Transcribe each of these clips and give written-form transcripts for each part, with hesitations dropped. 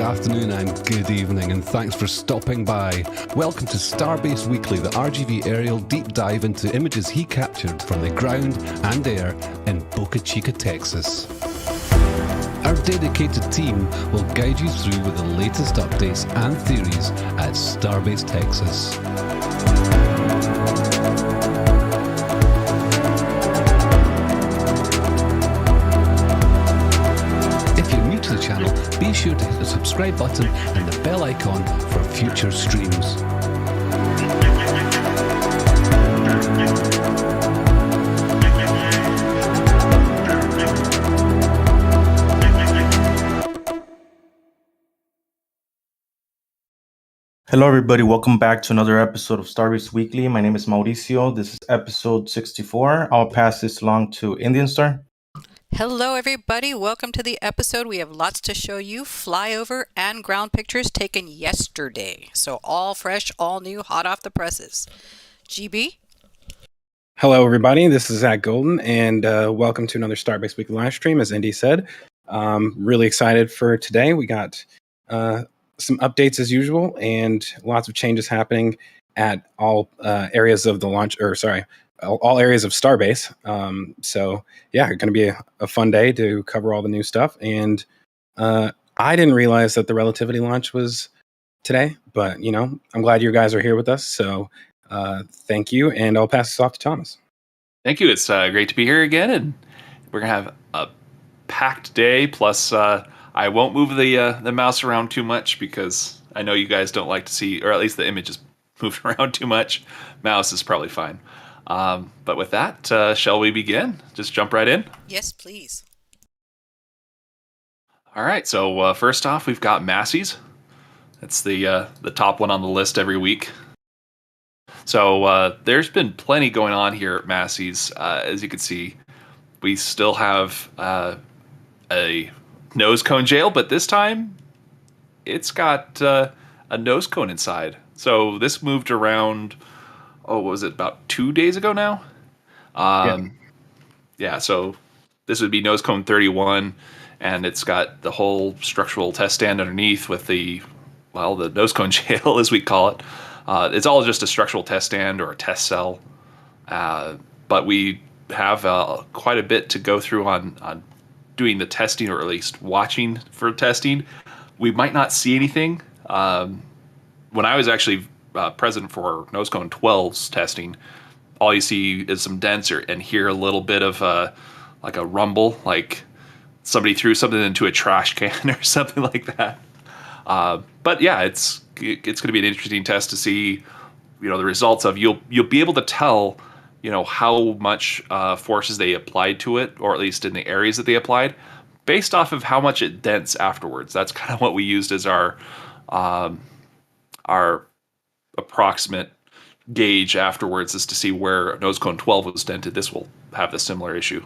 afternoon and good evening, and thanks for stopping by. Welcome to Starbase Weekly, the RGV aerial deep dive into images he captured from the ground and air in Boca Chica, Texas. Our dedicated team will guide you through with the latest updates and theories at Starbase, Texas. If you're new to the channel, be sure to hit the subscribe button and the bell icon for future streams. Hello, everybody. Welcome back to another episode of Starbase Weekly. My name is Mauricio. This is episode 64. I'll pass this along to Indian Star. Hello, everybody. Welcome to the episode. We have lots to show you. Flyover and ground pictures taken yesterday. So all fresh, all new, hot off the presses. GB? Hello, everybody. This is Zach Golden, and welcome to another Starbase Weekly live stream, as Indy said. Really excited for today. We got some updates as usual, and lots of changes happening at all areas of the launch, all areas of Starbase. So yeah, it's going to be a fun day to cover all the new stuff. And I didn't realize that the Relativity launch was today, but I'm glad you guys are here with us. So thank you, and I'll pass this off to Thomas. Thank you. It's great to be here again, and we're gonna have a packed day. Plus, I won't move the mouse around too much because I know you guys don't like to see, or at least the images moved around too much. Mouse is probably fine. But with that, shall we begin? Just jump right in? Yes, please. All right. So first off, we've got Massey's. That's the top one on the list every week. So there's been plenty going on here at Massey's. As you can see, we still have a nose cone jail, but this time it's got a nose cone inside. So this moved around, what was it, about 2 days ago now? Yeah, so this would be nose cone 31, and it's got the whole structural test stand underneath with the nose cone jail, as we call it. It's all just a structural test stand or a test cell, but we have quite a bit to go through on doing the testing, or at least watching for testing. We might not see anything. When I was actually present for nose cone 12's testing, all you see is some dents and hear a little bit of a rumble, like somebody threw something into a trash can or something like that. But yeah, it's going to be an interesting test to see, the results of. You'll be able to tell, how much forces they applied to it, or at least in the areas that they applied, based off of how much it dents afterwards. That's kind of what we used as our approximate gauge afterwards, is to see where nose cone 12 was dented. This will have the similar issue.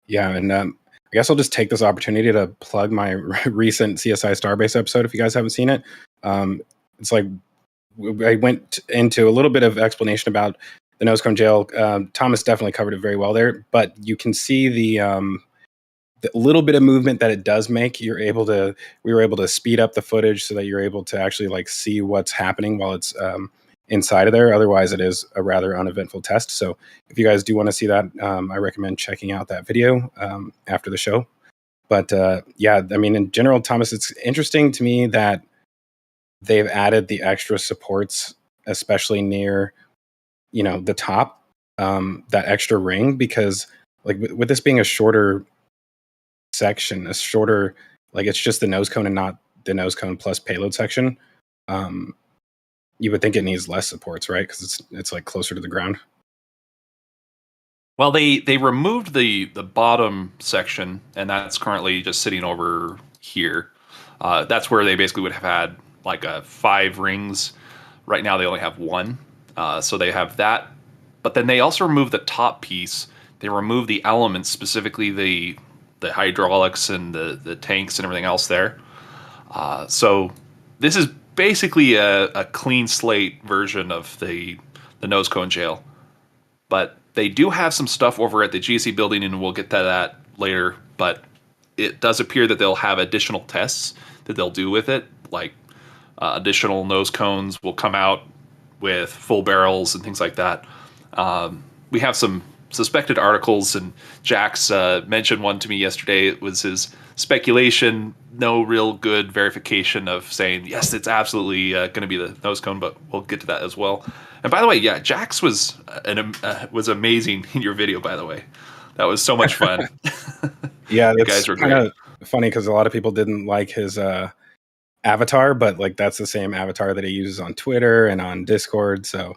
Yeah, and I guess I'll just take this opportunity to plug my recent CSI Starbase episode if you guys haven't seen it. It's like I went into a little bit of explanation about the nose cone jail. Thomas definitely covered it very well there, but you can see the little bit of movement that it does make. We were able to speed up the footage so that you're able to actually see what's happening while it's inside of there. Otherwise, it is a rather uneventful test. So if you guys do want to see that, I recommend checking out that video after the show. But yeah, I mean, in general, Thomas, it's interesting to me that they've added the extra supports, especially near, the top, that extra ring, because with this being a shorter section, it's just the nose cone and not the nose cone plus payload section. You would think it needs less supports, right? Because it's closer to the ground. Well, they removed the bottom section, and that's currently just sitting over here. That's where they basically would have had 5 rings. Right now they only have 1. So they have that. But then they also removed the top piece. They removed the elements, specifically the hydraulics and the tanks and everything else there. So this is basically a clean slate version of the nose cone jail. But they do have some stuff over at the GC building, and we'll get to that later. But it does appear that they'll have additional tests that they'll do with it, like additional nose cones will come out with full barrels and things like that. We have some suspected articles, and Jax mentioned one to me yesterday. It was his speculation, no real good verification of saying, yes, it's absolutely going to be the nose cone, but we'll get to that as well. And by the way, yeah, Jax was amazing in your video, by the way. That was so much fun. Yeah, you guys were kind great. of funny because a lot of people didn't like his avatar, but like that's the same avatar that he uses on Twitter and on Discord. So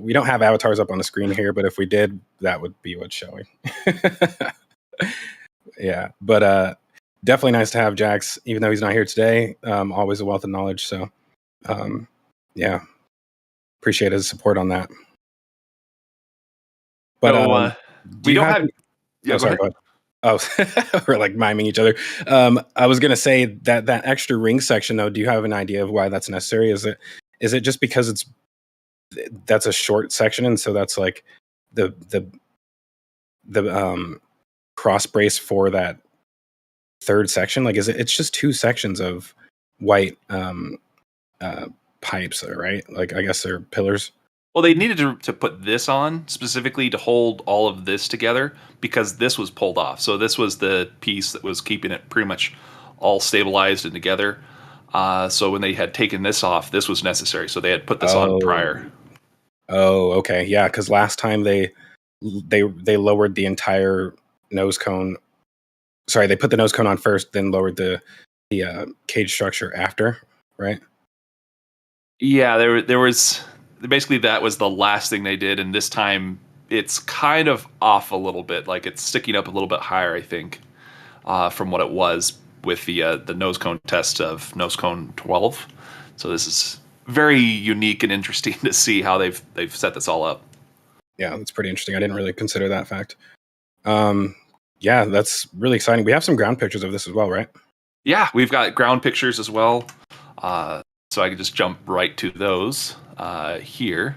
we don't have avatars up on the screen here, but if we did, that would be what's showing. Yeah, but definitely nice to have Jax, even though he's not here today. Always a wealth of knowledge. So yeah, appreciate his support on that. But So, we don't have. Yeah, oh, sorry, go ahead. Oh, we're like miming each other. I was gonna say that extra ring section, though. Do you have an idea of why that's necessary? Is it just because that's a short section, and so that's like the cross brace for that third section? Like, it's just two sections of white pipes, right? Like, I guess they're pillars. Well, they needed to put this on specifically to hold all of this together because this was pulled off. So this was the piece that was keeping it pretty much all stabilized and together. So when they had taken this off, this was necessary. So they had put this on prior. Oh, okay. Yeah, because last time they lowered the entire nose cone. Sorry, they put the nose cone on first, then lowered the cage structure after, right? Yeah, there was basically that was the last thing they did, and this time it's kind of off a little bit, like it's sticking up a little bit higher, I think, from what it was with the nose cone test of nose cone 12. So this is very unique and interesting to see how they've set this all up. Yeah, that's pretty interesting. I didn't really consider that fact. Yeah, that's really exciting. We have some ground pictures of this as well, right? Yeah, we've got ground pictures as well. So I can just jump right to those here.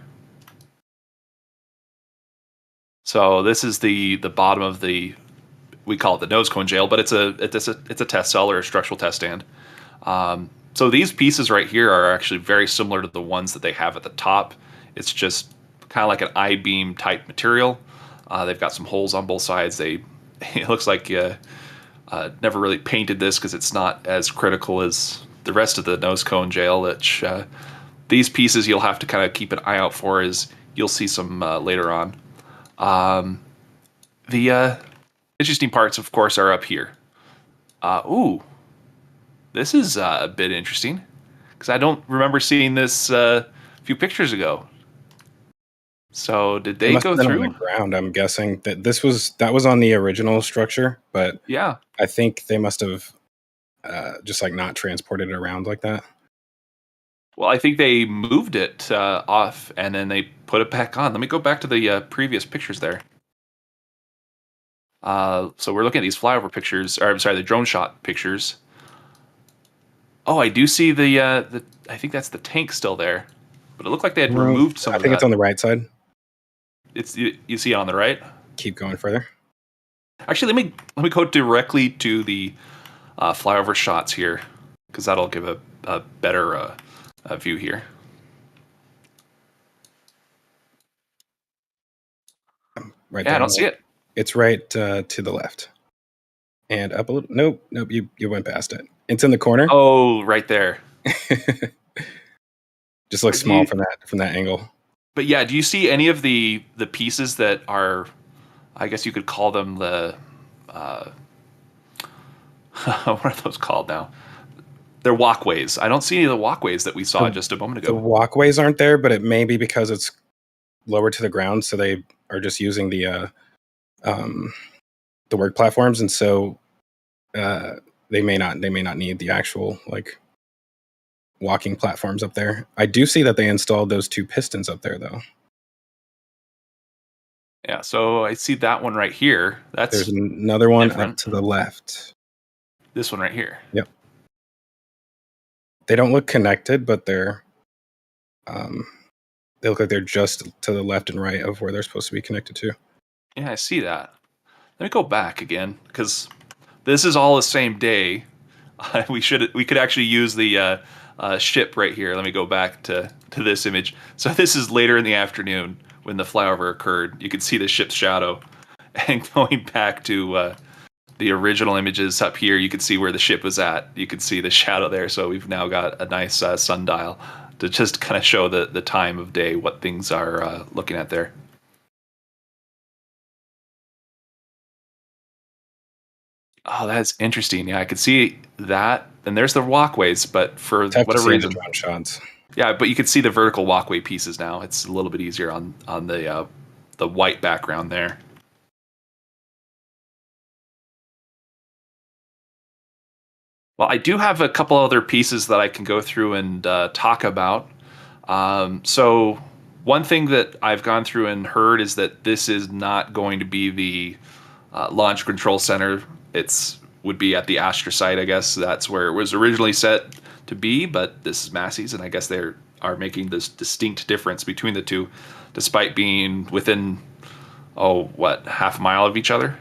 So this is the bottom of we call it the nose cone jail, but it's a test cell or a structural test stand. So these pieces right here are actually very similar to the ones that they have at the top. It's just kind of like an I-beam type material. They've got some holes on both sides. It looks like never really painted this because it's not as critical as the rest of the nose cone jail. Which these pieces you'll have to kind of keep an eye out for, as you'll see some later on. The interesting parts, of course, are up here. Ooh, this is a bit interesting because I don't remember seeing this a few pictures ago. So did they go through on the ground? I'm guessing that that was on the original structure, but yeah, I think they must have just like not transported it around like that. Well, I think they moved it off and then they put it back on. Let me go back to the previous pictures there. So we're looking at these flyover pictures, or I'm sorry, the drone shot pictures. Oh, I do see the I think that's the tank still there, but it looked like they had removed some. I think it's on the right side. It's you see it on the right. Keep going further. Actually, let me go directly to the flyover shots here, because that'll give a better view here. Right yeah, there. I don't see it. It's right to the left. And up a little. Nope. You went past it. It's in the corner. Oh, right there. Just looks small from that angle. But yeah, do you see any of the pieces that are, I guess you could call them the, what are those called now? They're walkways. I don't see any of the walkways that we saw just a moment ago. The walkways aren't there, but it may be because it's lower to the ground, so they are just using the work platforms, and so they may not need the actual like walking platforms up there. I do see that they installed those two pistons up there, though. Yeah, so I see that one right here. There's another one up to the left. This one right here. Yep. They don't look connected, but they look like they're just to the left and right of where they're supposed to be connected to. Yeah, I see that. Let me go back again, because this is all the same day. We could actually use the ship right here. Let me go back to this image. So this is later in the afternoon when the flyover occurred. You can see the ship's shadow. And going back to the original images up here, you can see where the ship was at. You can see the shadow there. So we've now got a nice sundial to just kind of show the time of day, what things are looking at there. Oh, that's interesting. Yeah, I could see that. And there's the walkways, but for whatever reason, drone shots. Yeah, but you can see the vertical walkway pieces now. It's a little bit easier on the white background there. Well, I do have a couple other pieces that I can go through and talk about. So one thing that I've gone through and heard is that this is not going to be the launch control center. Would be at the Astra site, I guess. That's where it was originally set to be, but this is Massey's, and I guess they are making this distinct difference between the two, despite being within, half a mile of each other?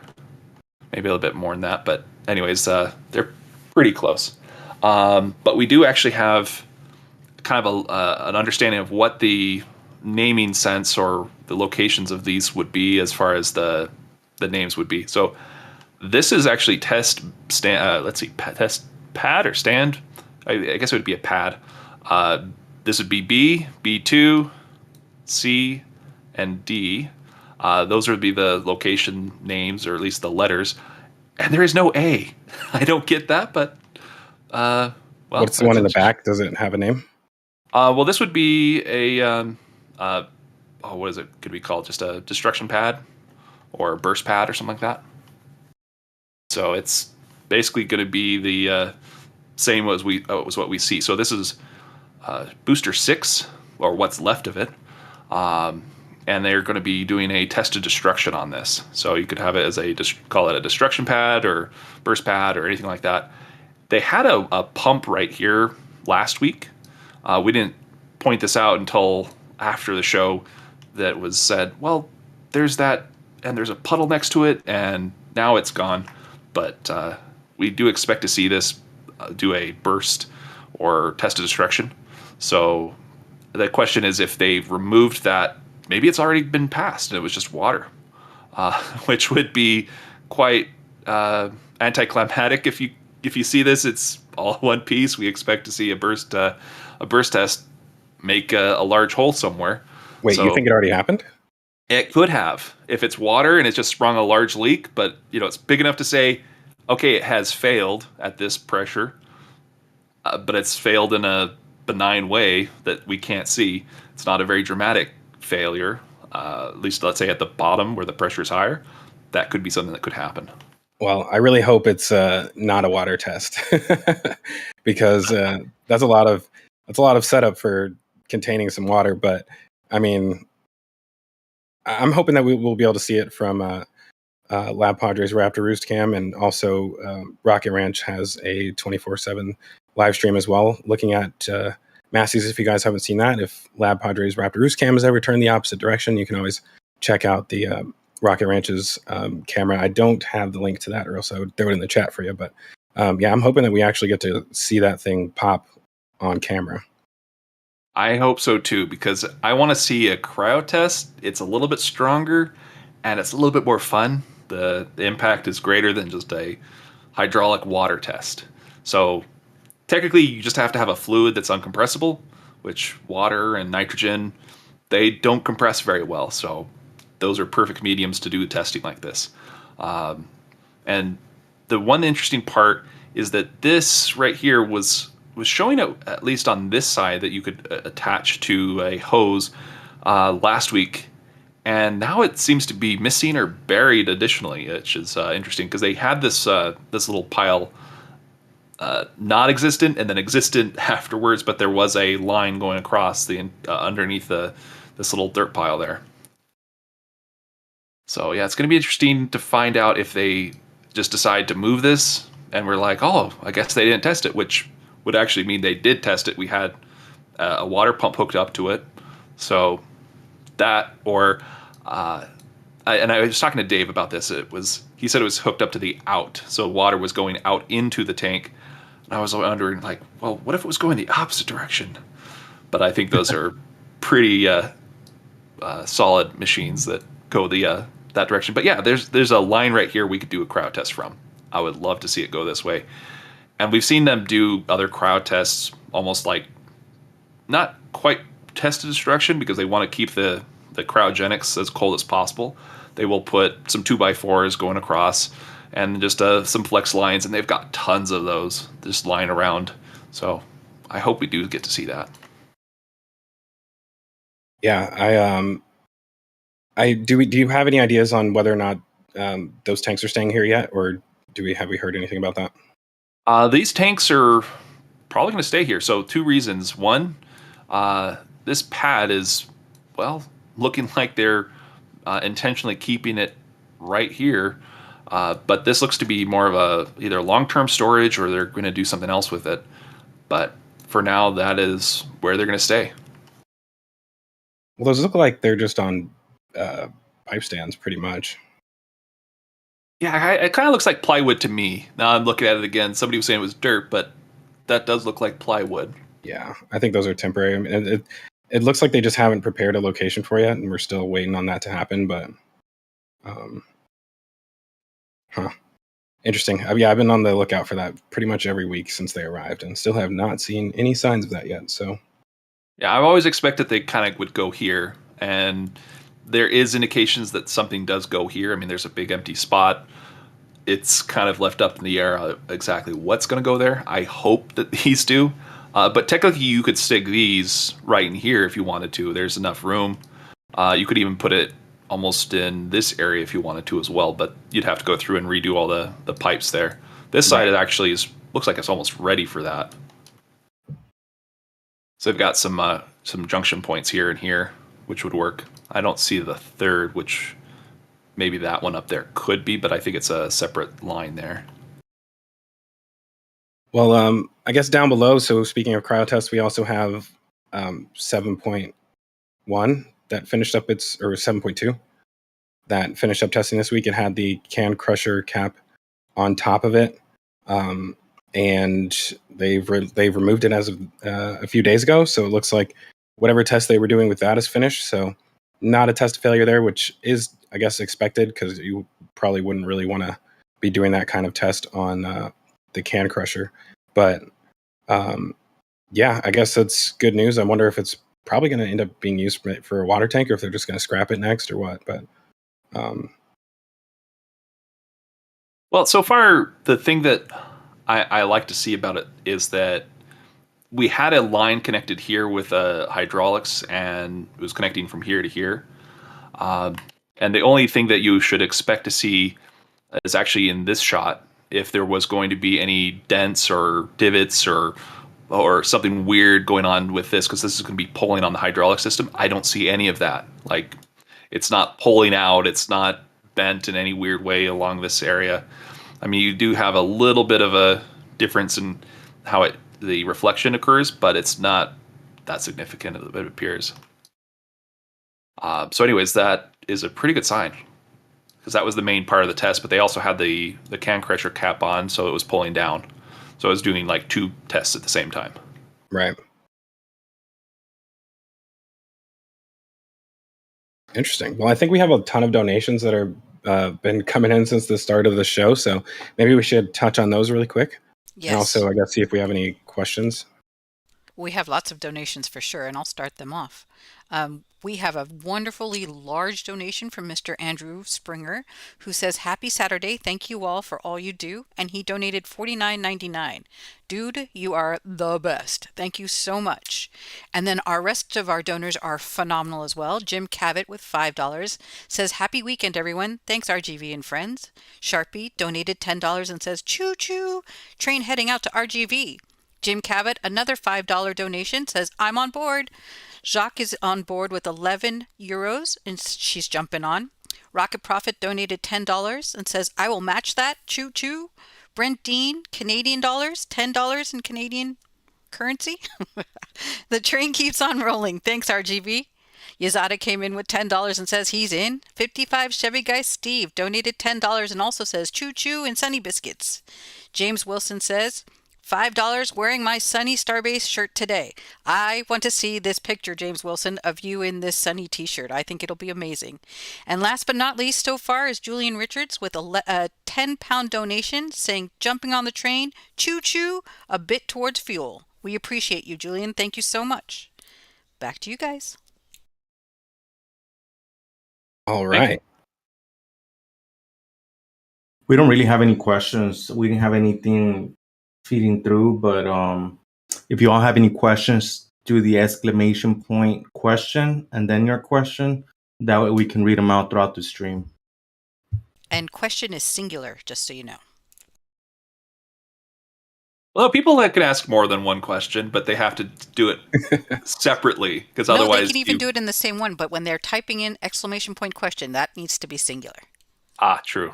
Maybe a little bit more than that, but anyways, they're pretty close. But we do actually have kind of an understanding of what the naming sense or the locations of these would be as far as the names would be. So this is actually test pad or stand. I guess it would be a pad. This would be B, B2, C, and D. Those would be the location names, or at least the letters. And there is no A. I don't get that, but what's the one in the back? Does it have a name? Well, this would be a what is it? Could we call it just a destruction pad or a burst pad or something like that? So it's basically going to be the same as what we see. So this is booster 6, or what's left of it, and they're going to be doing a tested destruction on this. So you could have it as call it a destruction pad or burst pad or anything like that. They had a pump right here last week. We didn't point this out until after the show. That was said, well, there's that, and there's a puddle next to it, and now it's gone. But we do expect to see this do a burst or test of destruction. So the question is, if they've removed that, maybe it's already been passed and it was just water, which would be quite anticlimactic. If you see this, it's all one piece. We expect to see a burst test make a large hole somewhere. Wait, you think it already happened? It could have, if it's water and it's just sprung a large leak, but it's big enough to say, okay, it has failed at this pressure, but it's failed in a benign way that we can't see. It's not a very dramatic failure, at least let's say at the bottom where the pressure is higher. That could be something that could happen. Well, I really hope it's not a water test because that's a lot of setup for containing some water. But I mean, I'm hoping that we will be able to see it from Lab Padres Raptor Roost Cam, and also Rocket Ranch has a 24/7 live stream as well, looking at Massey's. If you guys haven't seen that, if Lab Padres Raptor Roost Cam has ever turned the opposite direction, you can always check out the Rocket Ranch's camera. I don't have the link to that, or else I would throw it in the chat for you. But yeah, I'm hoping that we actually get to see that thing pop on camera. I hope so too, because I want to see a cryo test. It's a little bit stronger and it's a little bit more fun. The impact is greater than just a hydraulic water test. So technically you just have to have a fluid that's uncompressible, which water and nitrogen, they don't compress very well. So those are perfect mediums to do testing like this. And the one interesting part is that this right here was showing it, at least on this side, that you could attach to a hose last week, and now it seems to be missing or buried additionally, which is interesting, because they had this little pile non-existent and then existent afterwards, but there was a line going across the underneath this little dirt pile there. So yeah, it's going to be interesting to find out if they just decide to move this and we're like, oh, I guess they didn't test it, which would actually mean they did test it. We had a water pump hooked up to it. So that, or and I was talking to Dave about this. It was he said it was hooked up to the out, so water was going out into the tank. And I was wondering, like, well, what if it was going the opposite direction? But I think those are pretty solid machines that go that direction. But yeah, there's a line right here we could do a crowd test from. I would love to see it go this way. And we've seen them do other crowd tests, almost like not quite test destruction, because they want to keep the cryogenics as cold as possible. They will put some 2x4s going across and just some flex lines, and they've got tons of those just lying around. So I hope we do get to see that. Yeah, do you have any ideas on whether or not those tanks are staying here yet, or have we heard anything about that? These tanks are probably going to stay here. So 2 reasons. One, this pad is, well, looking like they're intentionally keeping it right here. But this looks to be more of either long-term storage, or they're going to do something else with it. But for now, that is where they're going to stay. Well, those look like they're just on pipe stands, pretty much. Yeah, it kind of looks like plywood to me. Now I'm looking at it again. Somebody was saying it was dirt, but that does look like plywood. Yeah, I think those are temporary. I mean, it looks like they just haven't prepared a location for yet, and we're still waiting on that to happen. But, interesting. I've been on the lookout for that pretty much every week since they arrived, and still have not seen any signs of that yet. So, yeah, I've always expected they kind of would go here, and there is indications that something does go here. I mean, there's a big empty spot. It's kind of left up in the air exactly what's going to go there. I hope that these do. But technically, you could stick these right in here if you wanted to. There's enough room. You could even put it almost in this area if you wanted to as well. But you'd have to go through and redo all the pipes there. This side, it actually looks like it's almost ready for that. So they've got some junction points here and here, which would work. I don't see the third, which maybe that one up there could be, but I think it's a separate line there. Well, I guess down below, so speaking of cryo tests, we also have 7.1 that finished up or 7.2 that finished up testing this week. It had the can crusher cap on top of it, and they've removed it as of a few days ago. So it looks like whatever test they were doing with that is finished. So not a test failure there, which is, I guess, expected, because you probably wouldn't really want to be doing that kind of test on the can crusher. But yeah, I guess that's good news. I wonder if it's probably going to end up being used for a water tank, or if they're just going to scrap it next, or what. But well, so far, the thing that I like to see about it is that we had a line connected here with hydraulics, and it was connecting from here to here. And the only thing that you should expect to see is actually in this shot, if there was going to be any dents or divots or something weird going on with this, because this is going to be pulling on the hydraulic system. I don't see any of that. Like, it's not pulling out. It's not bent in any weird way along this area. I mean, you do have a little bit of a difference in how the reflection occurs, but it's not that significant, it appears. So anyways, that is a pretty good sign, because that was the main part of the test, but they also had the can crusher cap on, so it was pulling down. So I was doing like 2 tests at the same time. Right. Interesting. Well, I think we have a ton of donations that are been coming in since the start of the show, so maybe we should touch on those really quick. Yes. And also, I guess, see if we have any questions. We have lots of donations for sure, and I'll start them off. We have a wonderfully large donation from Mr. Andrew Springer, who says, "Happy Saturday. Thank you all for all you do." And he donated $49.99. Dude, you are the best. Thank you so much. And then our rest of our donors are phenomenal as well. Jim Cavett with $5 says, "Happy weekend, everyone. Thanks, RGV and friends." Sharpie donated $10 and says, "Choo choo. Train heading out to RGV." Jim Cavett, another $5 donation, says, "I'm on board." Jacques is on board with 11 euros, and she's jumping on. Rocket Profit donated $10 and says, "I will match that. Choo choo." Brent Dean, Canadian dollars, $10 in Canadian currency. The train keeps on rolling. Thanks, RGB. Yazada came in with $10 and says he's in. 55 Chevy Guy Steve donated $10 and also says choo choo and Sunny Biscuits. James Wilson says $5 wearing my Sunny Starbase shirt today. I want to see this picture, James Wilson, of you in this Sunny t-shirt. I think it'll be amazing. And last but not least so far is Julian Richards with a 10-pound donation saying jumping on the train, choo choo, a bit towards fuel. We appreciate you, Julian. Thank you so much. Back to you guys. All right. We don't really have any questions. We didn't have anything feeding through, but if you all have any questions, do the exclamation point question and then your question. That way we can read them out throughout the stream. And question is singular, just so you know. Well, people that can ask more than one question, but they have to do it separately because otherwise. No, they can even do it in the same one, but when they're typing in exclamation point question, that needs to be singular. Ah, true.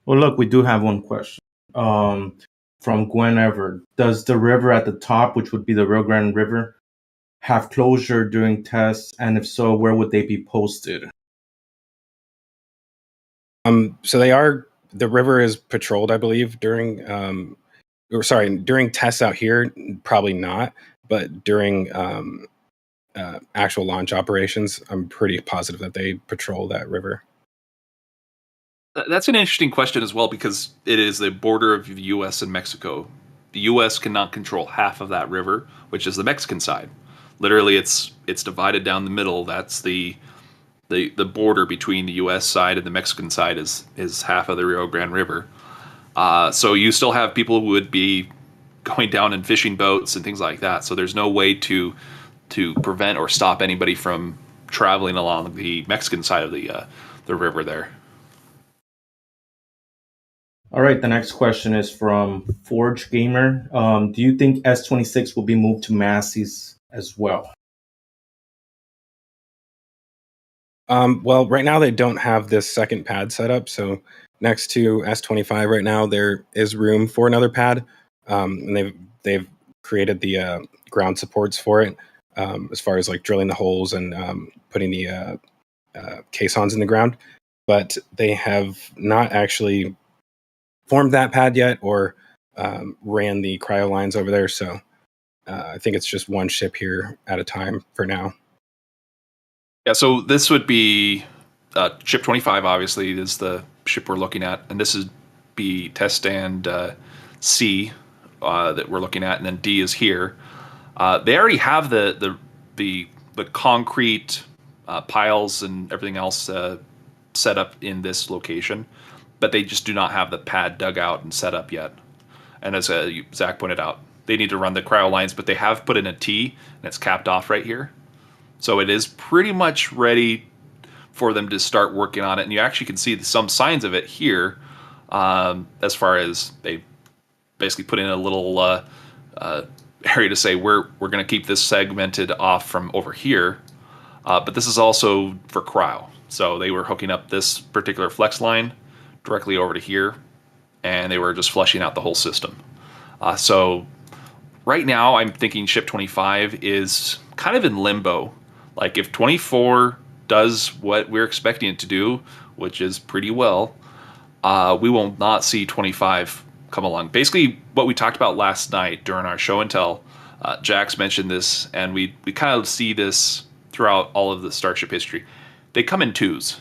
Well, look, we do have one question from Gwen Everett. Does the river at the top, which would be the Rio Grande River, have closure during tests? And if so, where would they be posted? So they are. The river is patrolled, I believe, during tests out here. Probably not, but during actual launch operations, I'm pretty positive that they patrol that river. That's an interesting question as well because it is the border of the U.S. and Mexico. The U.S. cannot control half of that river, which is the Mexican side. Literally, it's divided down the middle. That's the border between the U.S. side and the Mexican side is half of the Rio Grande River. So you still have people who would be going down in fishing boats and things like that. So there's no way to prevent or stop anybody from traveling along the Mexican side of the river there. All right, the next question is from Forge Gamer. Do you think S26 will be moved to Massey's as well? Well, right now they don't have this second pad set up. So next to S25 right now, there is room for another pad. And they've created the ground supports for it as far as like drilling the holes and putting the caissons in the ground. But they have not actually formed that pad yet or ran the cryo lines over there. So I think it's just one ship here at a time for now. Yeah, so this would be ship 25, obviously, is the ship we're looking at. And this is be test stand C that we're looking at. And then D is here. They already have the concrete piles and everything else set up in this location. But they just do not have the pad dug out and set up yet. And as Zach pointed out, they need to run the cryo lines, but they have put in a T, and it's capped off right here. So it is pretty much ready for them to start working on it. And you actually can see some signs of it here as far as they basically put in a little area to say we're going to keep this segmented off from over here. But this is also for cryo. So they were hooking up this particular flex line directly over to here, and they were just flushing out the whole system. So right now I'm thinking ship 25 is kind of in limbo. Like if 24 does what we're expecting it to do, which is pretty well, we will not see 25 come along. Basically what we talked about last night during our show and tell, Jax mentioned this, and we kind of see this throughout all of the Starship history. They come in twos.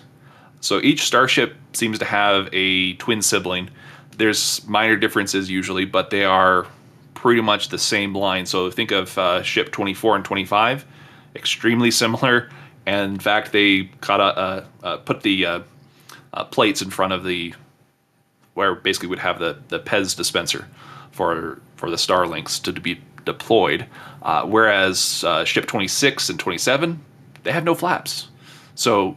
So each starship seems to have a twin sibling. There's minor differences usually, but they are pretty much the same line. So think of ship 24 and 25, extremely similar. And in fact, they put the plates in front of where basically would have the PEZ dispenser for the Starlinks to be deployed. Whereas ship 26 and 27, they have no flaps. So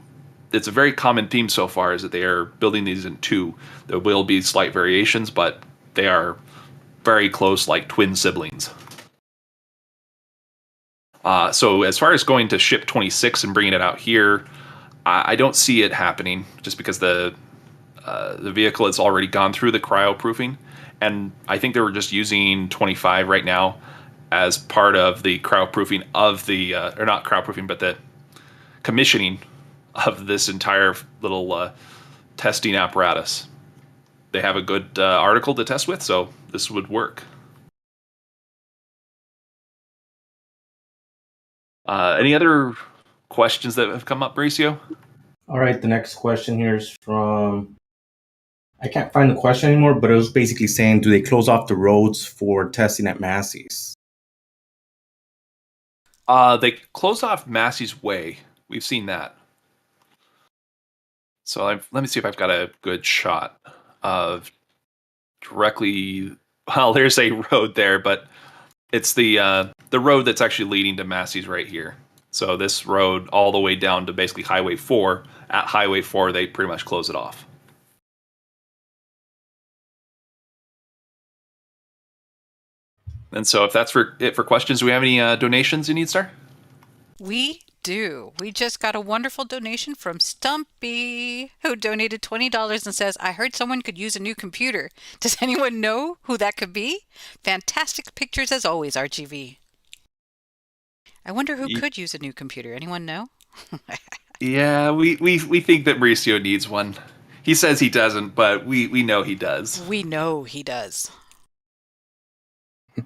it's a very common theme so far is that they are building these in two. There will be slight variations, but they are very close, like twin siblings. So as far as going to ship 26 and bringing it out here, I don't see it happening just because the vehicle has already gone through the cryoproofing. And I think they were just using 25 right now as part of the cryoproofing of the, or not cryoproofing, but commissioning of this entire little testing apparatus. They have a good article to test with, so this would work. Any other questions that have come up, Mauricio? All right, the next question here is from, I can't find the question anymore, but it was basically saying, do they close off the roads for testing at Massey's? They closed off Massey's Way. We've seen that. So let me see if I've got a good shot of directly. Well, there's a road there, but it's the road that's actually leading to Massey's right here. So this road all the way down to basically Highway 4. At Highway 4, they pretty much close it off. And so if that's it for questions, do we have any donations you need, Star? We do. We just got a wonderful donation from Stumpy, who donated $20 and says, I heard someone could use a new computer. Does anyone know who that could be? Fantastic pictures as always, RGV. I wonder who could use a new computer. Anyone know? Yeah, we think that Mauricio needs one. He says he doesn't, but we know he does. We know he does.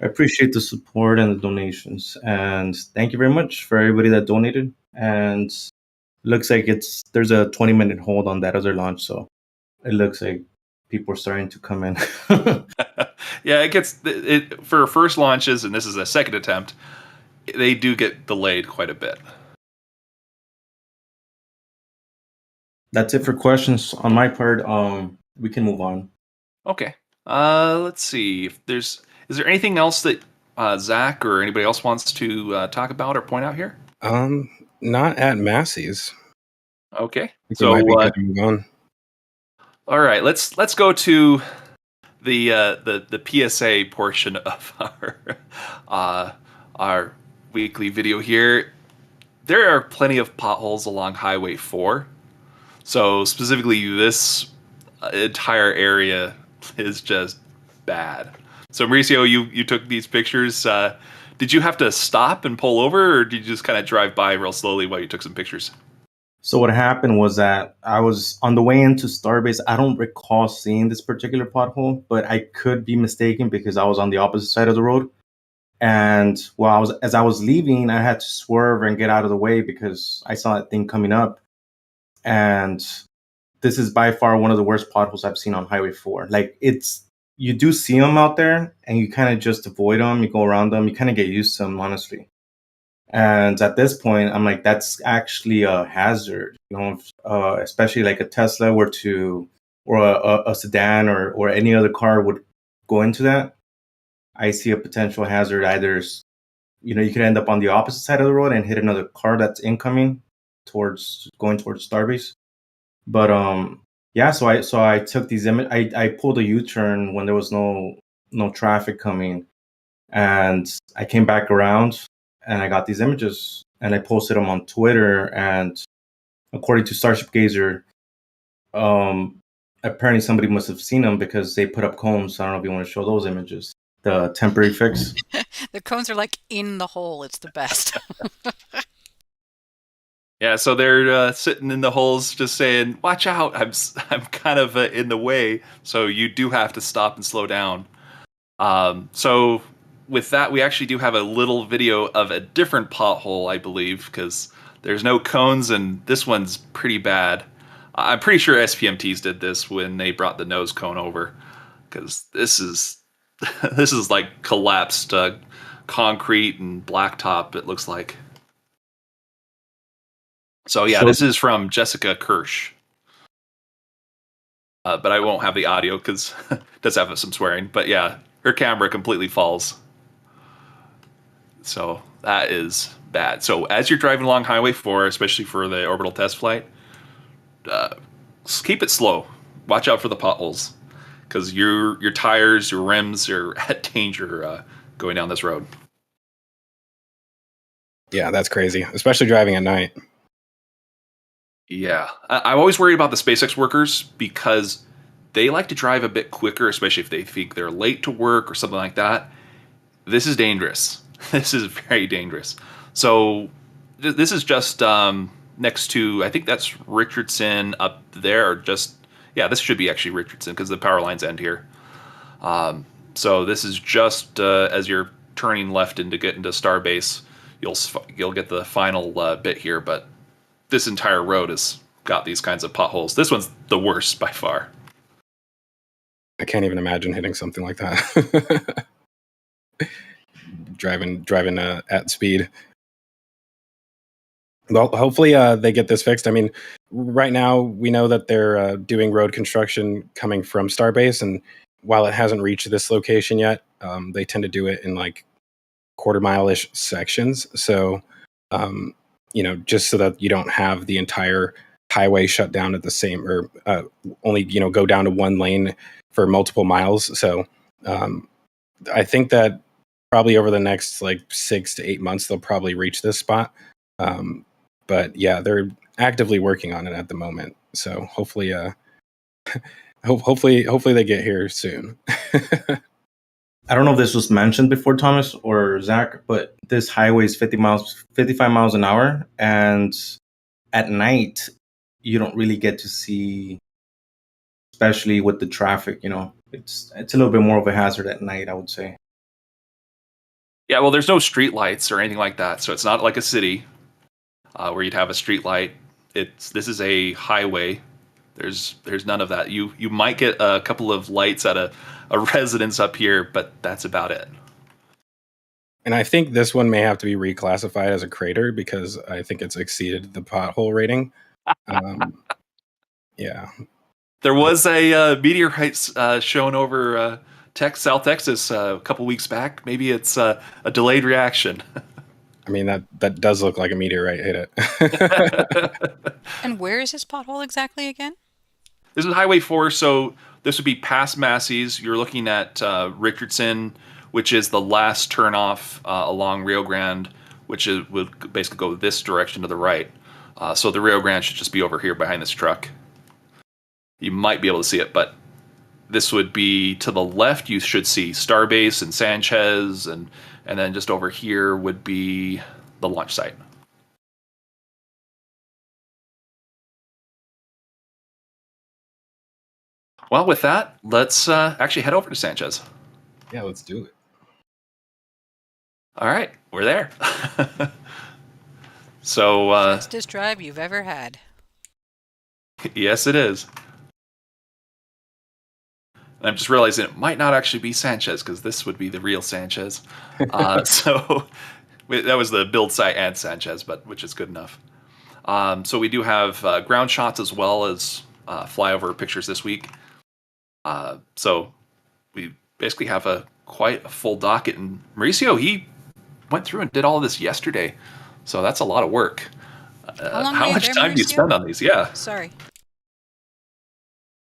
I appreciate the support and the donations, and thank you very much for everybody that donated. And it looks like there's a 20-minute hold on that other launch, so it looks like people are starting to come in. Yeah, it gets for first launches, and this is a second attempt. They do get delayed quite a bit. That's it for questions on my part. We can move on. Okay. Let's see if is there anything else that Zach or anybody else wants to talk about or point out here? Not at Massey's. Okay. So might be good to move on. All right. Let's go to the PSA portion of our weekly video here. There are plenty of potholes along Highway 4. So specifically, this entire area is just bad. So Mauricio, you took these pictures. Did you have to stop and pull over, or did you just kind of drive by real slowly while you took some pictures? So what happened was that I was on the way into Starbase. I don't recall seeing this particular pothole, but I could be mistaken because I was on the opposite side of the road. And as I was leaving, I had to swerve and get out of the way because I saw that thing coming up. And this is by far one of the worst potholes I've seen on Highway 4. Like, you do see them out there and you kind of just avoid them. You go around them. You kind of get used to them, honestly. And at this point, I'm like, that's actually a hazard, especially like a Tesla or a sedan or any other car would go into that. I see a potential hazard. Either, you could end up on the opposite side of the road and hit another car that's incoming going towards Starbase. But yeah, so I took these images. I pulled a U-turn when there was no traffic coming, and I came back around and I got these images and I posted them on Twitter. And according to Starship Gazer, apparently somebody must have seen them because they put up cones. I don't know if you want to show those images. The temporary fix. The cones are like in the hole. It's the best. Yeah, so they're sitting in the holes just saying, watch out, I'm kind of in the way, so you do have to stop and slow down. So with that, we actually do have a little video of a different pothole, I believe, because there's no cones, and this one's pretty bad. I'm pretty sure SPMTs did this when they brought the nose cone over, because this is like collapsed concrete and blacktop, it looks like. So yeah, this is from Jessica Kirsch. But I won't have the audio because it does have some swearing. But yeah, her camera completely falls. So that is bad. So as you're driving along Highway 4, especially for the orbital test flight, keep it slow. Watch out for the potholes, because your tires, your rims are at danger going down this road. Yeah, that's crazy, especially driving at night. Yeah, I'm always worried about the SpaceX workers because they like to drive a bit quicker, especially if they think they're late to work or something like that. This is dangerous. This is very dangerous. So this is just next to, I think that's Richardson up there. Or just, yeah, this should be actually Richardson because the power lines end here. So this is just as you're turning left to get into Starbase, you'll get the final bit here. But this entire road has got these kinds of potholes. This one's the worst by far. I can't even imagine hitting something like that. driving at speed. Well, hopefully they get this fixed. I mean, right now we know that they're doing road construction coming from Starbase, and while it hasn't reached this location yet, they tend to do it in like quarter-mile-ish sections. So, just so that you don't have the entire highway shut down at the same, or only go down to one lane for multiple miles. So, I think that probably over the next like 6 to 8 months, they'll probably reach this spot. But yeah, they're actively working on it at the moment. So hopefully, hopefully they get here soon. I don't know if this was mentioned before, Thomas or Zach, but this highway is 55 miles an hour. And at night, you don't really get to see, especially with the traffic, it's a little bit more of a hazard at night, I would say. Yeah, well, there's no street lights or anything like that. So it's not like a city where you'd have a street light. This is a highway. There's none of that. You might get a couple of lights at a residence up here, but that's about it. And I think this one may have to be reclassified as a crater because I think it's exceeded the pothole rating. Yeah. There was a meteorite shown over South Texas a couple weeks back. Maybe it's a delayed reaction. I mean, that does look like a meteorite hit it. And where is this pothole exactly again? This is Highway 4, so this would be past Massey's. You're looking at Richardson, which is the last turnoff along Rio Grande, which would basically go this direction to the right. So the Rio Grande should just be over here behind this truck. You might be able to see it, but this would be to the left. You should see Starbase and Sanchez, and then just over here would be the launch site. Well, with that, let's actually head over to Sanchez. Yeah, let's do it. All right, we're there. So, Fastest drive you've ever had. Yes, it is. And I'm just realizing it might not actually be Sanchez because this would be the real Sanchez. So that was the build site and Sanchez, but which is good enough. So we do have ground shots as well as flyover pictures this week. So we basically have quite a full docket. And Mauricio, he went through and did all of this yesterday. So that's a lot of work. How much time do you spend on these? Yeah. Sorry.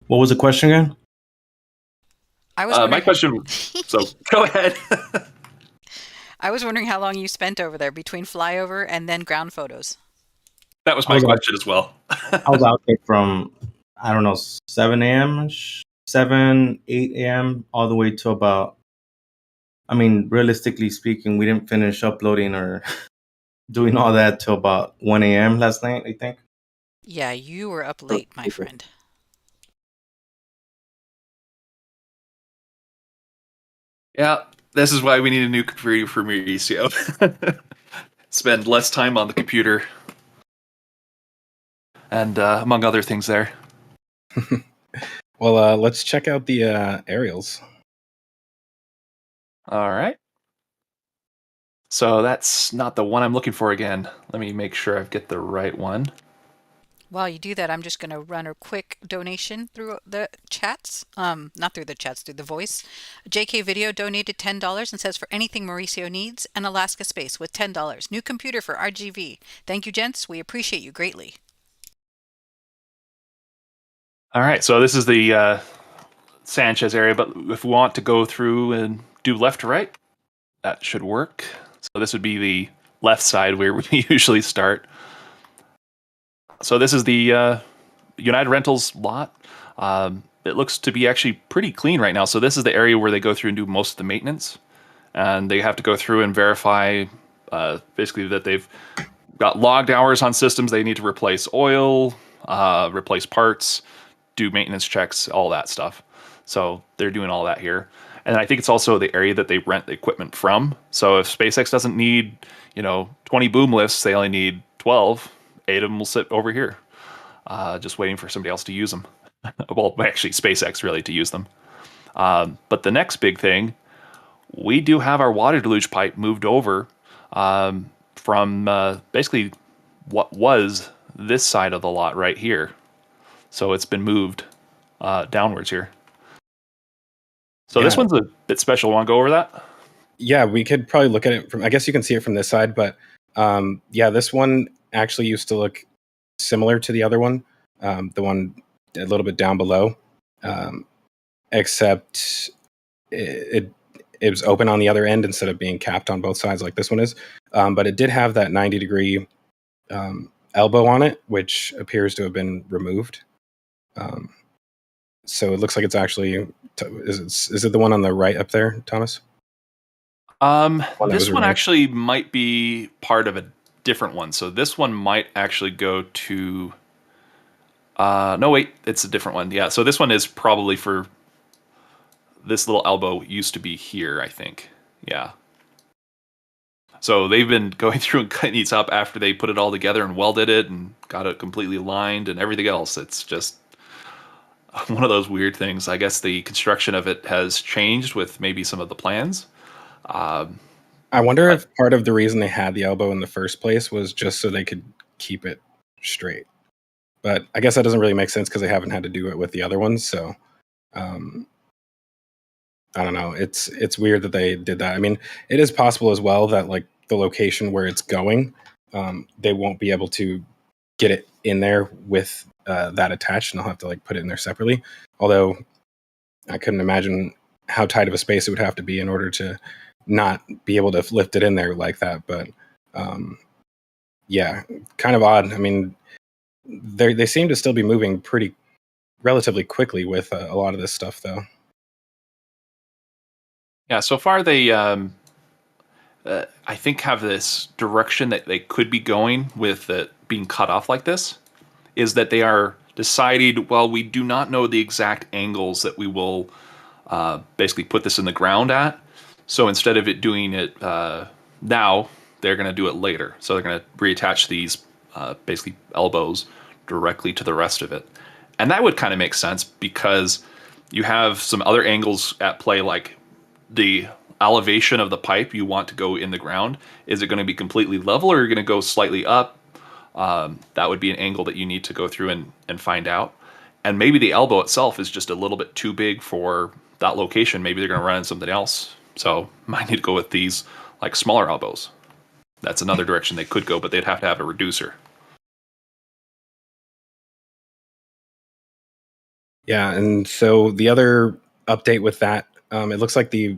What was the question again? I was my question. So go ahead. I was wondering how long you spent over there between flyover and then ground photos. That was my question as well. I was out there from, I don't know, 7 a.m., 7, 8 a.m., all the way to about, I mean, realistically speaking, we didn't finish uploading or doing all that till about 1 a.m. last night, I think. Yeah, you were up late, my friend. Yeah, this is why we need a new computer for Mauricio. Spend less time on the computer. And among other things there. Well, let's check out the aerials. All right. So that's not the one I'm looking for again. Let me make sure I get the right one. While you do that, I'm just going to run a quick donation through the chats. Not through the chats, through the voice. JK Video donated $10 and says, for anything Mauricio needs, and Alaska Space with $10. New computer for RGV. Thank you, gents. We appreciate you greatly. All right, so this is the Sanchez area, but if we want to go through and do left to right, that should work. So this would be the left side where we usually start. So this is the United Rentals lot. It looks to be actually pretty clean right now. So this is the area where they go through and do most of the maintenance. And they have to go through and verify basically that they've got logged hours on systems. They need to replace oil, replace parts, do maintenance checks, all that stuff. So they're doing all that here. And I think it's also the area that they rent the equipment from. So if SpaceX doesn't need, 20 boom lifts, they only need 12. 8 of them will sit over here, just waiting for somebody else to use them. Well, actually, SpaceX really to use them. But the next big thing, we do have our water deluge pipe moved over from basically what was this side of the lot right here. So it's been moved downwards here. So this one's a bit special. Want to go over that? Yeah, we could probably look at it from, I guess you can see it from this side, but this one actually used to look similar to the other one, the one a little bit down below, except it was open on the other end instead of being capped on both sides like this one is. But it did have that 90-degree elbow on it, which appears to have been removed. So it looks like it's actually, is it the one on the right up there, Thomas? This one actually might be part of a different one. So this one might actually go to, no, wait, it's a different one. Yeah. So this one is probably for this little elbow used to be here, I think. Yeah. So they've been going through and cutting these up after they put it all together and welded it and got it completely lined and everything else. It's just one of those weird things. I guess the construction of it has changed with maybe some of the plans. I wonder if part of the reason they had the elbow in the first place was just so they could keep it straight. But I guess that doesn't really make sense because they haven't had to do it with the other ones. So I don't know. It's weird that they did that. I mean, it is possible as well that like the location where it's going, they won't be able to get it in there with that attached, and they'll have to like put it in there separately. Although I couldn't imagine how tight of a space it would have to be in order to not be able to lift it in there like that. But yeah, kind of odd. I mean, they seem to still be moving relatively quickly with a lot of this stuff, though. Yeah, so far they, I think, have this direction that they could be going with it being cut off like this, is that they are decided, well, we do not know the exact angles that we will basically put this in the ground at. So instead of it doing it now, they're going to do it later. So they're going to reattach these basically elbows directly to the rest of it. And that would kind of make sense because you have some other angles at play, like the elevation of the pipe you want to go in the ground. Is it going to be completely level or are you going to go slightly up? That would be an angle that you need to go through and find out. And maybe the elbow itself is just a little bit too big for that location. Maybe they're going to run in something else. So might need to go with these like smaller elbows. That's another direction they could go, but they'd have to have a reducer. Yeah, and so the other update with that, it looks like the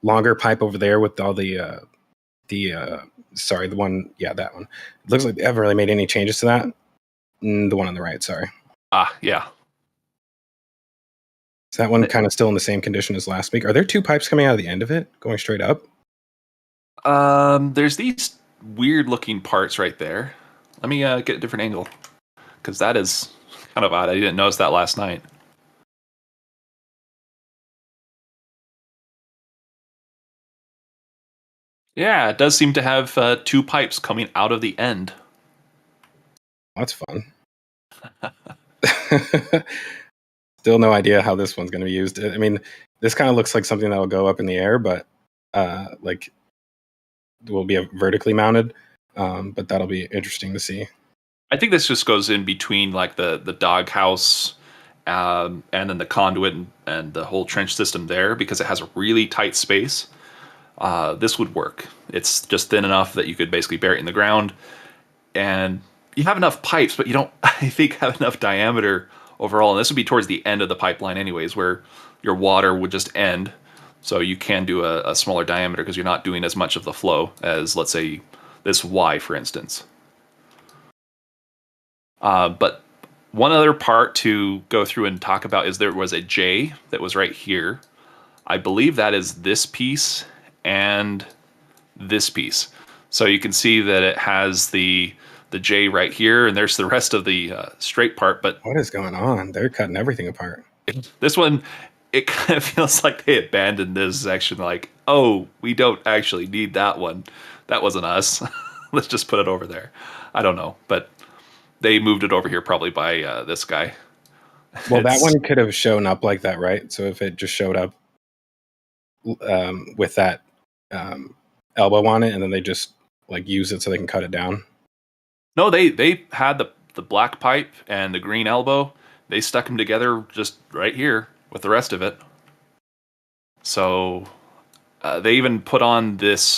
longer pipe over there with all the one, that one. It looks like they haven't really made any changes to that. The one on the right, sorry. Yeah. Is that one kind of still in the same condition as last week? Are there two pipes coming out of the end of it, going straight up? There's these weird looking parts right there. Let me get a different angle, because that is kind of odd. I didn't notice that last night. Yeah, it does seem to have two pipes coming out of the end. That's fun. Still no idea how this one's going to be used. I mean, this kind of looks like something that will go up in the air, but like will be vertically mounted. But that'll be interesting to see. I think this just goes in between like the doghouse and then the conduit and the whole trench system there, because it has a really tight space. This would work. It's just thin enough that you could basically bury it in the ground, and you have enough pipes, but you don't, I think, have enough diameter overall. And this would be towards the end of the pipeline anyways, where your water would just end. So you can do a smaller diameter because you're not doing as much of the flow as, let's say, this Y, for instance. But one other part to go through and talk about is there was a J that was right here. I believe that is this piece and this piece. So you can see that it has the J right here, and there's the rest of the straight part. But What is going on? They're cutting everything apart. this one, it kind of feels like they abandoned this section. Like, oh, we don't actually need that one. That wasn't us. Let's just put it over there. I don't know, but they moved it over here probably by this guy. Well, that one could have shown up like that, right? So if it just showed up with that elbow on it, and then they just like use it so they can cut it down. No, they had the black pipe and the green elbow. They stuck them together just right here with the rest of it. So they even put on this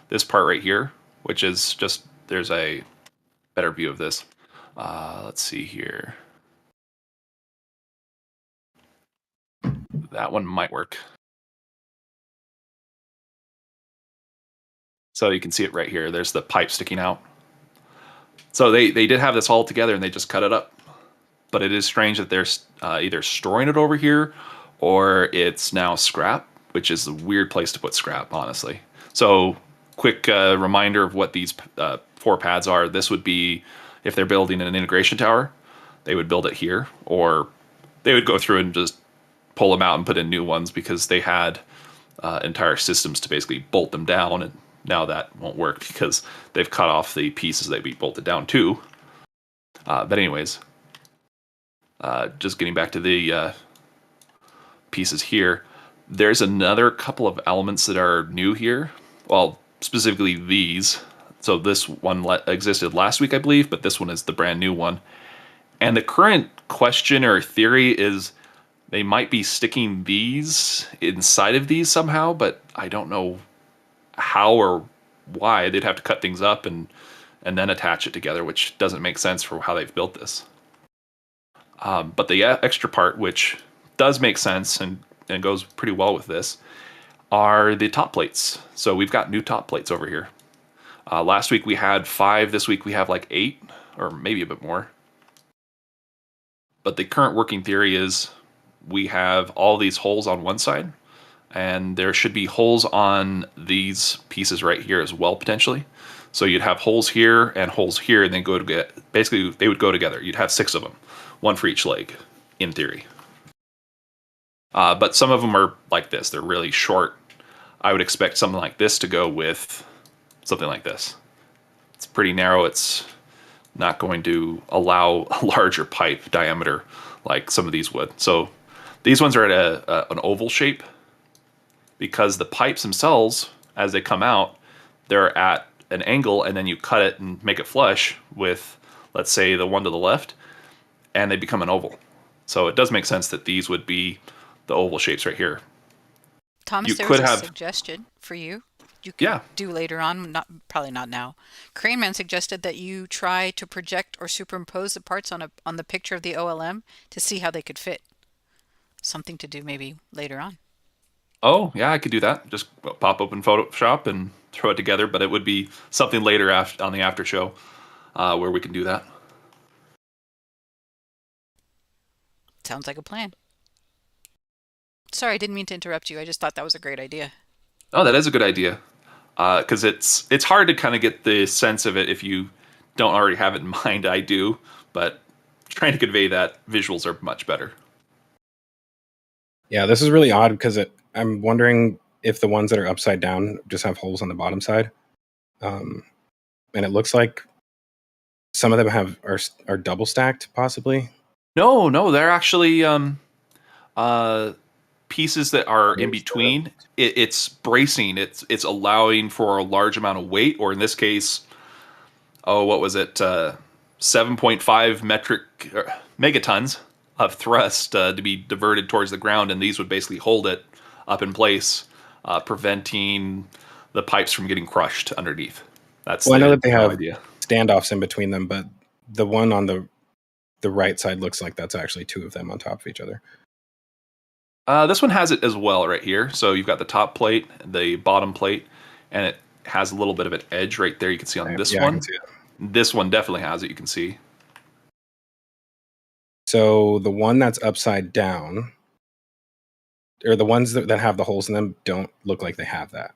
this part right here, which is just, there's a better view of this. Let's see here. That one might work. So you can see it right here. There's the pipe sticking out. So they did have this all together and they just cut it up. But it is strange that they're either storing it over here or it's now scrap, which is a weird place to put scrap, honestly. So quick reminder of what these 4 pads are. This would be, if they're building an integration tower, they would build it here, or they would go through and just pull them out and put in new ones because they had entire systems to basically bolt them down, and now that won't work because they've cut off the pieces that we bolted down to. But anyways, just getting back to the pieces here, there's another couple of elements that are new here. Well, specifically these. So this one existed last week, I believe, but this one is the brand new one. And the current question or theory is they might be sticking these inside of these somehow, but I don't know how or why. They'd have to cut things up and then attach it together, which doesn't make sense for how they've built this. But the extra part, which does make sense and goes pretty well with this, are the top plates. So we've got new top plates over here. Last week we had 5. This week we have like 8, or maybe a bit more. But the current working theory is we have all these holes on one side, and there should be holes on these pieces right here as well, potentially. So you'd have holes here and holes here, and then go to get, basically they would go together. You'd have 6 of them, 1 for each leg, in theory. But some of them are like this. They're really short. I would expect something like this to go with something like this. It's pretty narrow. It's not going to allow a larger pipe diameter like some of these would. So these ones are at an oval shape because the pipes themselves, as they come out, they're at an angle, and then you cut it and make it flush with, let's say, the one to the left, and they become an oval. So it does make sense that these would be the oval shapes right here. Thomas, there was a suggestion for you. You could do later on, probably not now. Craneman suggested that you try to project or superimpose the parts on the picture of the OLM to see how they could fit. Something to do maybe later on. Oh, yeah, I could do that. Just pop open Photoshop and throw it together, but it would be something later on the after show where we can do that. Sounds like a plan. Sorry, I didn't mean to interrupt you. I just thought that was a great idea. Oh, that is a good idea. Because it's hard to kind of get the sense of it if you don't already have it in mind. I do, but trying to convey that, visuals are much better. Yeah, this is really odd because I'm wondering if the ones that are upside down just have holes on the bottom side. And it looks like some of them are double stacked, possibly. No, they're actually pieces that are in between. It's bracing. It's allowing for a large amount of weight, or in this case, what was it? 7.5 megatons of thrust to be diverted towards the ground, and these would basically hold it up in place, preventing the pipes from getting crushed underneath. I know that they have standoffs in between them, but the one on the right side looks like that's actually 2 of them on top of each other. This one has it as well right here. So you've got the top plate, the bottom plate, and it has a little bit of an edge right there. You can see on this one. I can see it. This one definitely has it. You can see. So the one that's upside down, or the ones that have the holes in them, don't look like they have that,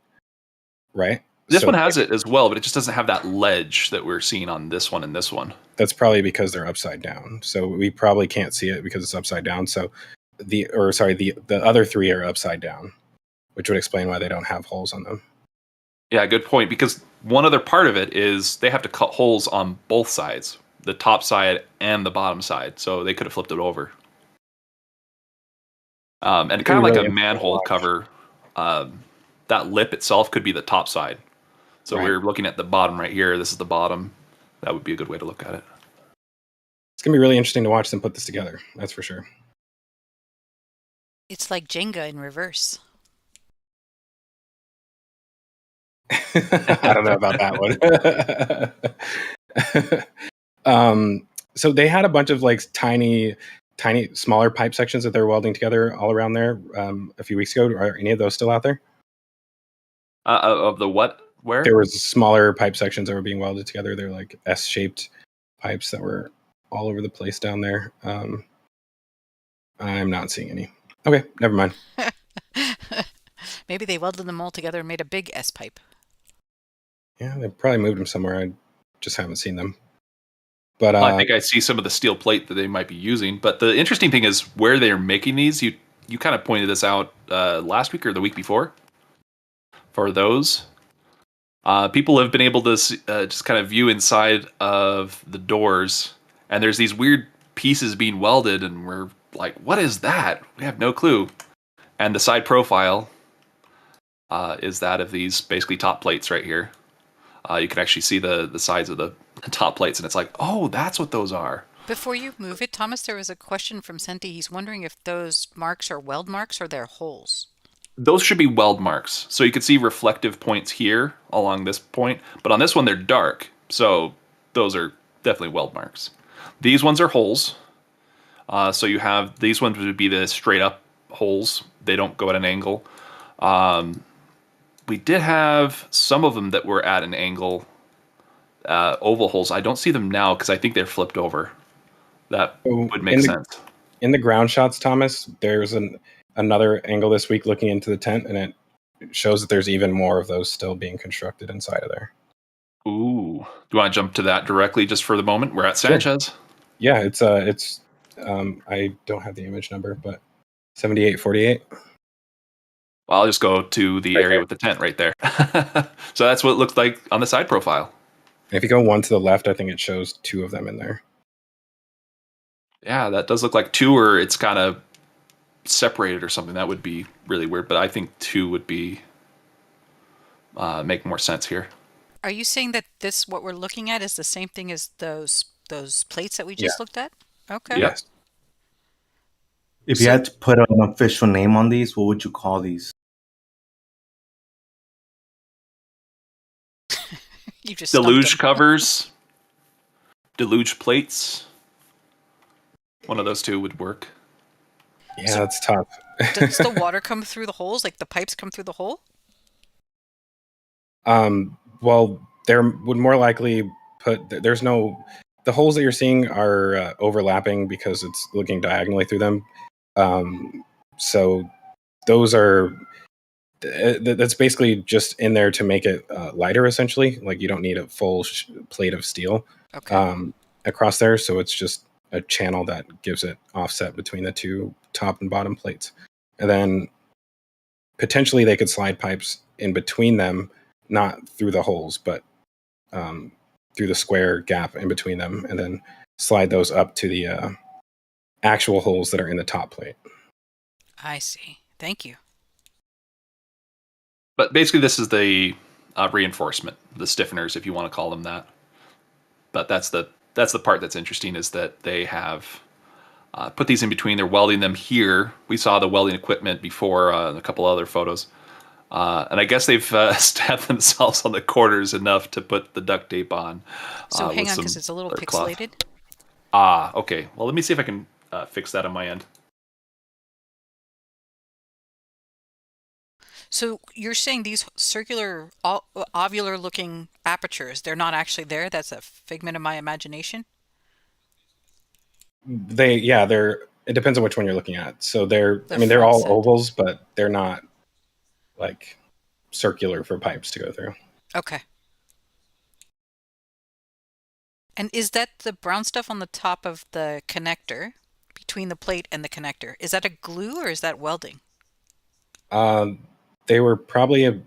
right? This So one has it as well, but it just doesn't have that ledge that we're seeing on this one and this one. that's probably because they're upside down. So we probably can't see it because it's upside down. So the other three are upside down, which would explain why they don't have holes on them. Yeah, good point. Because one other part of it is they have to cut holes on both sides, the top side and the bottom side. So they could have flipped it over. And kind of like really a manhole cover, that lip itself could be the top side. So Right. we're looking at the bottom right here. This is the bottom. That would be a good way to look at it. It's going to be really interesting to watch them put this together. That's for sure. It's like Jenga in reverse. I don't know about that one. So they had a bunch of like tiny, smaller pipe sections that they're welding together all around there a few weeks ago. Are any of those still out there? Of the what? Where? There was smaller pipe sections that were being welded together. They're like S-shaped pipes that were all over the place down there. I'm not seeing any. Okay, never mind. Maybe they welded them all together and made a big S pipe. Yeah, they probably moved them somewhere. I just haven't seen them. But I think I see some of the steel plate that they might be using. But the interesting thing is where they're making these. You kind of pointed this out last week or the week before. For those, people have been able to just kind of view inside of the doors, and there's these weird pieces being welded, and we're like, "What is that?" We have no clue. And the side profile is that of these basically top plates right here. You can actually see the sides of the top plates, and it's like, oh, that's what those are. Before you move it, Thomas, there was a question from Senti. He's wondering if those marks are weld marks or they're holes. Those should be weld marks. So you can see reflective points here along this point, but on this one, they're dark. So those are definitely weld marks. These ones are holes. So you have, these ones would be the straight up holes. They don't go at an angle. We did have some of them that were at an angle, oval holes. I don't see them now because I think they're flipped over. That would make sense. In the ground shots, Thomas, there's another angle this week looking into the tent, and it shows that there's even more of those still being constructed inside of there. Ooh. Do you want to jump to that directly just for the moment? We're at Sanchez. Sure. Yeah, it's I don't have the image number, but 7848. Well, I'll just go to the area with the tent right there. So that's what it looks like on the side profile. If you go one to the left, I think it shows two of them in there. Yeah, that does look like two, or it's kind of separated or something. That would be really weird, but I think two would be make more sense here. Are you saying that what we're looking at is the same thing as those plates that we just looked at? Okay. Yes. If you had to put an official name on these, what would you call these? You just Deluge covers, Deluge plates. One of those two would work. Yeah, that's tough. Does the water come through the holes? Like the pipes come through the hole? Well, there would more likely there's no, the holes that you're seeing are overlapping because it's looking diagonally through them. So those are, that's basically just in there to make it lighter, essentially. Like you don't need a full plate of steel across there. So it's just a channel that gives it offset between the two top and bottom plates. And then potentially they could slide pipes in between them, not through the holes, but through the square gap in between them, and then slide those up to the actual holes that are in the top plate. I see. Thank you. But basically, this is the reinforcement, the stiffeners, if you want to call them that. But that's the part that's interesting, is that they have put these in between. They're welding them here. We saw the welding equipment before in a couple other photos. And I guess they've stabbed themselves on the corners enough to put the duct tape on. So hang on, because it's a little pixelated. Okay. Well, let me see if I can fix that on my end. So you're saying these circular, ovular-looking apertures, they're not actually there? That's a figment of my imagination? They're, it depends on which one you're looking at. So they're front all set. ovals, but they're not like circular for pipes to go through. Okay. And is that the brown stuff on the top of the connector, between the plate and the connector? Is that a glue or is that welding? They were probably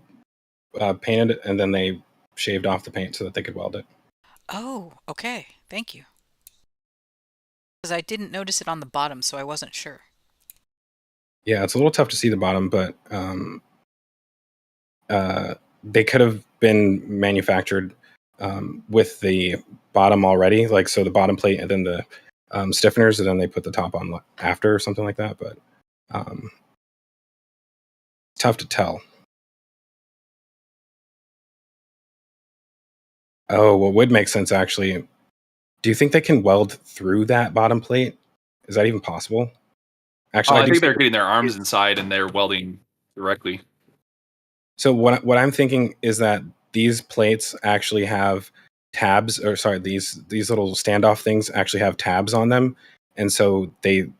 painted and then they shaved off the paint so that they could weld it. Oh, okay. Thank you. Because I didn't notice it on the bottom, so I wasn't sure. Yeah, it's a little tough to see the bottom, but they could have been manufactured with the bottom already, like so the bottom plate and then the stiffeners, and then they put the top on after or something like that. But tough to tell. Oh, what would make sense actually? Do you think they can weld through that bottom plate? Is that even possible? Actually, I think they're getting their arms inside and they're welding directly. So what I'm thinking is that these plates actually have tabs, or sorry, these little standoff things actually have tabs on them, and so they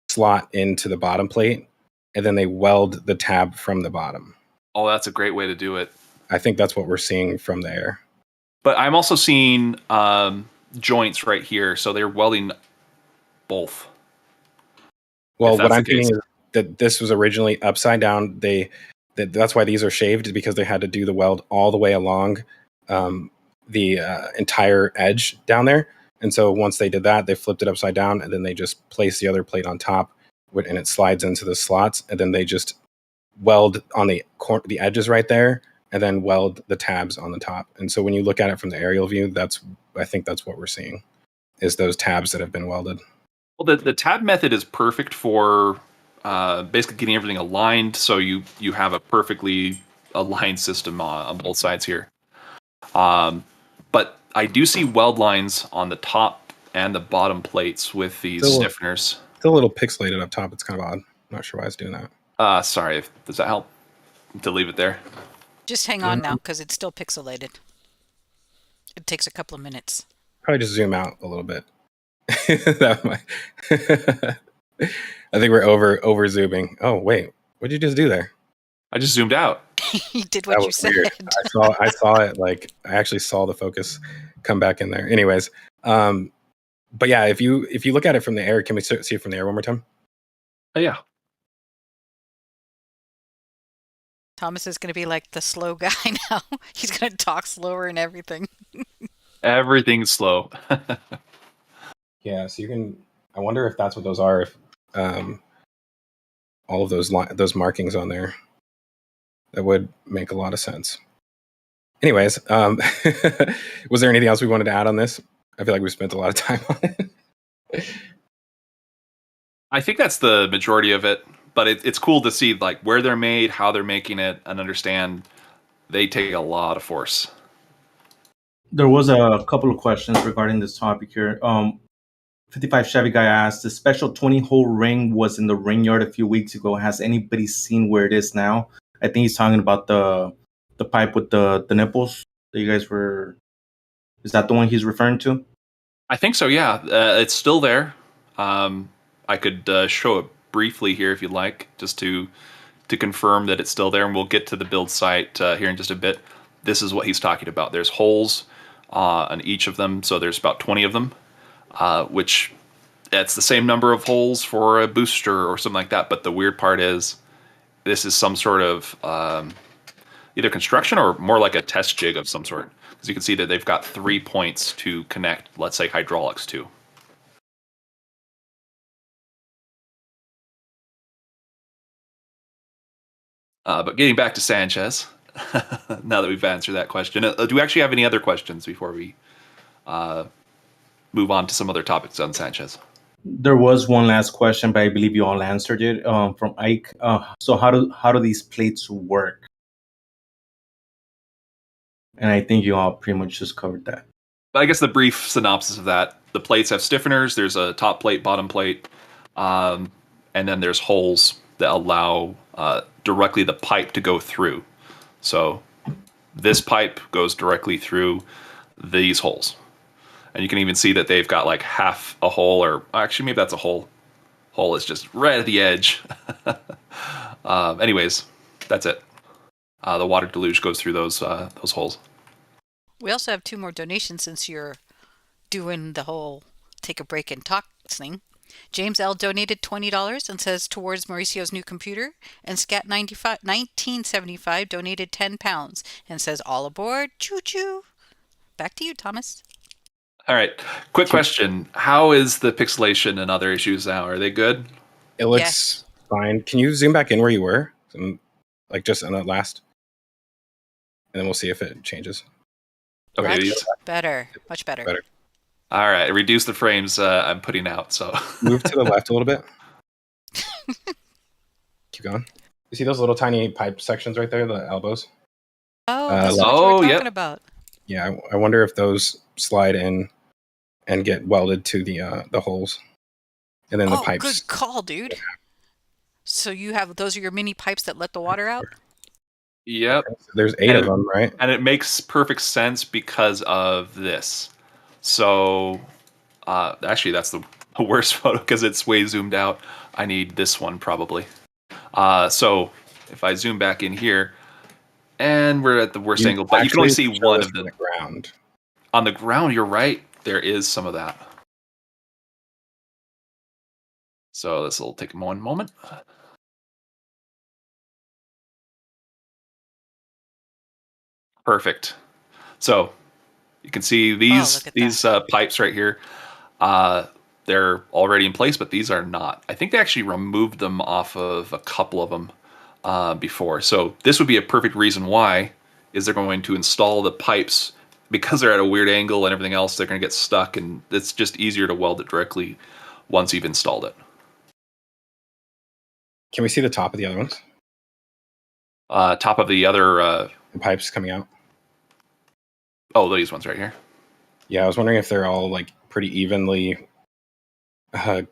slot into the bottom plate, and then they weld the tab from the bottom. Oh, that's a great way to do it. I think that's what we're seeing from there. But I'm also seeing joints right here, so they're welding both. Well, what I'm thinking is that this was originally upside down. That's why these are shaved, because they had to do the weld all the way along the entire edge down there. And so once they did that, they flipped it upside down, and then they just placed the other plate on top, and it slides into the slots, and then they just weld on the edges right there, and then weld the tabs on the top. And so when you look at it from the aerial view, I think that's what we're seeing, is those tabs that have been welded. Well, the tab method is perfect for basically getting everything aligned, so you have a perfectly aligned system on both sides here. But I do see weld lines on the top and the bottom plates with these stiffeners. It's a little pixelated up top. It's kind of odd. I'm not sure why it's doing that. Sorry, does that help to leave it there? Just hang on now, because it's still pixelated. It takes a couple of minutes. Probably just zoom out a little bit. That might. I think we're over zooming. Oh wait, what did you just do there? I just zoomed out. You did what you said. Weird. I saw it. Like, I actually saw the focus come back in there. Anyways, but yeah, if you look at it from the air, can we see it from the air one more time? Oh yeah. Thomas is going to be like the slow guy now. He's going to talk slower and everything. Everything's slow. Yeah, so you can. I wonder if that's what those are. If all of those markings on there, that would make a lot of sense. Anyways, was there anything else we wanted to add on this? I feel like we spent a lot of time on it. I think that's the majority of it, but it's cool to see like where they're made, how they're making it, and understand they take a lot of force. There was a couple of questions regarding this topic here. 55 Chevy guy asked, the special 20-hole ring was in the ring yard a few weeks ago. Has anybody seen where it is now? I think he's talking about the pipe with the nipples that you guys were. Is that the one he's referring to? I think so. Yeah, it's still there. I could show it briefly here if you'd like, just to confirm that it's still there, and we'll get to the build site here in just a bit. This is what he's talking about. There's holes on each of them, so there's about 20 of them, which that's the same number of holes for a booster or something like that. But the weird part is this is some sort of either construction or more like a test jig of some sort. As you can see that they've got 3 points to connect, let's say, hydraulics to. But getting back to Sanchez, now that we've answered that question, do we actually have any other questions before we move on to some other topics on Sanchez? There was one last question, but I believe you all answered it from Ike. So how do these plates work? And I think you all pretty much just covered that. But I guess the brief synopsis of that, the plates have stiffeners. There's a top plate, bottom plate, and then there's holes that allow directly the pipe to go through. So this pipe goes directly through these holes. And you can even see that they've got like half a hole, or actually maybe that's a hole. Hole is just right at the edge. Anyways, that's it. the water deluge goes through those holes. We also have 2 more donations since you're doing the whole take a break and talk thing. James L. donated $20 and says towards Mauricio's new computer, and Scat 1975 donated £10 and says all aboard, choo-choo. Back to you, Thomas. All right. Quick question. How is the pixelation and other issues now? Are they good? It looks Yes. fine. Can you zoom back in where you were? Like just on that last? And then we'll see if it changes. Okay. Much these- better. Much better. Better. All right. Reduce the frames I'm putting out. So Move to the left a little bit. Keep going. You see those little tiny pipe sections right there, the elbows? Oh, that's what you were talking yep. about. Yeah, I wonder if those slide in and get welded to the holes. And then the pipes. Good call, dude. So you have those are your mini pipes that let the water out? Yep. There's 8 of them, right? And it makes perfect sense because of this. So actually, that's the worst photo because it's way zoomed out. I need this one probably. So if I zoom back in here, and we're at the worst angle, but you can only see one of them. On the ground. On the ground, you're right. There is some of that. So this will take one moment. Perfect. So you can see these pipes right here. They're already in place, but these are not. I think they actually removed them off of a couple of them before. So this would be a perfect reason why is they're going to install the pipes because they're at a weird angle and everything else. They're going to get stuck, and it's just easier to weld it directly once you've installed it. Can we see the top of the other ones? Top of the other The pipes coming out? Oh, these ones right here. Yeah, I was wondering if they're all like pretty evenly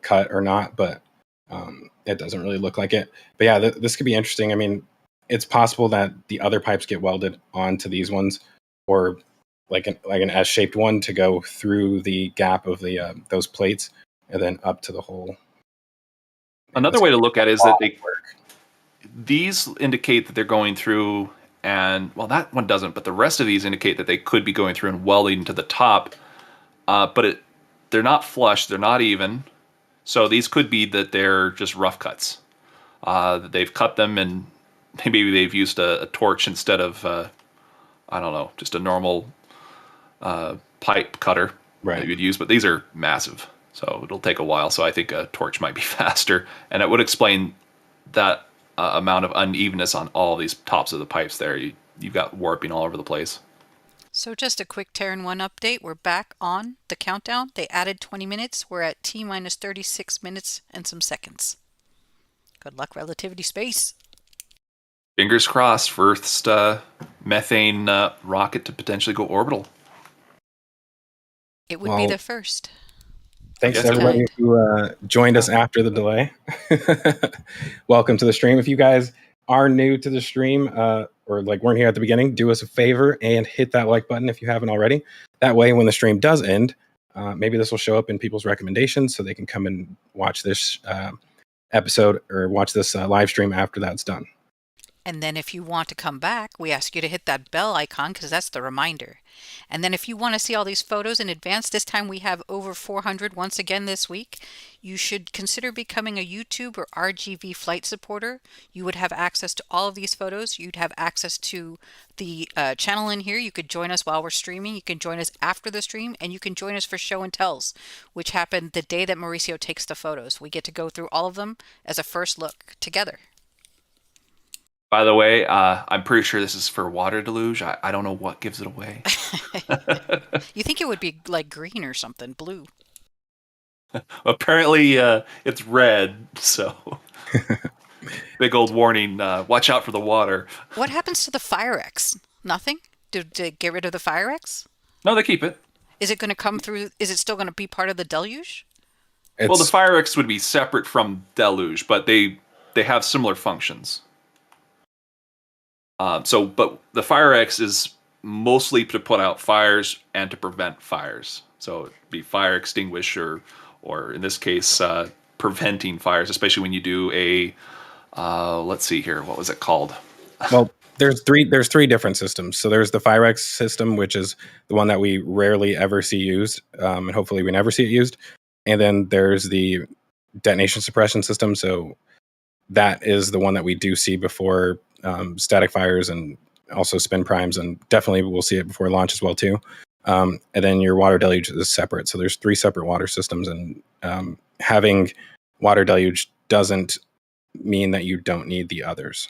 cut or not, but it doesn't really look like it. But yeah, this could be interesting. I mean, it's possible that the other pipes get welded onto these ones, or like an S-shaped one to go through the gap of the those plates and then up to the hole. Another way to look at it is that these indicate that they're going through, and well, that one doesn't, but the rest of these indicate that they could be going through and welding to the top. But they're not flush, they're not even. So these could be that they're just rough cuts. They've cut them, and maybe they've used a torch instead of, I don't know, just a normal pipe cutter that you'd use. But these are massive, so it'll take a while. So I think a torch might be faster, and it would explain that amount of unevenness on all these tops of the pipes there. You've got warping all over the place. So just a quick Terran 1 update. We're back on the countdown. They added 20 minutes. We're at T-minus 36 minutes and some seconds. Good luck, Relativity Space. Fingers crossed, first methane rocket to potentially go orbital. It would be the first. Thanks to everybody who joined us after the delay. Welcome to the stream. If you guys are new to the stream or like weren't here at the beginning, do us a favor and hit that like button if you haven't already. That way, when the stream does end, maybe this will show up in people's recommendations so they can come and watch this episode or watch this live stream after that's done. And then if you want to come back, we ask you to hit that bell icon because that's the reminder. And then if you want to see all these photos in advance, this time we have over 400 once again this week. You should consider becoming a YouTube or RGV flight supporter. You would have access to all of these photos. You'd have access to the channel in here. You could join us while we're streaming. You can join us after the stream, and you can join us for show and tells, which happen the day that Mauricio takes the photos. We get to go through all of them as a first look together. By the way, I'm pretty sure this is for water deluge. I don't know what gives it away. You think it would be like green or something, blue. Apparently, it's red, so big old warning, watch out for the water. What happens to the Fire-X? Nothing? Did they get rid of the Fire-X? No, they keep it. Is it going to come through? Is it still going to be part of the Deluge? Well, the Fire-X would be separate from Deluge, but they have similar functions. But the Fire-X is mostly to put out fires and to prevent fires. So it'd be fire extinguisher, or in this case, preventing fires, especially when you do a, let's see here, what was it called? Well, There's three different systems. So there's the Firex system, which is the one that we rarely ever see used, and hopefully we never see it used. And then there's the detonation suppression system. So that is the one that we do see before static fires and also spin primes, and definitely we'll see it before launch as well too. And then your water deluge is separate. So there's 3 separate water systems, and having water deluge doesn't mean that you don't need the others.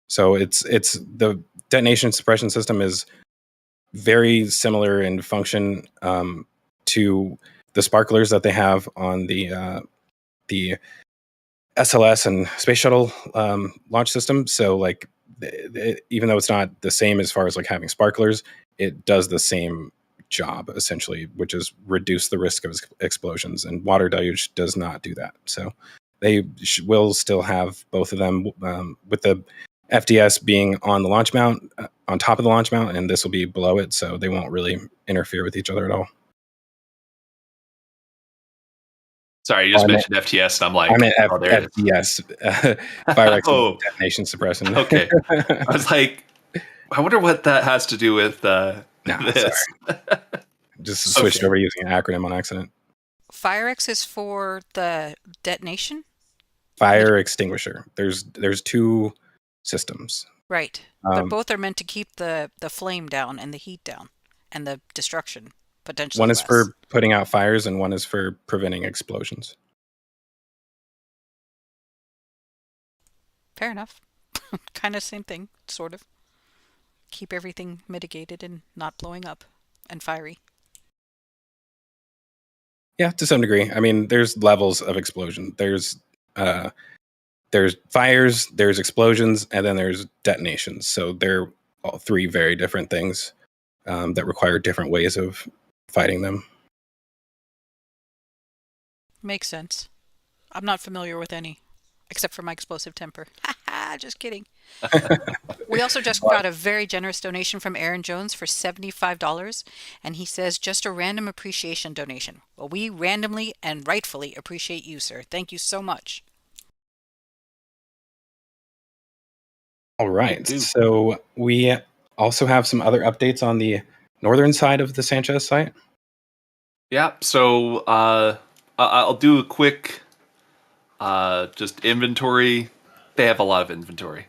So it's the detonation suppression system is very similar in function to the sparklers that they have on the SLS and space shuttle launch system. So like, even though it's not the same as far as like having sparklers, it does the same job essentially, which is reduce the risk of explosions. And water deluge does not do that. So they will still have both of them, with the FDS being on the launch mount, on top of the launch mount, and this will be below it. So they won't really interfere with each other at all. Sorry, you just mentioned FTS, and I'm like, I meant FDS. Firex detonation suppression. Okay. I was like, I wonder what that has to do with this. Just switched over using an acronym on accident. Firex is for the detonation? Fire extinguisher. There's 2 systems. Right. But both are meant to keep the flame down and the heat down and the destruction potentially. One is for putting out fires and one is for preventing explosions. Fair enough. Kind of same thing, sort of. Keep everything mitigated and not blowing up and fiery. Yeah, to some degree. I mean, there's levels of explosion. There's fires, there's explosions, and then there's detonations. So they're all 3 very different things that require different ways of fighting them. Makes sense. I'm not familiar with any, except for my explosive temper. Just kidding. We also just got a very generous donation from Aaron Jones for $75, and he says, just a random appreciation donation. Well, we randomly and rightfully appreciate you, sir. Thank you so much. All right. So we also have some other updates on the northern side of the Sanchez site. Yeah. So I'll do a quick just inventory. They have a lot of inventory.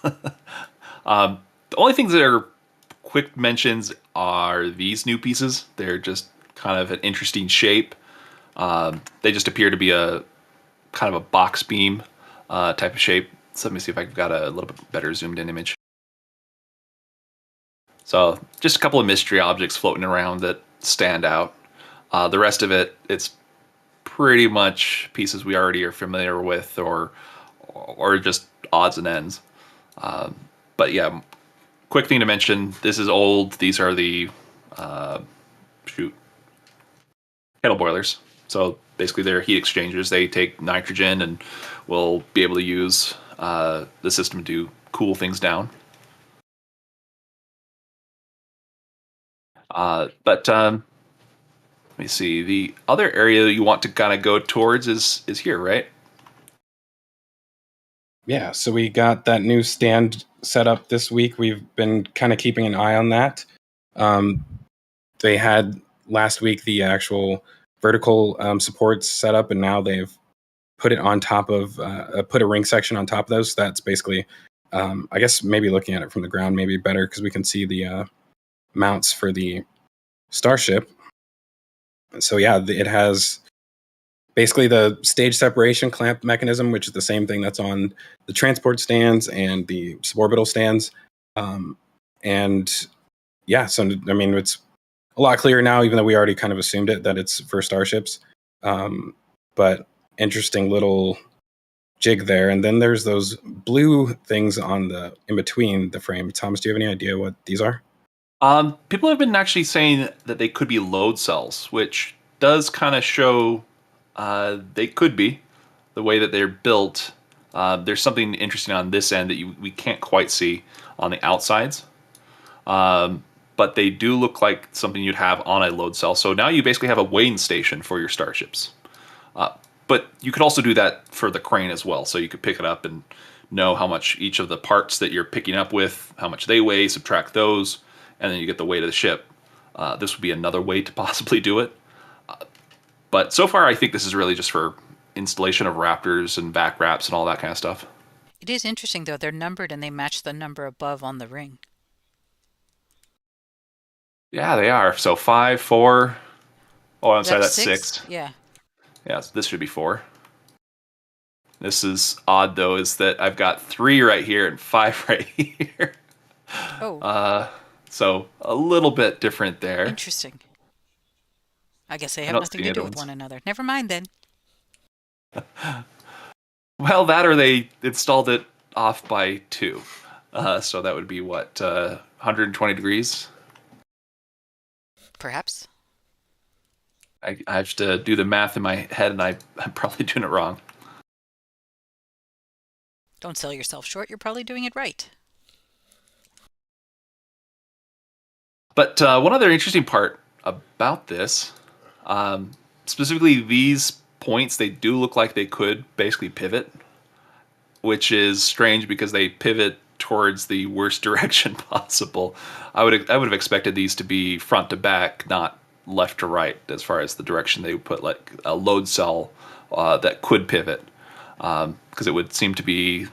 The only things that are quick mentions are these new pieces. They're just kind of an interesting shape. They just appear to be a kind of a box beam type of shape. So let me see if I've got a little bit better zoomed in image. So just a couple of mystery objects floating around that stand out. The rest of it, it's pretty much pieces we already are familiar with, or just odds and ends. But yeah, quick thing to mention, this is old. These are the kettle boilers. So basically they're heat exchangers. They take nitrogen and will be able to use the system to cool things down. But let me see. The other area you want to kind of go towards is here, right? Yeah, so we got that new stand set up this week. We've been kind of keeping an eye on that. They had last week the actual vertical supports set up, and now they've put it on top of, put a ring section on top of those. That's basically, I guess maybe looking at it from the ground maybe better because we can see the mounts for the Starship. So yeah, it has basically the stage separation clamp mechanism, which is the same thing that's on the transport stands and the suborbital stands. And yeah, so I mean, it's a lot clearer now, even though we already kind of assumed it, that it's for starships. But interesting little jig there. And then there's those blue things on the in between the frame. Thomas, do you have any idea what these are? People have been actually saying that they could be load cells, which does kind of show they could be the way that they're built. There's something interesting on this end that we can't quite see on the outsides. But they do look like something you'd have on a load cell. So now you basically have a weighing station for your starships. But you could also do that for the crane as well. So you could pick it up and know how much each of the parts that you're picking up with, how much they weigh, subtract those, and then you get the weight of the ship. This would be another way to possibly do it. But so far, I think this is really just for installation of Raptors and back wraps and all that kind of stuff. It is interesting, though. They're numbered and they match the number above on the ring. Yeah, they are. So 5, 4. Oh, I'm sorry, that's 6. Yeah. Yeah, so this should be 4. This is odd, though, is that I've got 3 right here and 5 right here. Oh. So a little bit different there. Interesting. I guess they have nothing to do with one another. Never mind then. Well, that or they installed it off by 2. So that would be what, 120 degrees? Perhaps. I have to do the math in my head, and I'm probably doing it wrong. Don't sell yourself short. You're probably doing it right. But one other interesting part about this, specifically these points, they do look like they could basically pivot, which is strange because they pivot towards the worst direction possible. I would have expected these to be front to back, not left to right, as far as the direction they would put, like a load cell that could pivot, because it would seem to be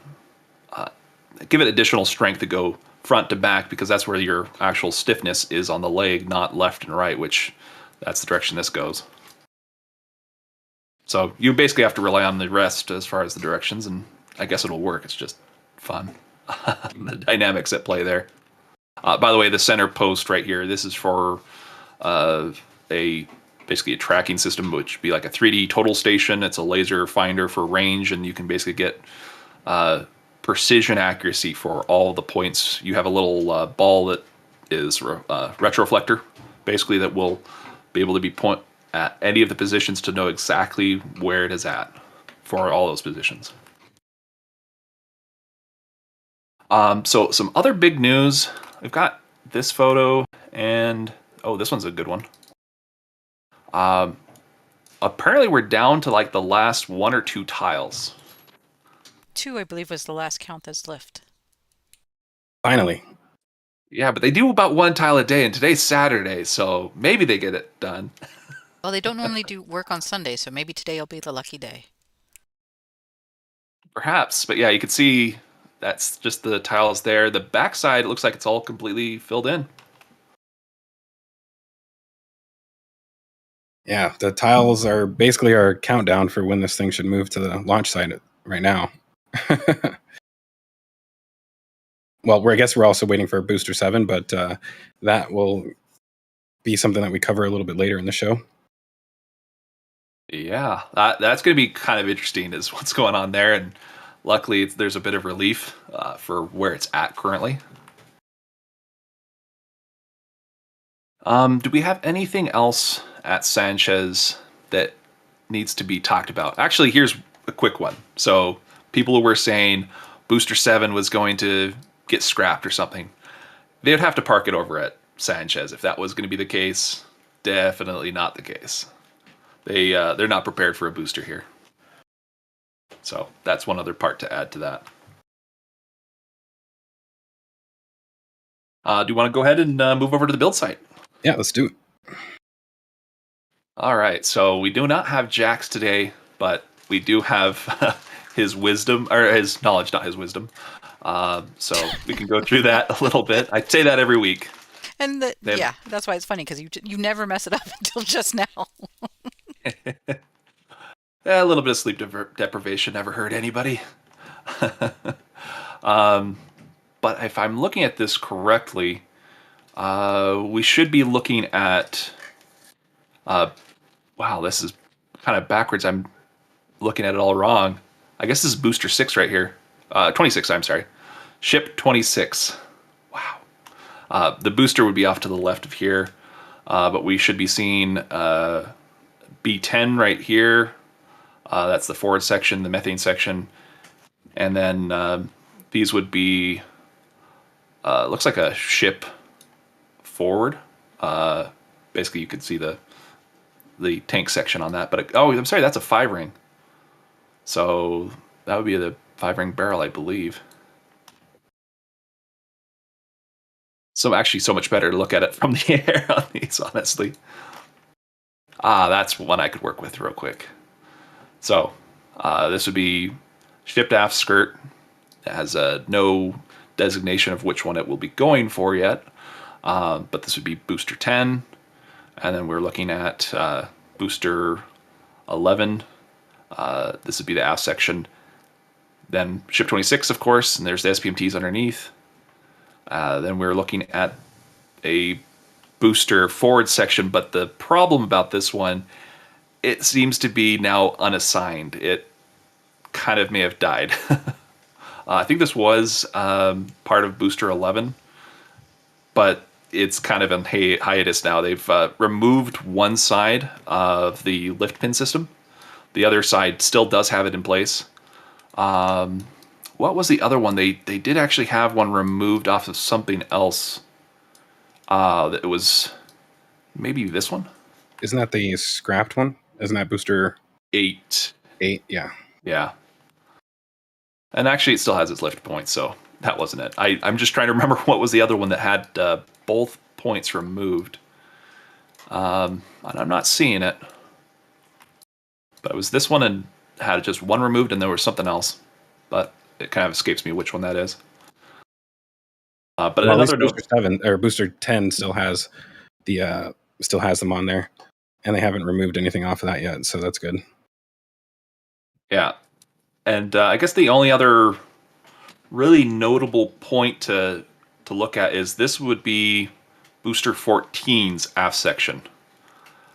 give it additional strength to go front to back, because that's where your actual stiffness is on the leg, not left and right, which that's the direction this goes. So you basically have to rely on the rest as far as the directions, and I guess it'll work. It's just fun. The dynamics at play there. By the way, the center post right here, this is for basically a tracking system, which would be like a 3D total station. It's a laser finder for range, and you can basically get precision accuracy for all the points. You have a little ball that is retroflector, basically, that will be able to be point at any of the positions to know exactly where it is at for all those positions. So some other big news. We've got this photo, and this one's a good one. Apparently we're down to like the last 1 or 2 tiles. 2, I believe, was the last count that's left. Finally. Yeah, but they do about 1 tile a day, and today's Saturday, so maybe they get it done. Well, they don't normally do work on Sunday, so maybe today will be the lucky day. Perhaps, but yeah, you can see that's just the tiles there. The backside, it looks like it's all completely filled in. Yeah, the tiles are basically our countdown for when this thing should move to the launch site right now. Well, I guess we're also waiting for Booster 7, but that will be something that we cover a little bit later in the show. Yeah, that's going to be kind of interesting, is what's going on there. And luckily, there's a bit of relief for where it's at currently. Do we have anything else at Sanchez that needs to be talked about? Actually, here's a quick one. So people who were saying Booster 7 was going to get scrapped or something, they would have to park it over at Sanchez. If that was going to be the case, definitely not the case. They're not prepared for a booster here. So that's one other part to add to that. Do you want to go ahead and move over to the build site? Yeah, let's do it. All right, so we do not have Jax today, but we do have his wisdom, or his knowledge, not his wisdom. So we can go through that a little bit. I say that every week. And that's why it's funny, because you never mess it up until just now. A little bit of sleep deprivation never hurt anybody. But if I'm looking at this correctly, we should be looking at... wow, this is kind of backwards. I'm looking at it all wrong. I guess this is Booster 6 right here. 26, I'm sorry. Ship 26. Wow. The booster would be off to the left of here, but we should be seeing B10 right here. That's the forward section, the methane section. And then these would be, looks like a ship forward. Basically, you could see the tank section on that. But I'm sorry, that's a 5 ring. So that would be the 5-ring barrel, I believe. So actually so much better to look at it from the air on these, honestly. That's one I could work with real quick. So this would be shipped aft skirt. It has no designation of which one it will be going for yet. But this would be booster 10. And then we're looking at booster 11. This would be the aft section. Then ship 26, of course, and there's the SPMTs underneath. Then we're looking at a booster forward section, but the problem about this one, it seems to be now unassigned. It kind of may have died. I think this was part of booster 11, but it's kind of in hiatus now. They've removed one side of the lift pin system. The other side still does have it in place. What was the other one? They did actually have one removed off of something else. It was maybe this one. Isn't that the scrapped one? Isn't that booster 8? 8? Yeah. Yeah. And actually, it still has its lift points, so that wasn't it. I'm just trying to remember what was the other one that had both points removed. And I'm not seeing it. But it was this one and had just one removed, and there was something else. But it kind of escapes me which one that is. But well, another booster 7 or booster 10 still has them on there, and they haven't removed anything off of that yet, so that's good. Yeah, and I guess the only other really notable point to look at is this would be booster 14's aft section,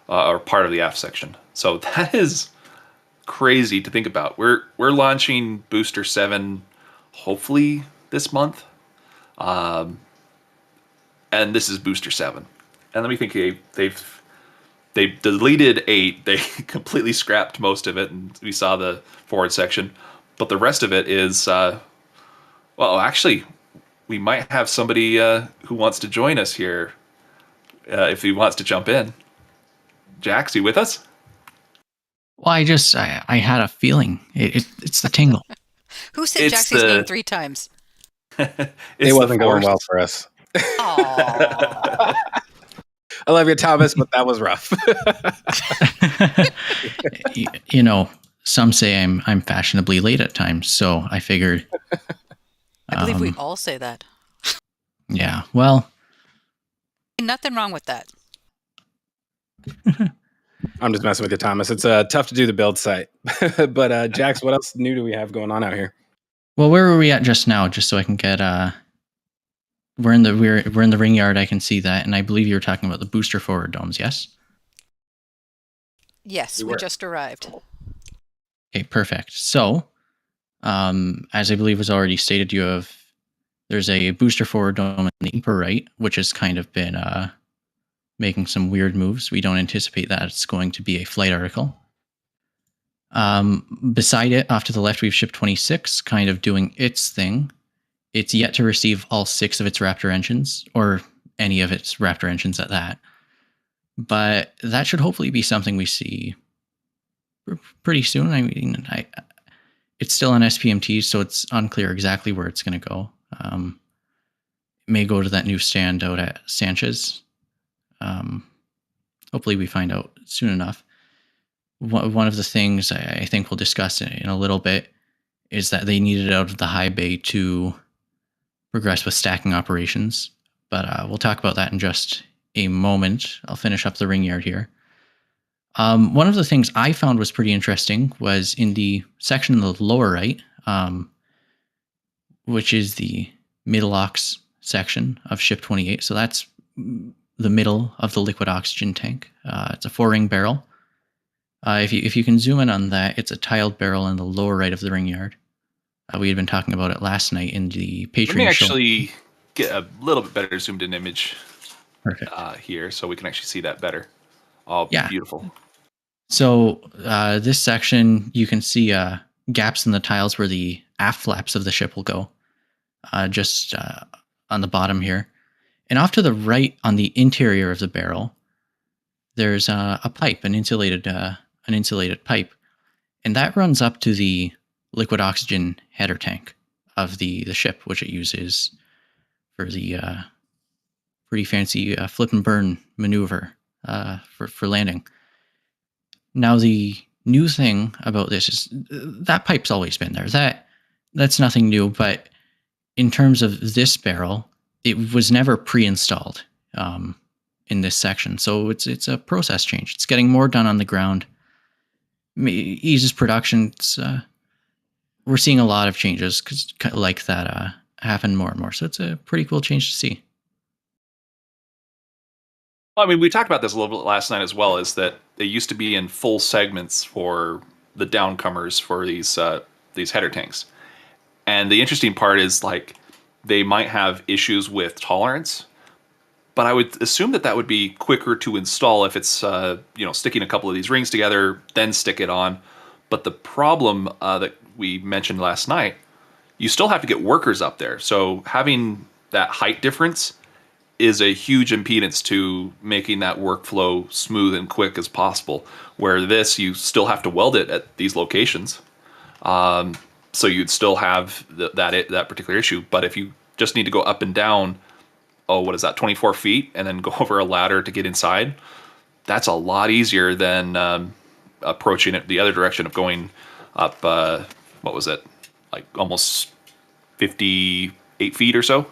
or part of the aft section. So that is crazy to think about. We're launching booster 7 hopefully this month. And this is booster 7. And let me think, they've deleted 8. They completely scrapped most of it, and we saw the forward section. But the rest of it is, well, actually, we might have somebody who wants to join us here if he wants to jump in. Jax, you with us? Well, I had a feeling. It's the tingle. Who said Jaxie's name 3 times? It wasn't going well for us. Aww. I love you, Thomas, but that was rough. You know, some say I'm fashionably late at times, so I figured. I believe we all say that. Yeah, well, Nothing wrong with that. I'm just messing with you, Thomas. It's tough to do the build site. But Jax, what else new do we have going on out here? well, where were we at just now? Just so I can get we're in the ring yard. I can see that, and I believe you were talking about the booster forward domes. Yes. Yes, we just arrived. Okay, perfect. So, as I believe was already stated, there's a booster forward dome in the upper right, which has kind of been making some weird moves. We don't anticipate that it's going to be a flight article. Beside it, off to the left, we've ship 26, kind of doing its thing. It's yet to receive all 6 of its Raptor engines, or any of its Raptor engines at that. But that should hopefully be something we see pretty soon. I mean, it's still an SPMT, so it's unclear exactly where it's going to go. It may go to that new stand out at Sanchez. Hopefully we find out soon enough. One of the things I think we'll discuss in a little bit is that they needed out of the high bay to progress with stacking operations. But we'll talk about that in just a moment. I'll finish up the ring yard here. One of the things I found was pretty interesting was in the section in the lower right, which is the middle ox section of ship 28. So that's the middle of the liquid oxygen tank. It's a 4-ring barrel. If you can zoom in on that, it's a tiled barrel in the lower right of the ring yard. We had been talking about it last night in the Patreon show. Let me actually get a little bit better zoomed in image. Perfect. Here, so we can actually see that better. Oh, Yeah. Beautiful. So this section, you can see gaps in the tiles where the aft flaps of the ship will go, just on the bottom here. And off to the right on the interior of the barrel, there's a pipe, an insulated pipe. And that runs up to the liquid oxygen header tank of the ship, which it uses for the pretty fancy flip and burn maneuver for landing. Now, the new thing about this is that pipe's always been there. That's nothing new, but in terms of this barrel, it was never pre-installed in this section. So it's a process change. It's getting more done on the ground. Eases production. We're seeing a lot of changes like that happen more and more. So it's a pretty cool change to see. Well, I mean, we talked about this a little bit last night as well, is that they used to be in full segments for the downcomers for these header tanks. And the interesting part is, like, they might have issues with tolerance, but I would assume that would be quicker to install if it's sticking a couple of these rings together, then stick it on. But the problem that we mentioned last night, you still have to get workers up there. So having that height difference is a huge impedance to making that workflow smooth and quick as possible. Where this, you still have to weld it at these locations. So you'd still have that particular issue. But if you just need to go up and down, 24 feet, and then go over a ladder to get inside, that's a lot easier than approaching it the other direction of going up, like almost 58 feet or so.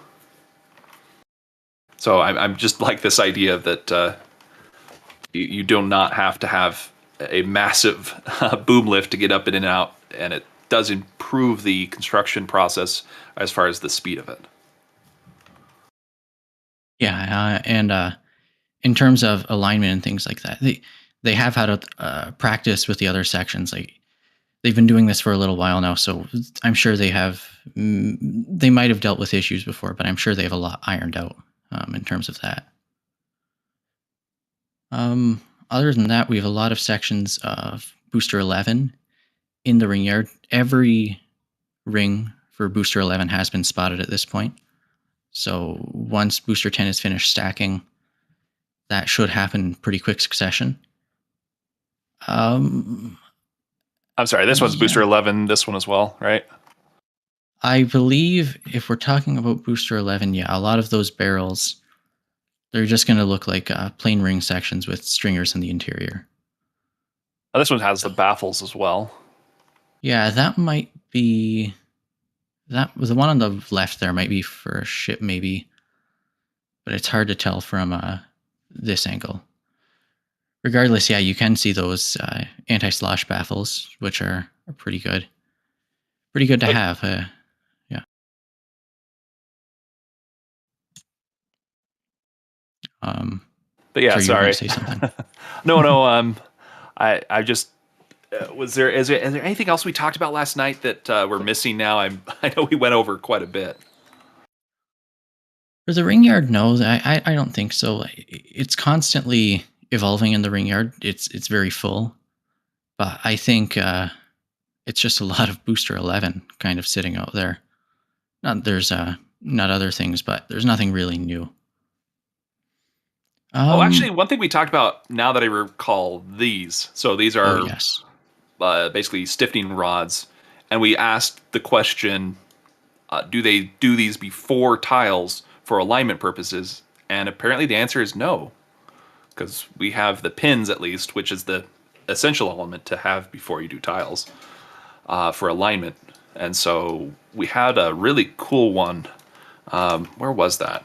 So I'm just like this idea that you do not have to have a massive boom lift to get up in and out, and it does improve the construction process as far as the speed of it. Yeah, and in terms of alignment and things like that, they have had a practice with the other sections. Like, they've been doing this for a little while now, so I'm sure they might have dealt with issues before, but I'm sure they have a lot ironed out in terms of that. Other than that, we have a lot of sections of Booster 11 in the ring yard. Every ring for Booster 11 has been spotted at this point. So once Booster 10 is finished stacking, that should happen in pretty quick succession. I'm sorry, this one's Booster 11, this one as well, right? I believe if we're talking about Booster 11, yeah, a lot of those barrels, they're just going to look like plain ring sections with stringers in the interior. Oh, this one has the baffles as well. Yeah, that might be... That was the one on the left there, might be for a ship, maybe. But it's hard to tell from this angle. Regardless, yeah, you can see those anti-slosh baffles, which are pretty good. Pretty good to have. Yeah. But yeah, sorry. Say something. No. I just is there anything else we talked about last night that we're missing now? I know we went over quite a bit. For the ring yard, no, I don't think so. It's constantly evolving in the ring yard. It's very full, but I think it's just a lot of Booster 11 kind of sitting out there. There's not other things, but there's nothing really new. Actually, one thing we talked about, now that I recall, these. So these are basically stiffening rods, and we asked the question, do they do these before tiles for alignment purposes? And apparently the answer is no, because we have the pins, at least, which is the essential element to have before you do tiles for alignment. And so we had a really cool one. Where was that?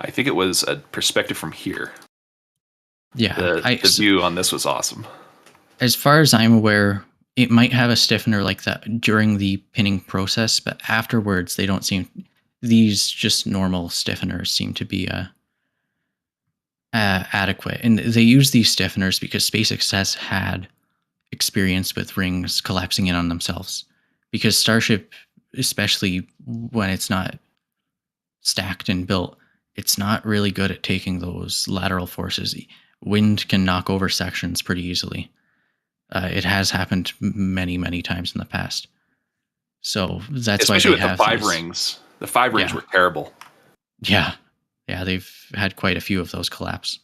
I think it was a perspective from here. Yeah. The view on this was awesome. As far as I'm aware, it might have a stiffener like that during the pinning process, but afterwards they don't seem... These just normal stiffeners seem to be adequate. And they use these stiffeners because SpaceX has had experience with rings collapsing in on themselves. Because Starship, especially when it's not stacked and built, it's not really good at taking those lateral forces. Wind can knock over sections pretty easily. It has happened many, many times in the past. So that's especially why they with have the 5 these rings. The 5 rings were terrible. Yeah, they've had quite a few of those collapse.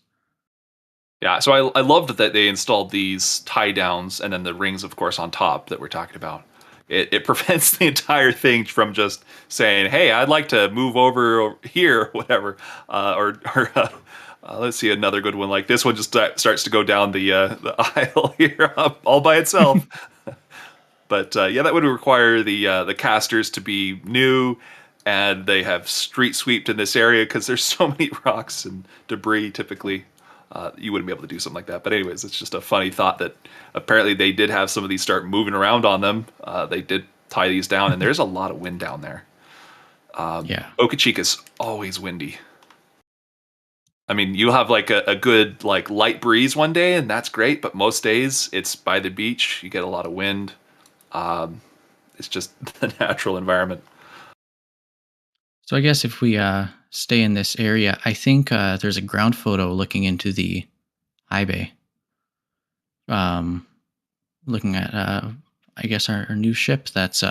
Yeah, so I loved that they installed these tie downs and then the rings, of course, on top that we're talking about. it prevents the entire thing from just saying, "Hey, I'd like to move over here," or whatever. Let's see another good one. Like this one just starts to go down the aisle here all by itself. But yeah, that would require the casters to be new, and they have street sweeped in this area because there's so many rocks and debris. Typically, you wouldn't be able to do something like that. But anyways, it's just a funny thought that apparently they did have some of these start moving around on them. They did tie these down, and there's a lot of wind down there. Yeah. Boca Chica's always windy. I mean, you'll have like a good like light breeze one day, and that's great. But most days, it's by the beach. You get a lot of wind. It's just the natural environment. So I guess if we stay in this area, I think there's a ground photo looking into the high bay. Looking at, I guess, our new ship that's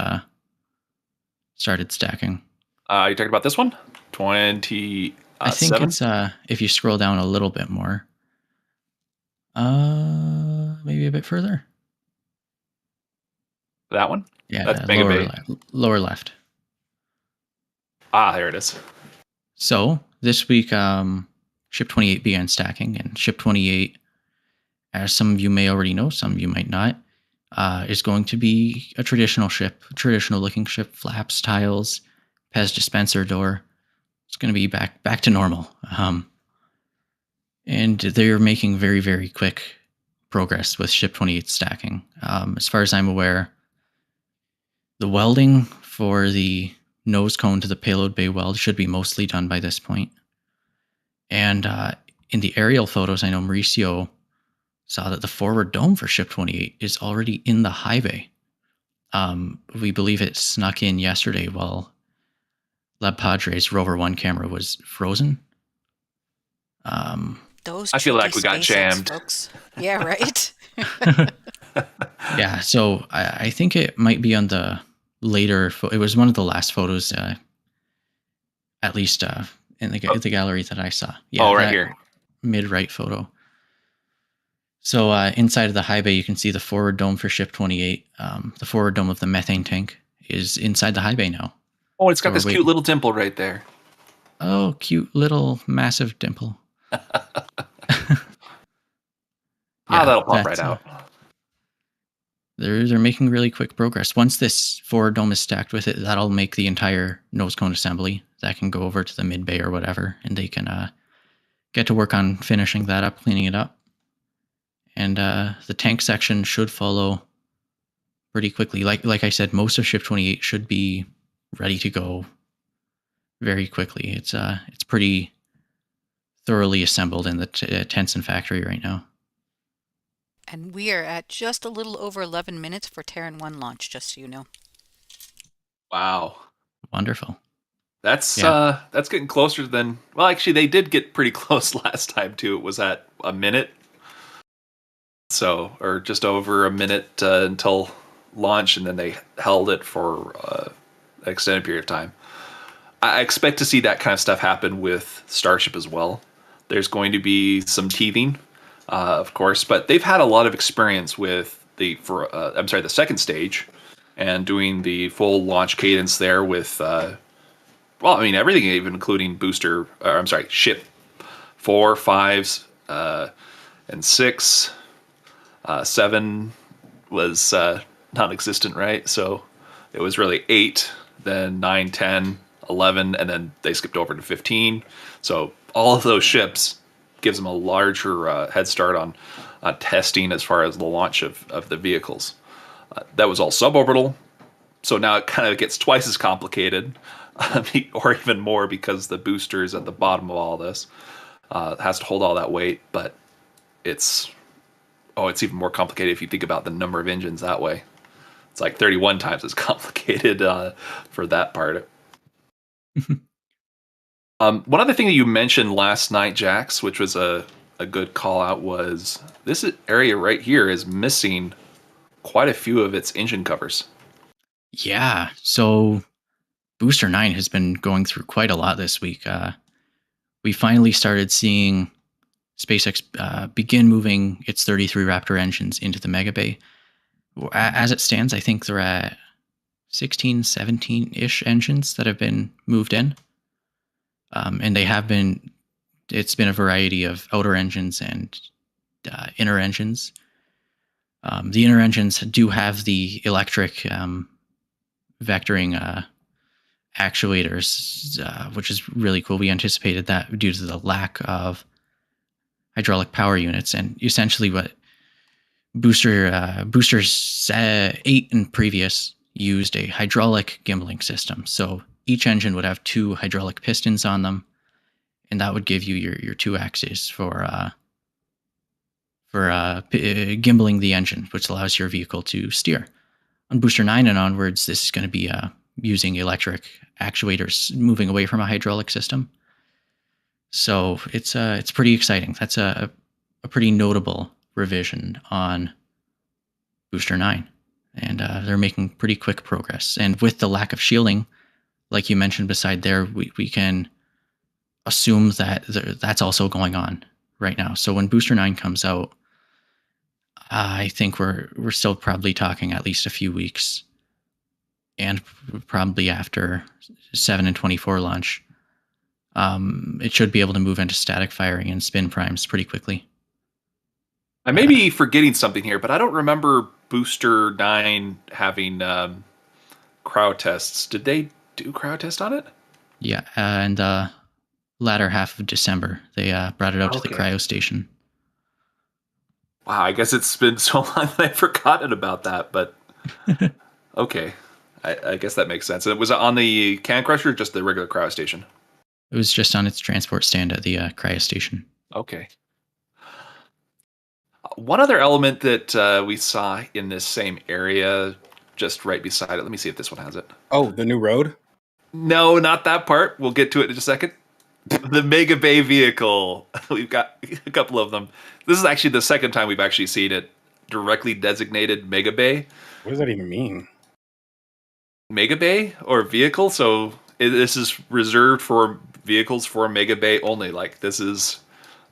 started stacking. You talking about this one? 20. I think 7? it's if you scroll down a little bit more, maybe a bit further. That one? Yeah, That's Mega Bay. Lower left. There it is. So this week, Ship 28 began stacking, and Ship 28, as some of you may already know, some of you might not, is going to be a traditional ship, traditional looking ship, flaps, tiles, Pez dispenser door. It's going to be back to normal. And they're making very, very quick progress with Ship 28 stacking. As far as I'm aware, the welding for the nose cone to the payload bay weld should be mostly done by this point. And in the aerial photos, I know Mauricio saw that the forward dome for Ship 28 is already in the high bay. We believe it snuck in yesterday while Lab Padre's Rover 1 camera was frozen. I feel like we got jammed. Folks. Yeah, right? Yeah, so I think it might be on the later. It was one of the last photos, at least in the gallery that I saw. Yeah, right here, mid-right photo. So inside of the high bay, you can see the forward dome for Ship 28. The forward dome of the methane tank is inside the high bay now. Oh, it's got this cute little dimple right there. Oh, cute little massive dimple. That'll pop right out. They're making really quick progress. Once this forward dome is stacked with it, that'll make the entire nose cone assembly. That can go over to the mid bay or whatever, and they can get to work on finishing that up, cleaning it up. And the tank section should follow pretty quickly. Like I said, most of Ship 28 should be ready to go very quickly. It's pretty thoroughly assembled in the Tenson factory right now. And we are at just a little over 11 minutes for Terran 1 launch, just so you know. Wow. Wonderful. That's getting closer than... Well, actually, they did get pretty close last time, too. It was at a minute. So, or just over a minute until launch, and then they held it for an extended period of time. I expect to see that kind of stuff happen with Starship as well. There's going to be some teething, of course, but they've had a lot of experience with the second stage and doing the full launch cadence there with, everything, even including ship 4, 5, and 6. 7 was non-existent, right? So it was really 8, then 9, 10, 11, and then they skipped over to 15. So all of those ships gives them a larger head start on testing as far as the launch of the vehicles. That was all suborbital, so now it kind of gets twice as complicated, or even more, because the booster is at the bottom of all this. Has to hold all that weight, but it's even more complicated if you think about the number of engines that way. It's like 31 times as complicated for that part. One other thing that you mentioned last night, Jax, which was a good call out, was this area right here is missing quite a few of its engine covers. Yeah, so Booster 9 has been going through quite a lot this week. We finally started seeing SpaceX begin moving its 33 Raptor engines into the Mega Bay. As it stands, I think they're at 16, 17-ish engines that have been moved in. And it's been a variety of outer engines and inner engines. The inner engines do have the electric vectoring actuators, which is really cool. We anticipated that due to the lack of hydraulic power units, and essentially what boosters 8 and previous used a hydraulic gimbaling system. So each engine would have 2 hydraulic pistons on them, and that would give you your 2 axes for gimbaling the engine, which allows your vehicle to steer. On Booster 9 and onwards, this is going to be using electric actuators, moving away from a hydraulic system. So it's pretty exciting. That's a pretty notable revision on Booster 9. And they're making pretty quick progress. And with the lack of shielding, like you mentioned beside there, we can assume that that's also going on right now. So when Booster 9 comes out, I think we're still probably talking at least a few weeks, and probably after 7 and 24 launch, it should be able to move into static firing and spin primes pretty quickly. I may be forgetting something here, but I don't remember Booster 9 having crowd tests. Did they do crowd test on it? Yeah, and latter half of December, they brought it out to the cryo station. Wow, I guess it's been so long that I've forgotten about that, but okay. I guess that makes sense. Was it on the Can Crusher or just the regular cryo station? It was just on its transport stand at the cryo station. Okay. One other element that we saw in this same area, just right beside it. Let me see if this one has it. Oh, the new road? No, not that part. We'll get to it in a second. The Mega Bay vehicle. We've got a couple of them. This is actually the second time we've actually seen it directly designated Mega Bay. What does that even mean? Mega Bay or vehicle? So this is reserved for vehicles for Mega Bay only. Like, this is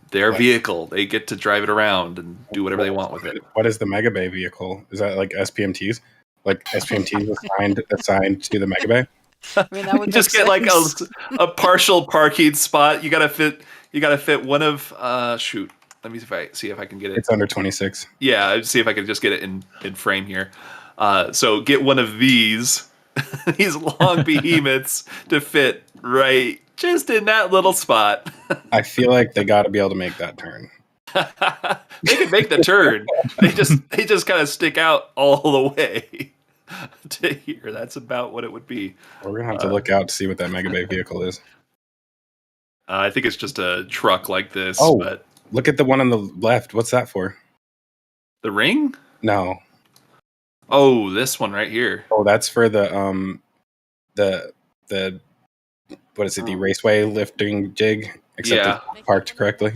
their vehicle. They get to drive it around and do whatever they want with it. What is the Mega Bay vehicle? Is that like SPMTs? Like SPMTs assigned to the Mega Bay? I mean, that would you just get like a partial parking spot. You gotta fit one of shoot. Let me see if I can get it. It's under 26. Yeah, I'd see if I can just get it in frame here. So get one of these long behemoths to fit right just in that little spot. I feel like they got to be able to make that turn. They can make the turn. They just kind of stick out all the way to here. That's about what it would be. We're gonna have to look out to see what that Mega Bay vehicle is. I think it's just a truck like this. Oh, but look at the one on the left. What's that for? The ring? No. Oh, this one right here. Oh, that's for the what is it? The raceway lifting jig. Except it's parked correctly.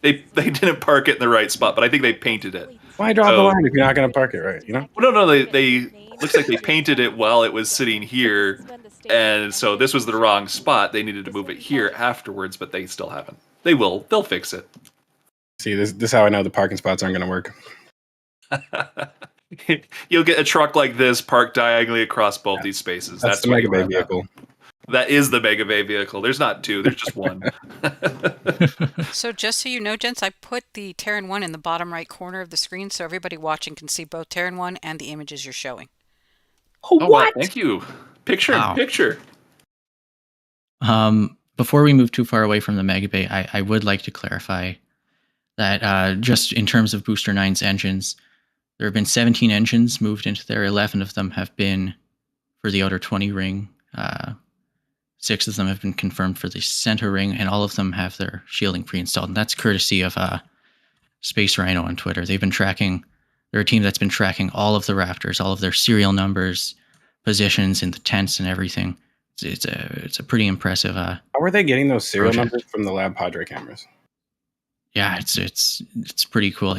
They didn't park it in the right spot, but I think they painted it. Why draw the line if you're not going to park it right? You know? Well, no. They looks like they painted it while it was sitting here, and so this was the wrong spot. They needed to move it here afterwards, but they still haven't. They will. They'll fix it. See, this is how I know the parking spots aren't going to work. You'll get a truck like this parked diagonally across both these spaces. That's the Mega Bay vehicle. That is the Mega Bay vehicle. There's not two. There's just one. So just so you know, gents, I put the Terran 1 in the bottom right corner of the screen so everybody watching can see both Terran 1 and the images you're showing. Oh, what? Wow, thank you. Picture. Before we move too far away from the Mega Bay, I would like to clarify that just in terms of Booster 9's engines, there have been 17 engines moved into there. 11 of them have been for the outer 20 ring. 6 of them have been confirmed for the center ring, and all of them have their shielding pre-installed. And that's courtesy of Space Rhino on Twitter. They're a team that's been tracking all of the Raptors, all of their serial numbers, positions in the tents and everything. It's a pretty impressive. How are they getting those serial numbers from the Lab Padre cameras? Yeah, it's pretty cool.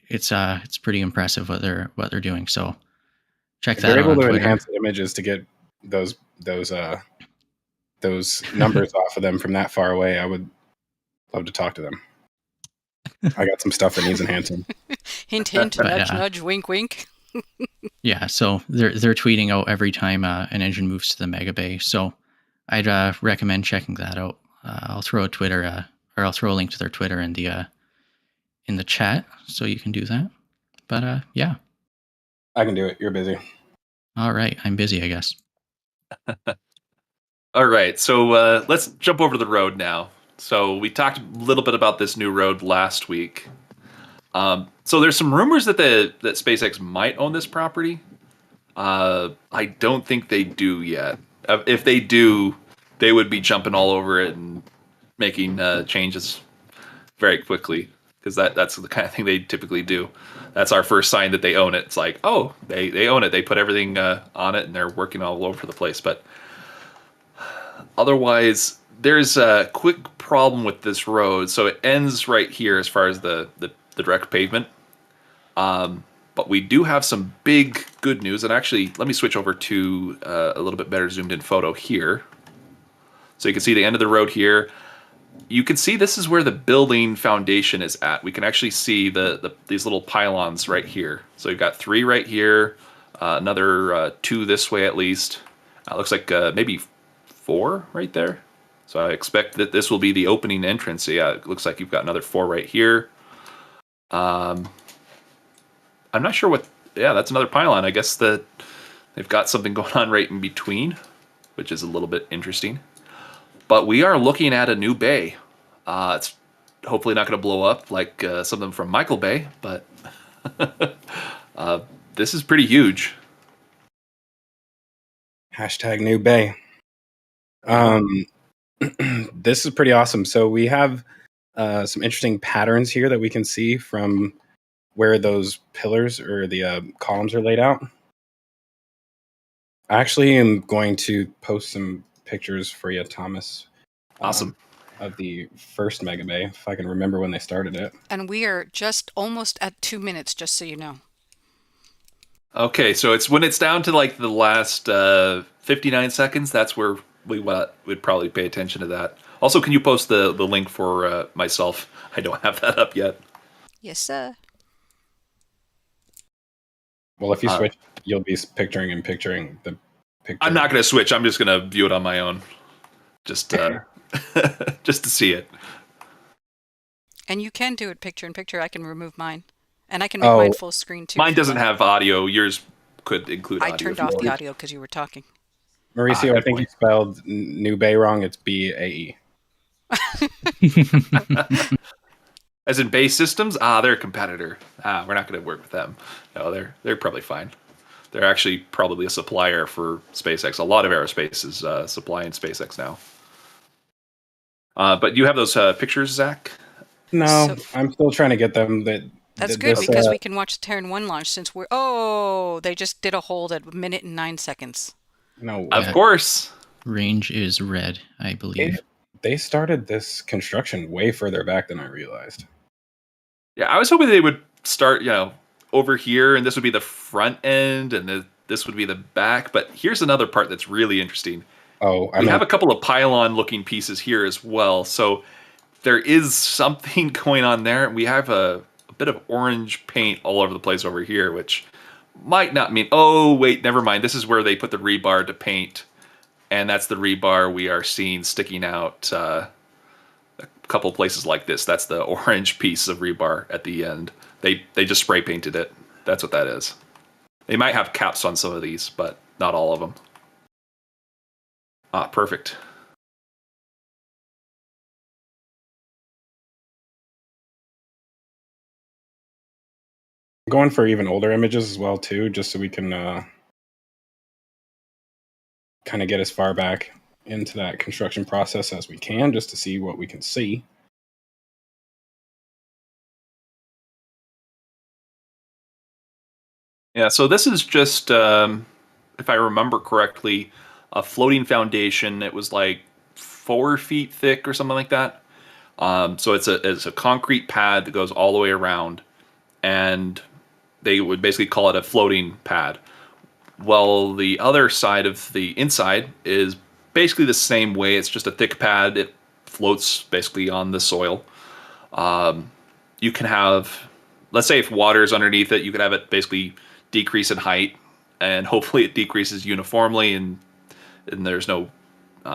It's pretty impressive what they're doing. So check that out. They're able to Twitter. enhance the images to get those numbers off of them from that far away. I would love to talk to them. I got some stuff that needs enhancing. Hint, hint, nudge, nudge, wink, wink. Yeah, so they're tweeting out every time an engine moves to the mega bay. So I'd recommend checking that out. I'll throw a Twitter or I'll throw a link to their Twitter in the chat, so you can do that. But yeah. I can do it. You're busy. All right, I'm busy, I guess. All right, so let's jump over to the road now. So we talked a little bit about this new road last week. So there's some rumors that that SpaceX might own this property. I don't think they do yet. If they do, they would be jumping all over it and making changes very quickly, because that's the kind of thing they typically do. That's our first sign that they own it. It's like, oh, they own it. They put everything on it, and they're working all over the place. But otherwise, there's a quick problem with this road. So it ends right here as far as the direct pavement. But we do have some big good news. And actually, let me switch over to a little bit better zoomed in photo here. So you can see the end of the road here. You can see this is where the building foundation is at. We can actually see these little pylons right here. So you've got 3 right here, another 2 this way at least. Looks like maybe 4 right there. So I expect that this will be the opening entrance. So yeah, it looks like you've got another 4 right here. I'm not sure what. Yeah, that's another pylon. I guess that they've got something going on right in between, which is a little bit interesting. But we are looking at a new bay. It's hopefully not going to blow up like something from Michael Bay, but this is pretty huge. Hashtag new bay. This is pretty awesome. So we have some interesting patterns here that we can see from where those pillars or the columns are laid out. I actually am going to post some pictures for you, Thomas. Awesome. Of the first Mega Bay, if I can remember when they started it. And we are just almost at 2 minutes, just so you know. Okay, so it's when it's down to like the last 59 seconds, that's where we'd probably pay attention to that. Also, can you post the link for myself? I don't have that up yet. Yes, sir. Well, if you switch, you'll be picturing the picture. I'm not going to switch. I'm just going to view it on my own. Just just to see it. And you can do it picture in picture. I can remove mine. And I can make mine full screen too. Mine doesn't have audio. Yours could include audio. I turned off the audio because you were talking. Mauricio, I think you spelled New Bay wrong. It's B-A-E. As in Bay Systems? They're a competitor. We're not going to work with them. No, they're probably fine. They're actually probably a supplier for SpaceX. A lot of aerospace is supplying SpaceX now. But you have those pictures, Zach? No, I'm still trying to get them. That's good because we can watch the Terran 1 launch since they just did a hold at 1 minute and 9 seconds. No, of course. Range is red, I believe. They started this construction way further back than I realized. Yeah, I was hoping they would start, over here, and this would be the front end, and this would be the back. But here's another part that's really interesting. We have a couple of pylon-looking pieces here as well. So there is something going on there. We have a bit of orange paint all over the place over here, which might not mean... Oh, wait, never mind. This is where they put the rebar to paint. And that's the rebar we are seeing sticking out a couple places like this. That's the orange piece of rebar at the end. They just spray painted it. That's what that is. They might have caps on some of these, but not all of them. Perfect. I'm going for even older images as well, too, just so we can kind of get as far back into that construction process as we can, just to see what we can see. Yeah, so this is just, if I remember correctly, a floating foundation. It was like 4 feet thick or something like that. So it's a concrete pad that goes all the way around, and they would basically call it a floating pad. Well, the other side of the inside is basically the same way. It's just a thick pad. It floats basically on the soil. You can have, let's say if water is underneath it, you can have it basically decrease in height, and hopefully it decreases uniformly, and there's no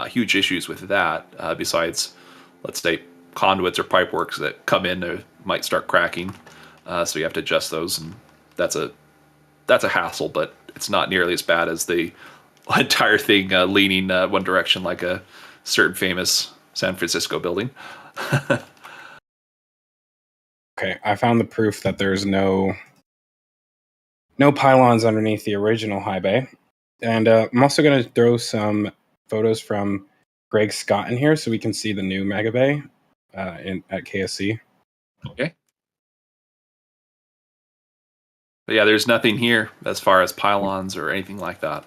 huge issues with that. Besides, let's say conduits or pipeworks that come in might start cracking, so you have to adjust those, and that's a hassle, but it's not nearly as bad as the entire thing leaning one direction like a certain famous San Francisco building. Okay, I found the proof that there's no pylons underneath the original high bay. And I'm also going to throw some photos from Greg Scott in here so we can see the new mega bay at KSC. Okay. But yeah, there's nothing here as far as pylons or anything like that.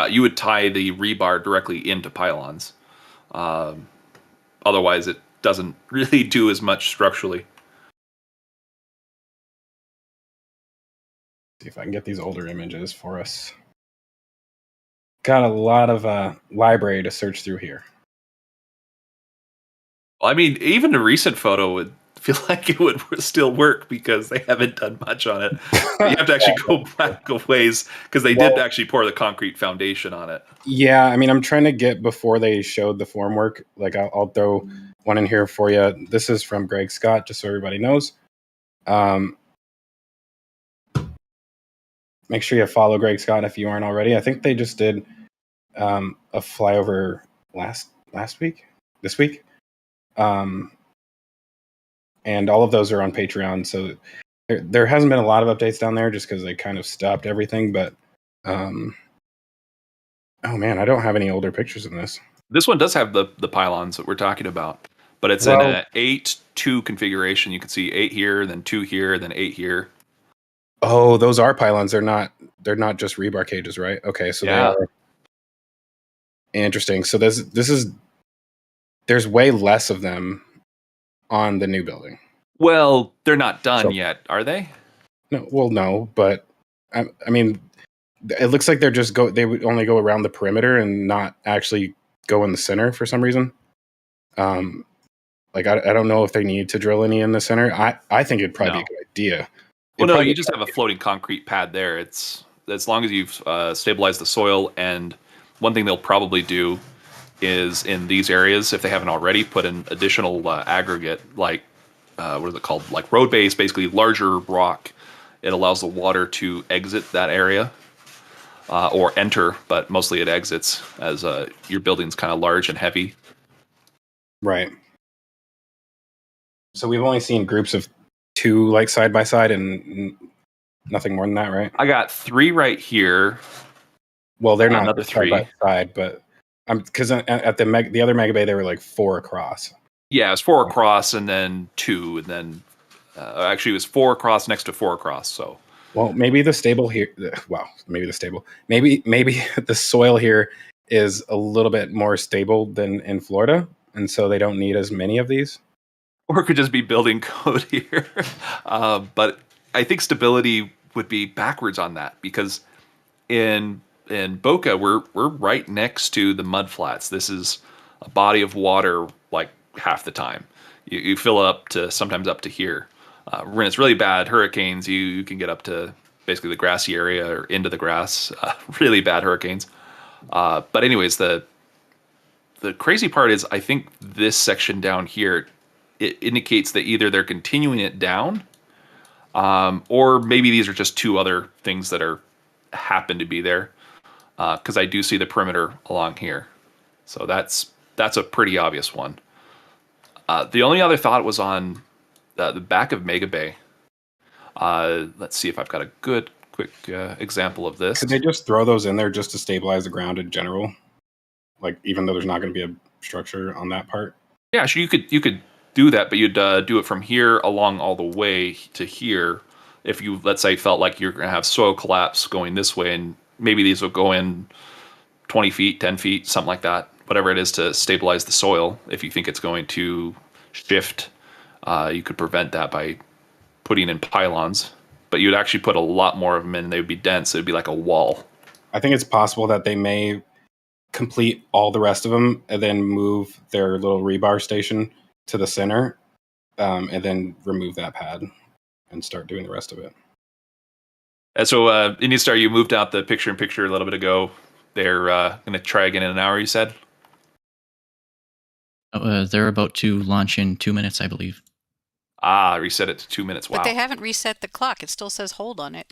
You would tie the rebar directly into pylons. Otherwise, it doesn't really do as much structurally. See if I can get these older images for us. Got a lot of library to search through here. Well, I mean, even a recent photo would feel like it would still work because they haven't done much on it. You have to actually go back a ways because they did actually pour the concrete foundation on it. Yeah, I mean, I'm trying to get before they showed the formwork. Like, I'll throw one in here for you. This is from Greg Scott, just so everybody knows. Make sure you follow Greg Scott if you aren't already. I think they just did a flyover this week. And all of those are on Patreon. So there hasn't been a lot of updates down there just because they kind of stopped everything. But oh man, I don't have any older pictures in this. This one does have the pylons that we're talking about, but it's in an 8-2 configuration. You can see 8 here, then 2 here, then 8 here. Oh, those are pylons. They're not just rebar cages, right? Okay, so Yeah. they are interesting. So there's way less of them on the new building. Well, they're not done yet, are they? No, but I mean, it looks like they would only go around the perimeter and not actually go in the center for some reason. Like I don't know if they need to drill any in the center. I think it'd probably be a good idea. Well, no, you just have a floating concrete pad there. It's as long as you've stabilized the soil. And one thing they'll probably do is in these areas, if they haven't already, put an additional aggregate, like what is it called? Like road base, basically larger rock. It allows the water to exit that area or enter, but mostly it exits as your building's kind of large and heavy. Right. So we've only seen groups of 2 like side by side and nothing more than that, right? I got 3 right here. Well, they're not another side 3 by side, but because at the other mega bay they were like 4 across. Yeah, it was 4 across and then 2, and then actually it was 4 across next to 4 across. So well, maybe the stable here. Well, maybe the stable. Maybe the soil here is a little bit more stable than in Florida, and so they don't need as many of these. Or it could just be building code here. But I think stability would be backwards on that because in Boca, we're right next to the mud flats. This is a body of water like half the time. You fill up to sometimes up to here. When it's really bad hurricanes, you can get up to basically the grassy area or into the grass. Really bad hurricanes. But anyways, the crazy part is I think this section down here, it indicates that either they're continuing it down, or maybe these are just 2 other things that happen to be there. Because I do see the perimeter along here, so that's a pretty obvious one. The only other thought was on the back of Mega Bay. Let's see if I've got a good quick example of this. Could they just throw those in there just to stabilize the ground in general? Like even though there's not going to be a structure on that part. Yeah, sure. You could do that, but you'd do it from here along all the way to here. If you, let's say, felt like you're going to have soil collapse going this way, and maybe these will go in 20 feet, 10 feet, something like that, whatever it is to stabilize the soil. If you think it's going to shift, you could prevent that by putting in pylons, but you'd actually put a lot more of them in. They would be dense. It would be like a wall. I think it's possible that they may complete all the rest of them and then move their little rebar station to the center and then remove that pad and start doing the rest of it. So, Indian Star, you moved out the picture-in-picture a little bit ago. They're going to try again in an hour, you said? They're about to launch in 2 minutes, I believe. Reset it to 2 minutes. Wow. But they haven't reset the clock. It still says hold on it.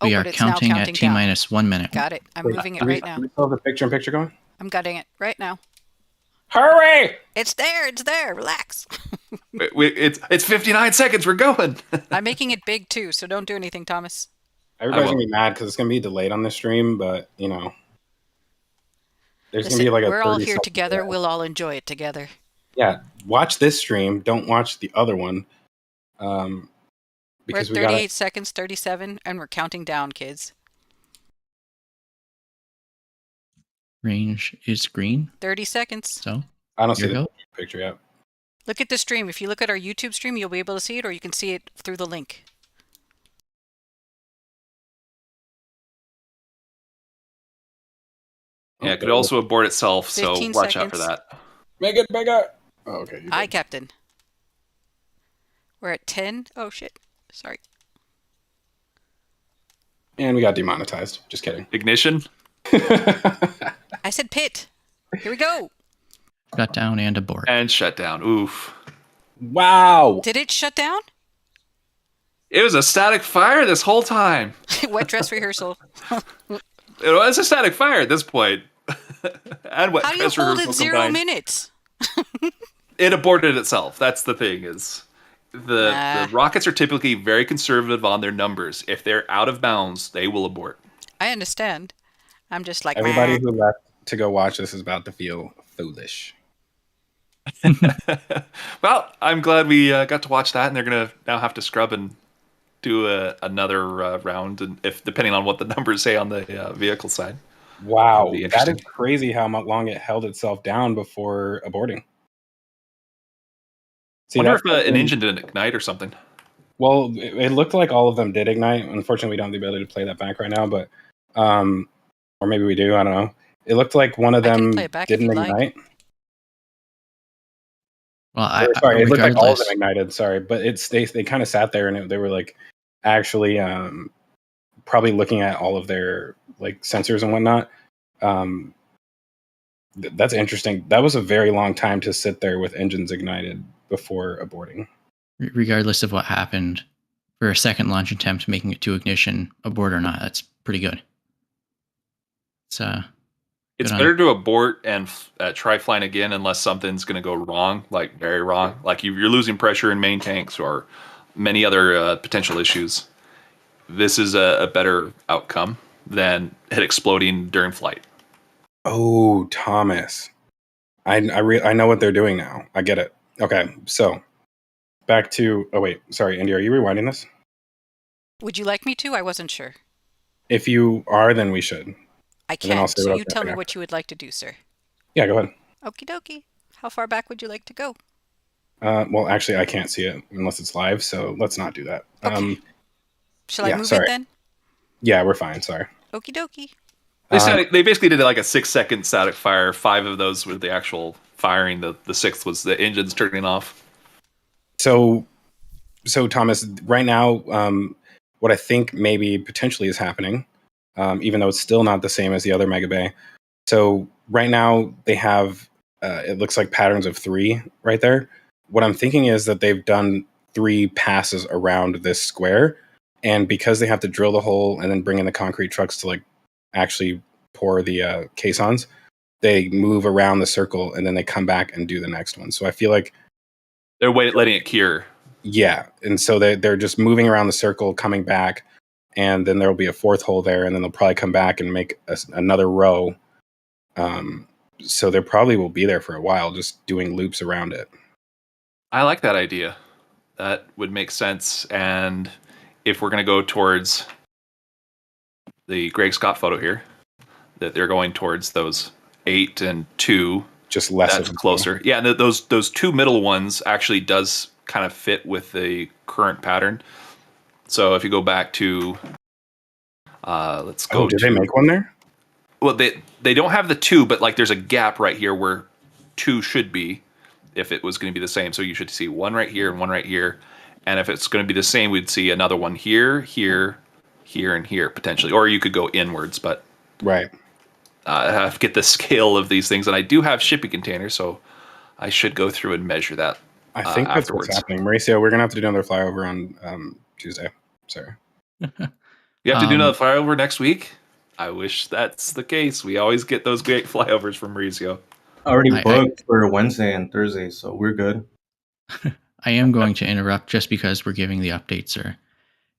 We are but it's counting now at counting T down. minus 1 minute. Got it. I'm moving it right now. Do we still have the picture-in-picture going? I'm gutting it right now. Hurry! It's there. It's there. Relax. It's 59 seconds. We're going. I'm making it big too, so don't do anything, Thomas. Everybody's going to be mad because it's going to be delayed on the stream, but, you know. There's going to be like a we're all 30 here second together. delay. We'll all enjoy it together. Yeah, watch this stream. Don't watch the other one. We're Because at 38 seconds, 37, and we're counting down, kids. Range is green. 30 seconds. So I don't see here we the go. picture yet. Look at the stream. If you look at our YouTube stream, you'll be able to see it, or you can see it through the link. Yeah, it could also abort itself, so 15 watch out for seconds. that. Make it bigger. Oh, okay. Aye, Captain. We're at 10. Oh, shit. Sorry. And we got demonetized. Just kidding. Ignition. I said pit. Here we go. Shut down and abort. And shut down. Oof. Wow. Did it shut down? It was a static fire this whole time. Wet dress rehearsal. It was a static fire at this point. And wet How do you dress hold rehearsal it 0 combined. minutes? It aborted itself. That's the thing. Is the rockets are typically very conservative on their numbers. If they're out of bounds, they will abort. I understand. I'm just like, Everybody who left to go watch this is about to feel foolish. Well, I'm glad we got to watch that, and they're gonna now have to scrub and do another round, and if depending on what the numbers say on the vehicle side. Wow, That'd be that interesting. is crazy how long it held itself down before aborting. See, I wonder that's if an engine didn't ignite or something. Well, it looked like all of them did ignite. Unfortunately, we don't have the ability to play that back right now, but or maybe we do. I don't know. It looked like one of I can them play it back if didn't you'd like. ignite. Well, Sorry, it looked like all of regardless, them ignited. Sorry, but they kind of sat there and they were like actually probably looking at all of their like sensors and whatnot. That's interesting. That was a very long time to sit there with engines ignited before aborting. regardless of what happened, for a second launch attempt, making it to ignition, abort or not, that's pretty good. It's Good on better you. to abort and try flying again unless something's going to go wrong, like very wrong. Like you're losing pressure in main tanks or many other potential issues. This is a better outcome than it exploding during flight. Oh, Thomas, I know what they're doing now. I get it. Okay, so back to. Oh wait, sorry, Andy, are you rewinding this? Would you like me to? I wasn't sure. If you are, then we should. I then I'll can't. say So what I you was tell me gonna what you would like to do, sir. Yeah, go ahead. Okie dokie. How far back would you like to go? Well, actually, I can't see it unless it's live, so let's not do that. Okay. Shall yeah, I move sorry. it then? Yeah, we're fine. Sorry. Okie dokie. They basically did like a 6-second static fire. 5 of those were the actual firing. The 6th was the engines turning off. So Thomas, right now, what I think maybe potentially is happening, even though it's still not the same as the other Mega Bay. So right now they have, it looks like patterns of 3 right there. What I'm thinking is that they've done 3 passes around this square, and because they have to drill the hole and then bring in the concrete trucks to like actually pour the caissons, they move around the circle and then they come back and do the next one. So I feel like They're letting it cure. yeah, and so they're just moving around the circle, coming back, and then there will be a 4th hole there, and then they'll probably come back and make another row. So they probably will be there for a while, just doing loops around it. I like that idea. That would make sense. And if we're going to go towards the Greg Scott photo here, that they're going towards those 8 and 2, Just less that's of them. closer. Yeah, and those 2 middle ones actually does kind of fit with the current pattern. So if you go back to, let's go. Oh, did they make one there? Well, they don't have the 2, but like there's a gap right here where 2 should be, if it was going to be the same. So you should see 1 right here and 1 right here. And if it's going to be the same, we'd see another one here, here, here and here potentially, or you could go inwards, but Right. I have to get the scale of these things, and I do have shipping containers, so I should go through and measure that. I think that's afterwards. what's happening. Mauricio, we're going to have to do another flyover on Tuesday. Sorry. You have to do another flyover next week? I wish that's the case. We always get those great flyovers from Mauricio. Already booked for Wednesday and Thursday, so we're good. I am going to interrupt just because we're giving the updates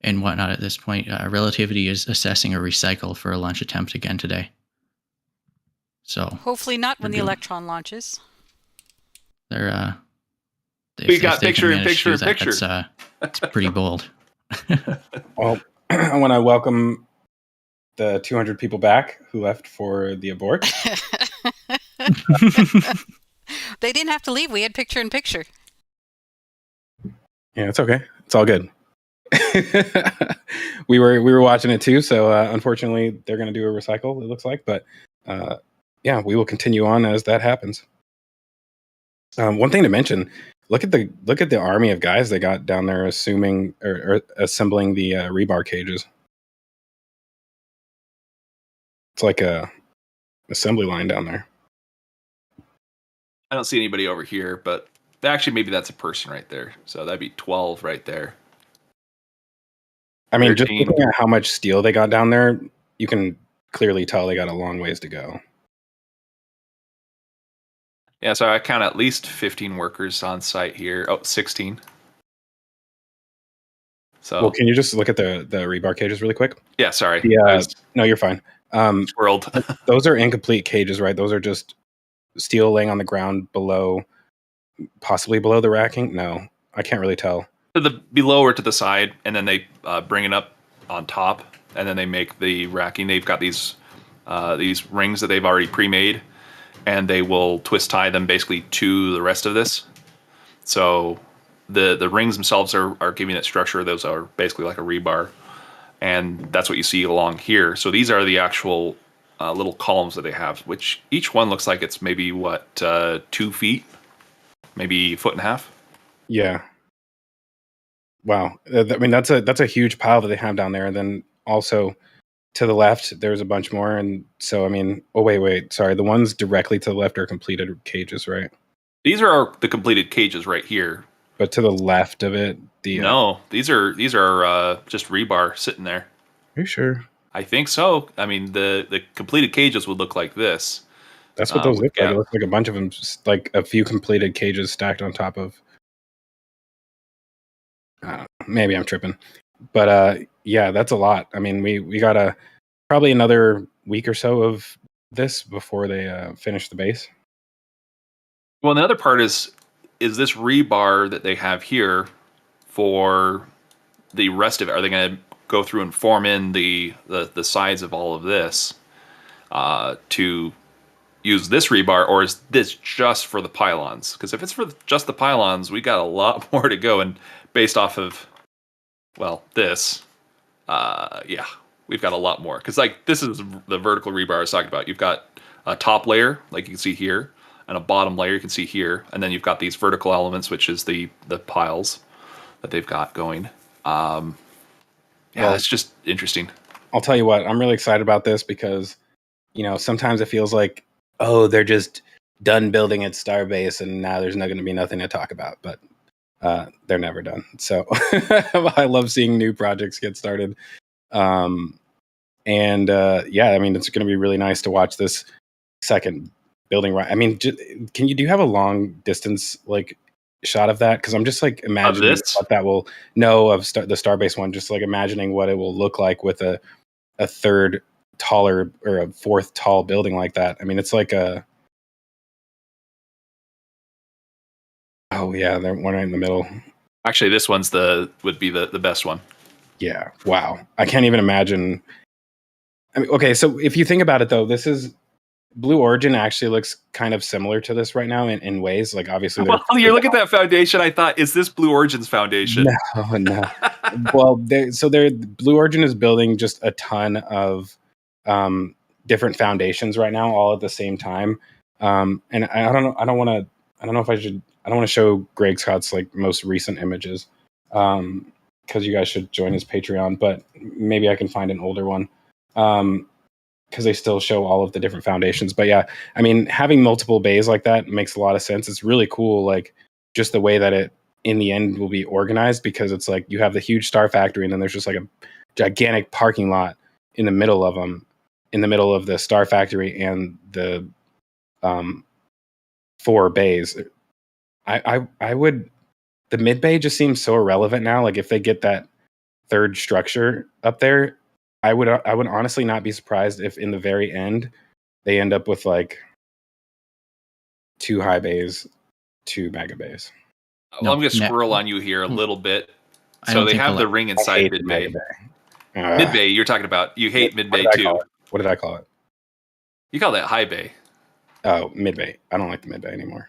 and whatnot at this point. Relativity is assessing a recycle for a launch attempt again today. So hopefully not when the Electron launches. They're we got picture in picture in picture. It's pretty bold. Well, I want to welcome the 200 people back who left for the abort. They didn't have to leave. We had picture in picture. Yeah, it's okay. It's all good. we were watching it too, so unfortunately they're going to do a recycle, it looks like, but yeah, we will continue on as that happens. One thing to mention, look at the army of guys they got down there assembling the rebar cages. It's like a assembly line down there. I don't see anybody over here, but actually maybe that's a person right there. So that'd be 12 right there. I mean, 13. just looking at how much steel they got down there, you can clearly tell they got a long ways to go. Yeah, so I count at least 15 workers on site here. Oh, 16. So Well, can you just look at the rebar cages really quick? yeah, sorry. No, you're fine. Swirled. Those are incomplete cages, right? Those are just steel laying on the ground possibly below the racking. No, I can't really tell. To the below or to the side, and then they bring it up on top, and then they make the racking. They've got these rings that they've already pre-made, and they will twist tie them basically to the rest of this. So the rings themselves are giving it structure. Those are basically like a rebar, and that's what you see along here. So these are the actual little columns that they have, which each one looks like it's maybe 2 feet, maybe 1.5 feet. Yeah. Wow. I mean, that's a huge pile that they have down there. And then also to the left, there's a bunch more. And so, I mean, oh, wait. Sorry. The ones directly to the left are completed cages, right? These are the completed cages right here. But to the left of it, no, these are just rebar sitting there. Are you sure? I think so. I mean, the completed cages would look like this. That's what those look like. It looks like a bunch of them, just like a few completed cages stacked on top of. Maybe I'm tripping, but yeah, that's a lot. I mean, we got probably another week or so of this before they finish the base. Well, the other part is this rebar that they have here for the rest of it. Are they going to go through and form in the sides of all of this to use this rebar, or is this just for the pylons? Because if it's for just the pylons, we got a lot more to go, and based off of this, yeah, we've got a lot more. Because like this is the vertical rebar I was talking about. You've got a top layer, like you can see here, and a bottom layer you can see here, and then you've got these vertical elements, which is the piles that they've got going. Yeah, it's just interesting. I'll tell you what, I'm really excited about this because, sometimes it feels like, oh, they're just done building at Starbase and now there's not going to be nothing to talk about. But they're never done. So I love seeing new projects get started. Yeah, I mean, it's going to be really nice to watch this second building. I mean, do you have a long distance shot of that? Because I'm just imagining what that will the Starbase one. Just imagining what it will look like with a third taller or a fourth tall building like that. I mean, it's like a. Oh yeah, they're one right in the middle. Actually, this one's would be the best one. Yeah. Wow. I can't even imagine. I mean, okay, so if you think about it though, this is Blue Origin actually looks kind of similar to this right now in ways. Obviously, well, you look at that foundation. I thought, is this Blue Origin's foundation? No. Well, Blue Origin is building just a ton of different foundations right now, all at the same time. And I don't know. I don't want to show Greg Scott's most recent images because you guys should join his Patreon. But maybe I can find an older one. Because they still show all of the different foundations. But yeah, I mean, having multiple bays like that makes a lot of sense. It's really cool, like just the way that it in the end will be organized, because it's like you have the huge star factory and then there's just like a gigantic parking lot in the middle of them, in the middle of the star factory and the 4 bays. I would, the mid bay just seems so irrelevant now. Like if they get that third structure up there, I would honestly not be surprised if in the very end they end up with like 2 high bays, 2mega bays. Well, I'm going to squirrel on you here a little bit. So they have the ring inside mid bay. Mid bay, you're talking about. You hate mid bay too. What did I call it? You call that high bay. Oh, mid bay. I don't like the mid bay anymore.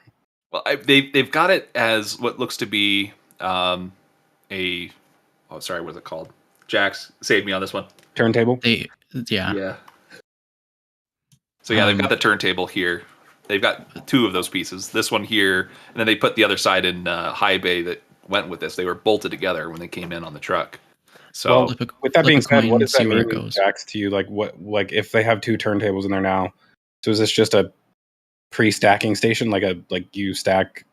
Well, they've got it as what looks to be what's it called? Jax, save me on this one. Turntable? Yeah. So yeah, they've got the turntable here. They've got 2 of those pieces. This one here, and then they put the other side in high bay that went with this. They were bolted together when they came in on the truck. So with that being said, what does that mean, Jax, to you? Like if they have 2 turntables in there now, so is this just a pre-stacking station, like you stack?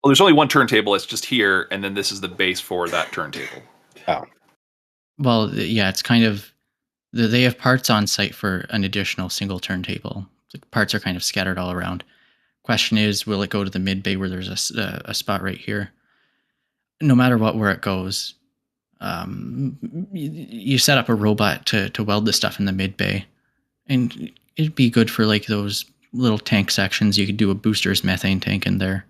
Well, there's only one turntable. It's just here, and then this is the base for that turntable. Oh. Well, yeah, it's kind of, they have parts on site for an additional single turntable. The parts are kind of scattered all around. Question is, will it go to the mid bay where there's a spot right here? No matter where it goes, you set up a robot to weld this stuff in the mid bay, and it'd be good for like those little tank sections. You could do a booster's methane tank in there.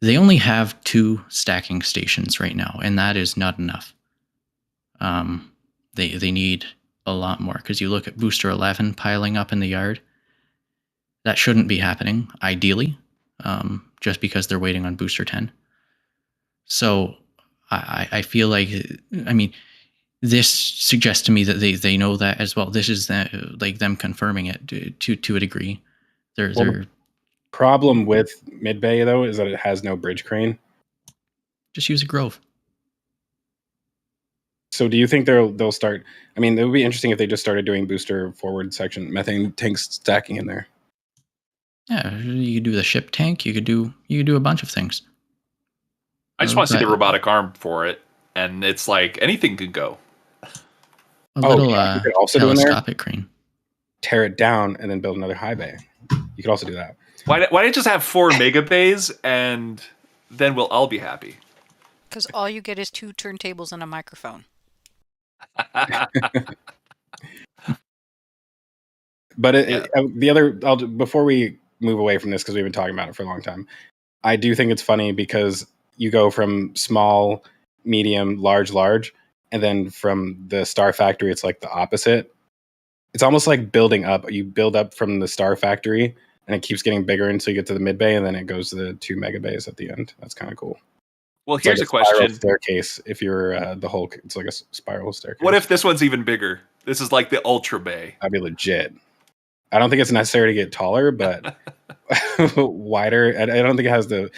They only have 2 stacking stations right now, and that is not enough. They need a lot more, because you look at booster 11 piling up in the yard. That shouldn't be happening, ideally, just because they're waiting on booster 10. So I feel like, I mean, this suggests to me that they know that as well. This is like them confirming it to a degree. They're problem with mid bay though is that it has no bridge crane. Just use a Grove. So do you think they'll start? I mean, it would be interesting if they just started doing booster forward section methane tanks stacking in there. Yeah, you could do the ship tank. You could do a bunch of things. I just want to see the robotic arm for it, and it's like anything could go. A little you could also telescopic crane. Tear it down and then build another high bay. You could also do that. Why don't you just have 4 mega bays, and then we'll all be happy? Because all you get is 2 turntables and a microphone. But before we move away from this, because we've been talking about it for a long time, I do think it's funny because you go from small, medium, large, and then from the Star Factory, it's like the opposite. It's almost like building up. You build up from the Star Factory, and it keeps getting bigger until you get to the mid bay, and then it goes to the 2 mega bays at the end. That's kind of cool. Well, it's here's like a question. Spiral staircase. If you're the Hulk, it's like a spiral staircase. What if this one's even bigger? This is like the Ultra Bay. That'd be legit. I don't think it's necessary to get taller, but wider. I don't think it has the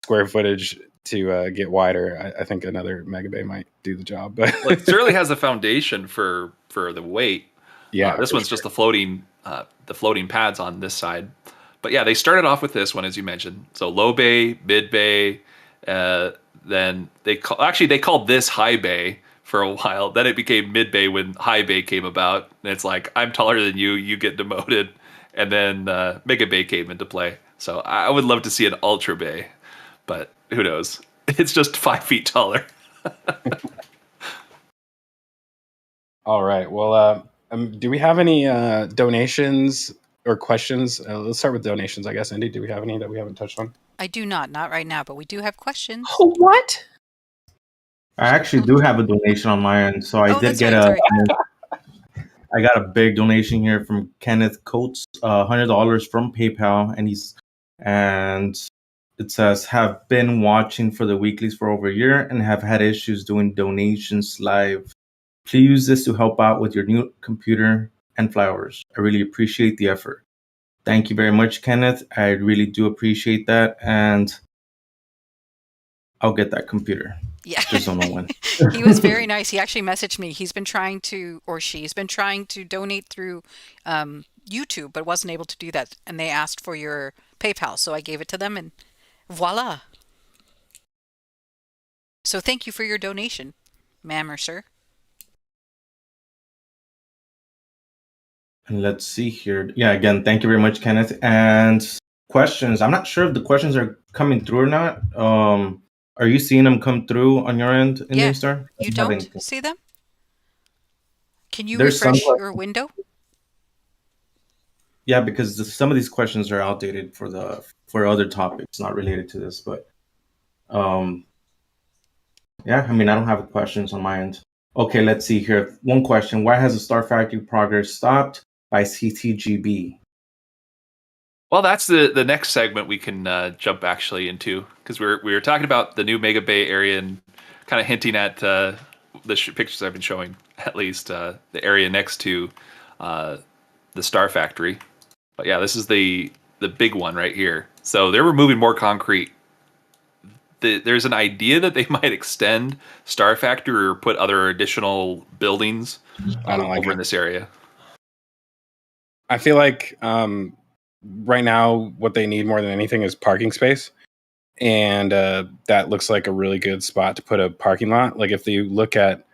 square footage to get wider. I think another mega bay might do the job. But well, it certainly has a foundation for the weight. Yeah, this one's just the floating pads on this side. But yeah, they started off with this one, as you mentioned. So low bay, mid bay, then they called this high bay for a while. Then it became mid bay when high bay came about. And it's like, I'm taller than you, you get demoted. And then mega bay came into play. So I would love to see an ultra bay, but who knows? It's just 5 feet taller. All right. Well, do we have any donations or questions? Let's start with donations, I guess. Indy, do we have any that we haven't touched on? I do not right now, but we do have questions. Oh, what? I actually do have a donation on my end, so I did get I got a big donation here from Kenneth Coates, $100 from PayPal, and it says, have been watching for the weeklies for over a year and have had issues doing donations live. Please use this to help out with your new computer and flyovers. I really appreciate the effort. Thank you very much, Kenneth. I really do appreciate that, and I'll get that computer. Yeah. Just don't know when. He was very nice. He actually messaged me. He's been trying to, or she's been trying to donate through YouTube, but wasn't able to do that. And they asked for your PayPal, so I gave it to them, and voila. So thank you for your donation, ma'am or sir. And let's see here. Yeah, again, thank you very much, Kenneth. And questions. I'm not sure if the questions are coming through or not. Are you seeing them come through on your end in the Yeah. Star? You don't see them? Can you There's some. refresh your window? Yeah, because some of these questions are outdated for other topics not related to this. But yeah, I mean, I don't have questions on my end. Okay, let's see here. One question: why has the Star Factory progress stopped by CTGB? Well, that's the next segment we can jump actually into, because we were talking about the new Mega Bay area and kind of hinting at the pictures I've been showing, at least the area next to the Star Factory. But yeah, this is the big one right here. So they're removing more concrete. There's an idea that they might extend Star Factory or put other additional buildings over in this area. I feel like right now what they need more than anything is parking space, and that looks like a really good spot to put a parking lot. Like if you look at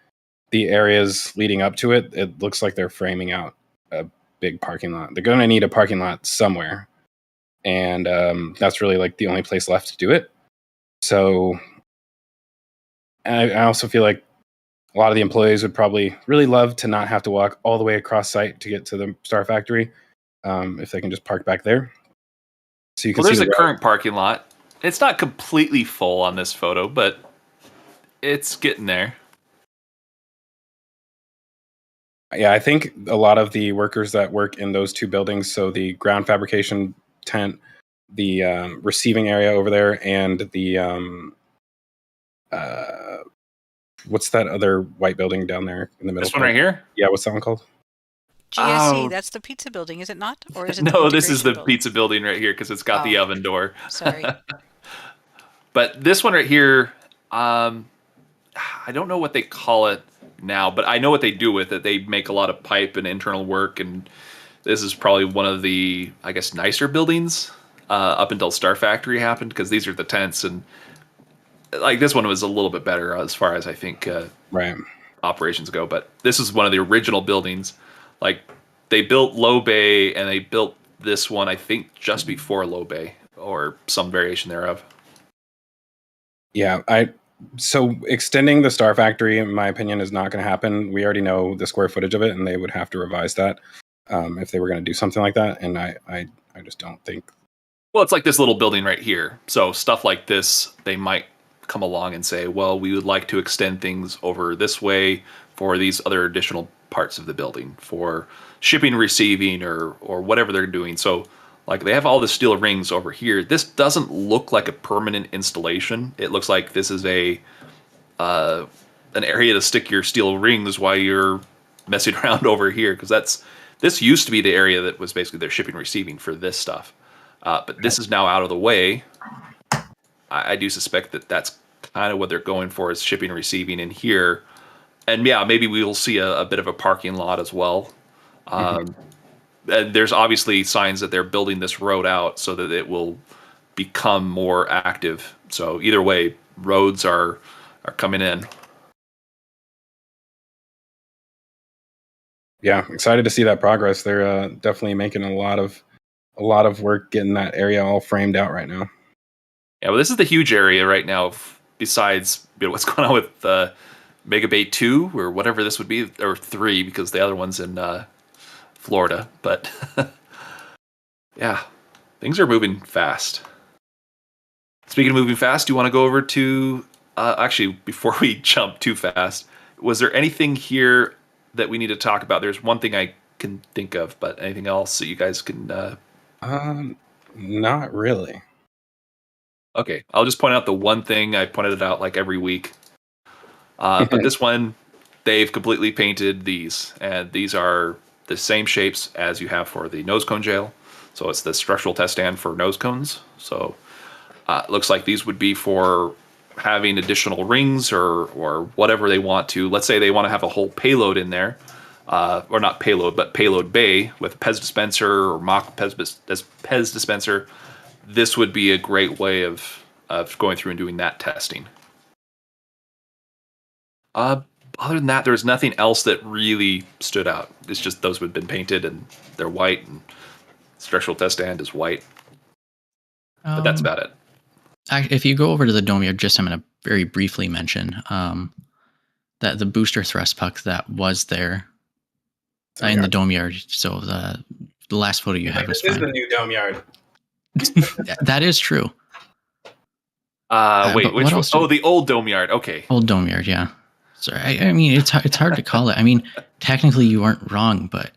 the areas leading up to it, it looks like they're framing out a big parking lot. They're going to need a parking lot somewhere, and that's really like the only place left to do it. So I also feel like a lot of the employees would probably really love to not have to walk all the way across site to get to the Star Factory, if they can just park back there. So you can Well, see there's a current parking lot. It's not completely full on this photo, but it's getting there. Yeah, I think a lot of the workers that work in those two buildings, so the ground fabrication tent, the receiving area over there, and the what's that other white building down there in the middle? This one right here? Yeah, what's that one called? GSC, that's the pizza building, is it not? Or is it No, this is the building? pizza building right here because it's got the oven door. Sorry. But this one right here, I don't know what they call it now, but I know what they do with it. They make a lot of pipe and internal work, and this is probably one of the, I guess, nicer buildings up until Star Factory happened, because these are the tents, and like this one was a little bit better as far as I think operations go. But this is one of the original buildings. Like they built Low Bay and they built this one, I think, just before Low Bay or some variation thereof. Yeah, so extending the Star Factory, in my opinion, is not going to happen. We already know the square footage of it, and they would have to revise that if they were going to do something like that. And I just don't think. Well, it's like this little building right here. So stuff like this, they might come along and say, well, we would like to extend things over this way for these other additional parts of the building for shipping, receiving, or whatever they're doing. So like they have all the steel rings over here. This doesn't look like a permanent installation. It looks like this is an area to stick your steel rings while you're messing around over here, because this used to be the area that was basically their shipping, receiving for this stuff. But this is now out of the way. I do suspect that that's kind of what they're going for, is shipping and receiving in here. And yeah, maybe we will see a bit of a parking lot as well. And there's obviously signs that they're building this road out so that it will become more active. So either way, roads are coming in. Yeah, excited to see that progress. They're definitely making a lot of work getting that area all framed out right now. Yeah, well, this is the huge area right now. Besides what's going on with Mega Bay 2 or whatever this would be, or 3, because the other one's in Florida. But yeah, things are moving fast. Speaking of moving fast, do you want to go over to actually, before we jump too fast, was there anything here that we need to talk about? There's one thing I can think of, but anything else that you guys can not really. Okay, I'll just point out the one thing. I pointed it out like every week. But this one, they've completely painted these, and these are the same shapes as you have for the nose cone jail. So it's the structural test stand for nose cones. So it looks like these would be for having additional rings or whatever they want to. Let's say they want to have a whole payload in there, or not payload, but payload bay with a Pez dispenser or mock Pez dispenser. This would be a great way of going through and doing that testing. Other than that, there's nothing else that really stood out. It's just those have been painted and they're white, and structural test stand is white. But that's about it. If you go over to the dome yard, I'm going to very briefly mention that the booster thrust puck that was there in the dome yard. So the last photo you have was This is fine. the new dome yard. That is true. Wait, which one? Oh, the old dome yard. Okay. Old dome yard, yeah. Sorry, I mean, it's hard to call it. I mean, technically you weren't wrong, but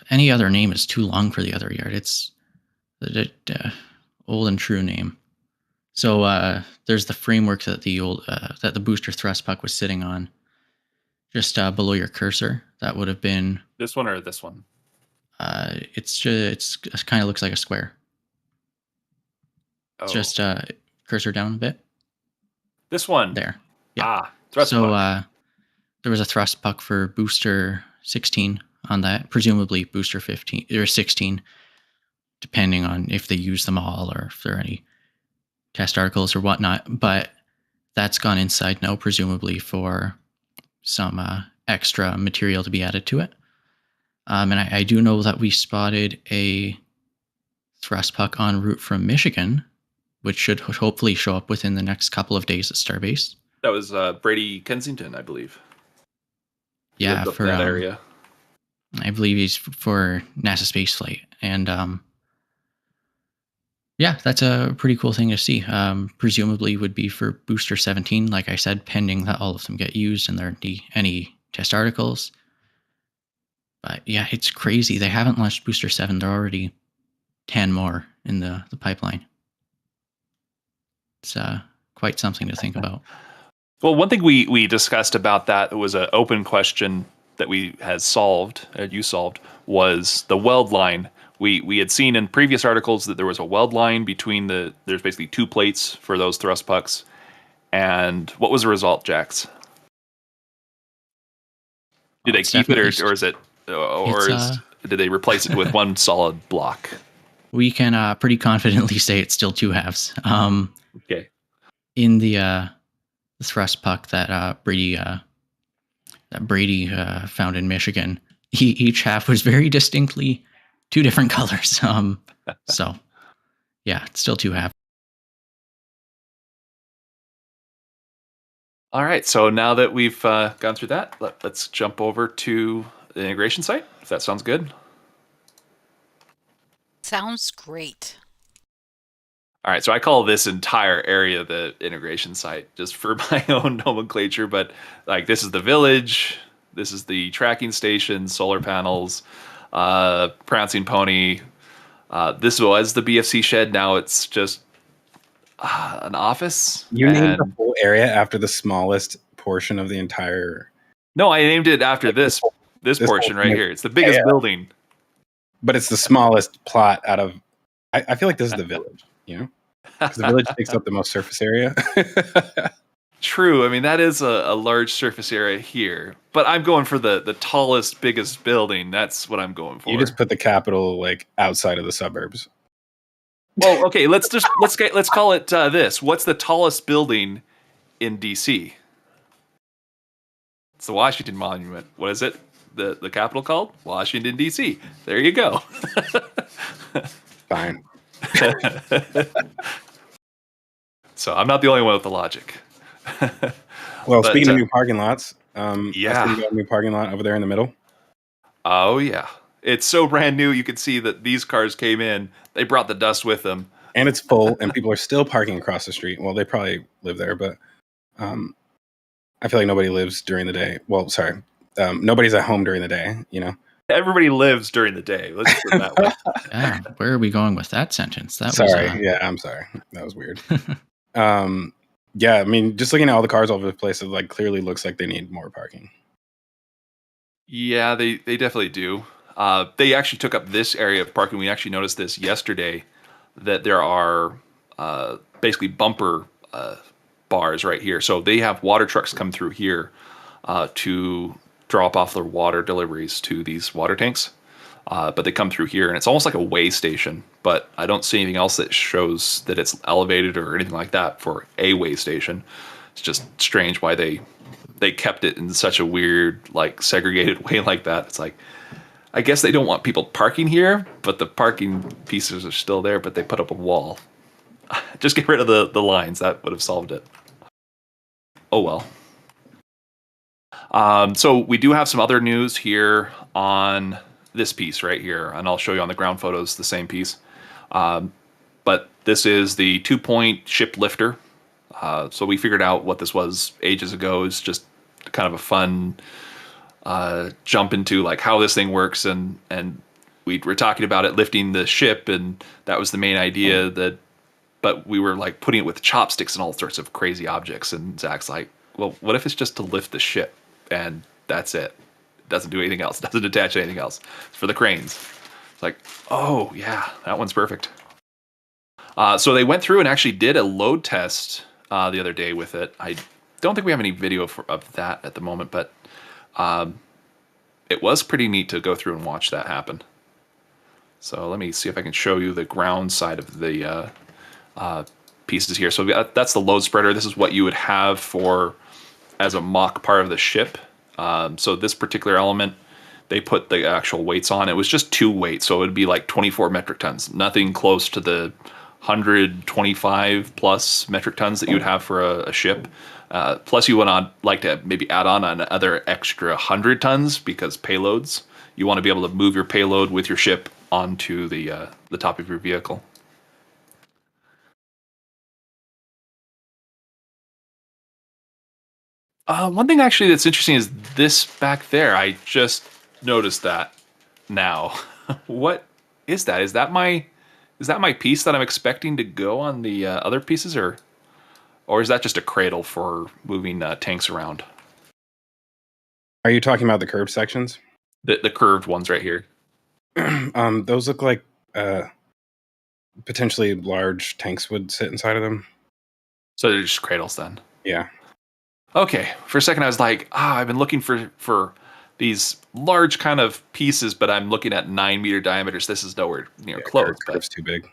any other name is too long for the other yard. It's the old and true name. So there's the framework that the booster thrust puck was sitting on, just below your cursor. That would have been this one or this one. It's kind of looks like a square. Oh. Just cursor down a bit. This one There. Yeah. Thrust puck. There was a thrust puck for booster 16 on that, presumably booster 15 or 16, depending on if they use them all or if there are any test articles or whatnot. But that's gone inside now, presumably for some extra material to be added to it. And I do know that we spotted a thrust puck en route from Michigan, which should hopefully show up within the next couple of days at Starbase. That was Brady Kensington, I believe. Yeah, for that area. I believe he's for NASA spaceflight, and yeah, that's a pretty cool thing to see. Presumably would be for booster 17, like I said, pending that all of them get used and there aren't any test articles. But yeah, it's crazy. They haven't launched booster 7. They're already 10 more in the pipeline. It's quite something to think about. Well, one thing we discussed about that was an open question that you solved, was the weld line. We had seen in previous articles that there was a weld line between there's basically two plates for those thrust pucks. And what was the result, Jax? Did they keep it, or is it, did they replace it with one solid block? We can pretty confidently say it's still two halves. Okay. In the thrust puck that Brady found in Michigan, each half was very distinctly two different colors. So yeah, it's still two halves. All right. So now that we've gone through that, let's jump over to the integration site, if that sounds good. Sounds great. All right, so I call this entire area the integration site, just for my own nomenclature. But like, this is the village, this is the tracking station, solar panels, Prancing Pony. This was the BFC shed. Now it's just an office. You named the whole area after the smallest portion of the entire. No, I named it after this portion right here. It's the biggest building, but it's the smallest plot out of. I feel like this is the village. You know, because the village takes up the most surface area. True. I mean, that is a large surface area here, but I'm going for the tallest, biggest building. That's what I'm going for. You just put the capital like outside of the suburbs. Well, okay. Let's call it this. What's the tallest building in DC? It's the Washington Monument. What is it? The capital called? Washington DC. There you go. Fine. So I'm not the only one with the logic. Well, speaking of new parking lots, yeah, a new parking lot over there in the middle. Oh yeah, it's so brand new. You can see that these cars came in. They brought the dust with them, and it's full. And people are still parking across the street. Well, they probably live there, but I feel like nobody lives during the day. Well, sorry, nobody's at home during the day. You know, everybody lives during the day. Let's put it that way. Yeah, where are we going with that sentence? I'm sorry. That was weird. Yeah, I mean, just looking at all the cars all over the place, it like clearly looks like they need more parking. Yeah, they definitely do. They actually took up this area of parking. We actually noticed this yesterday, that there are basically bumper bars right here. So they have water trucks come through here to drop off their water deliveries to these water tanks. But they come through here, and it's almost like a way station. But I don't see anything else that shows that it's elevated or anything like that for a way station. It's just strange why they kept it in such a weird, like, segregated way like that. It's like, I guess they don't want people parking here, but the parking pieces are still there, but they put up a wall. Just get rid of the lines. That would have solved it. Oh, well. So we do have some other news here on this piece right here, and I'll show you on the ground photos the same piece. But this is the 2-point ship lifter. So we figured out what this was ages ago. It's just kind of a fun jump into like how this thing works, and we were talking about it lifting the ship, and that was the main idea. But we were like putting it with chopsticks and all sorts of crazy objects, and Zach's like, well, what if it's just to lift the ship and that's it? It doesn't do anything else. It doesn't attach anything else. It's for the cranes. It's like, oh yeah, that one's perfect. So they went through and actually did a load test the other day with it. I don't think we have any video of that at the moment, but it was pretty neat to go through and watch that happen. So let me see if I can show you the ground side of the pieces here. So that's the load spreader. This is what you would have for as a mock part of the ship. So this particular element, they put the actual weights on. It was just 2 weights, so it would be like 24 metric tons. Nothing close to the 125 plus metric tons that you would have for a ship. Plus, you would like to maybe add on another extra 100 tons because payloads. You want to be able to move your payload with your ship onto the top of your vehicle. One thing actually that's interesting is this back there. I just noticed that now. What is that? Is that my piece that I'm expecting to go on the other pieces, or is that just a cradle for moving tanks around? Are you talking about the curved sections? The curved ones right here. Those look like potentially large tanks would sit inside of them. So they're just cradles then. Yeah. Okay. For a second, I was like, I've been looking for these large kind of pieces, but I'm looking at 9-meter diameters. This is nowhere near close. Curve's too big.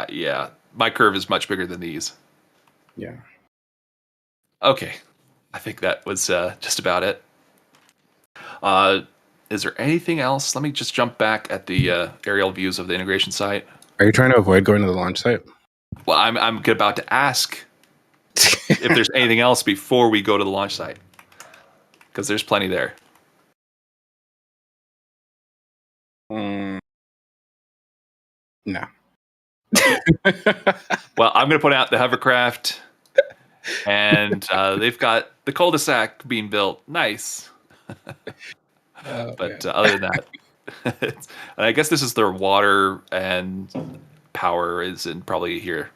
Yeah, my curve is much bigger than these. Yeah. Okay. I think that was just about it. Is there anything else? Let me just jump back at the aerial views of the integration site. Are you trying to avoid going to the launch site? Well, I'm about to ask if there's anything else before we go to the launch site, because there's plenty there. No. Well, I'm going to put out the hovercraft, and they've got the cul-de-sac being built. Nice. But other than that, I guess this is their water and power is in probably here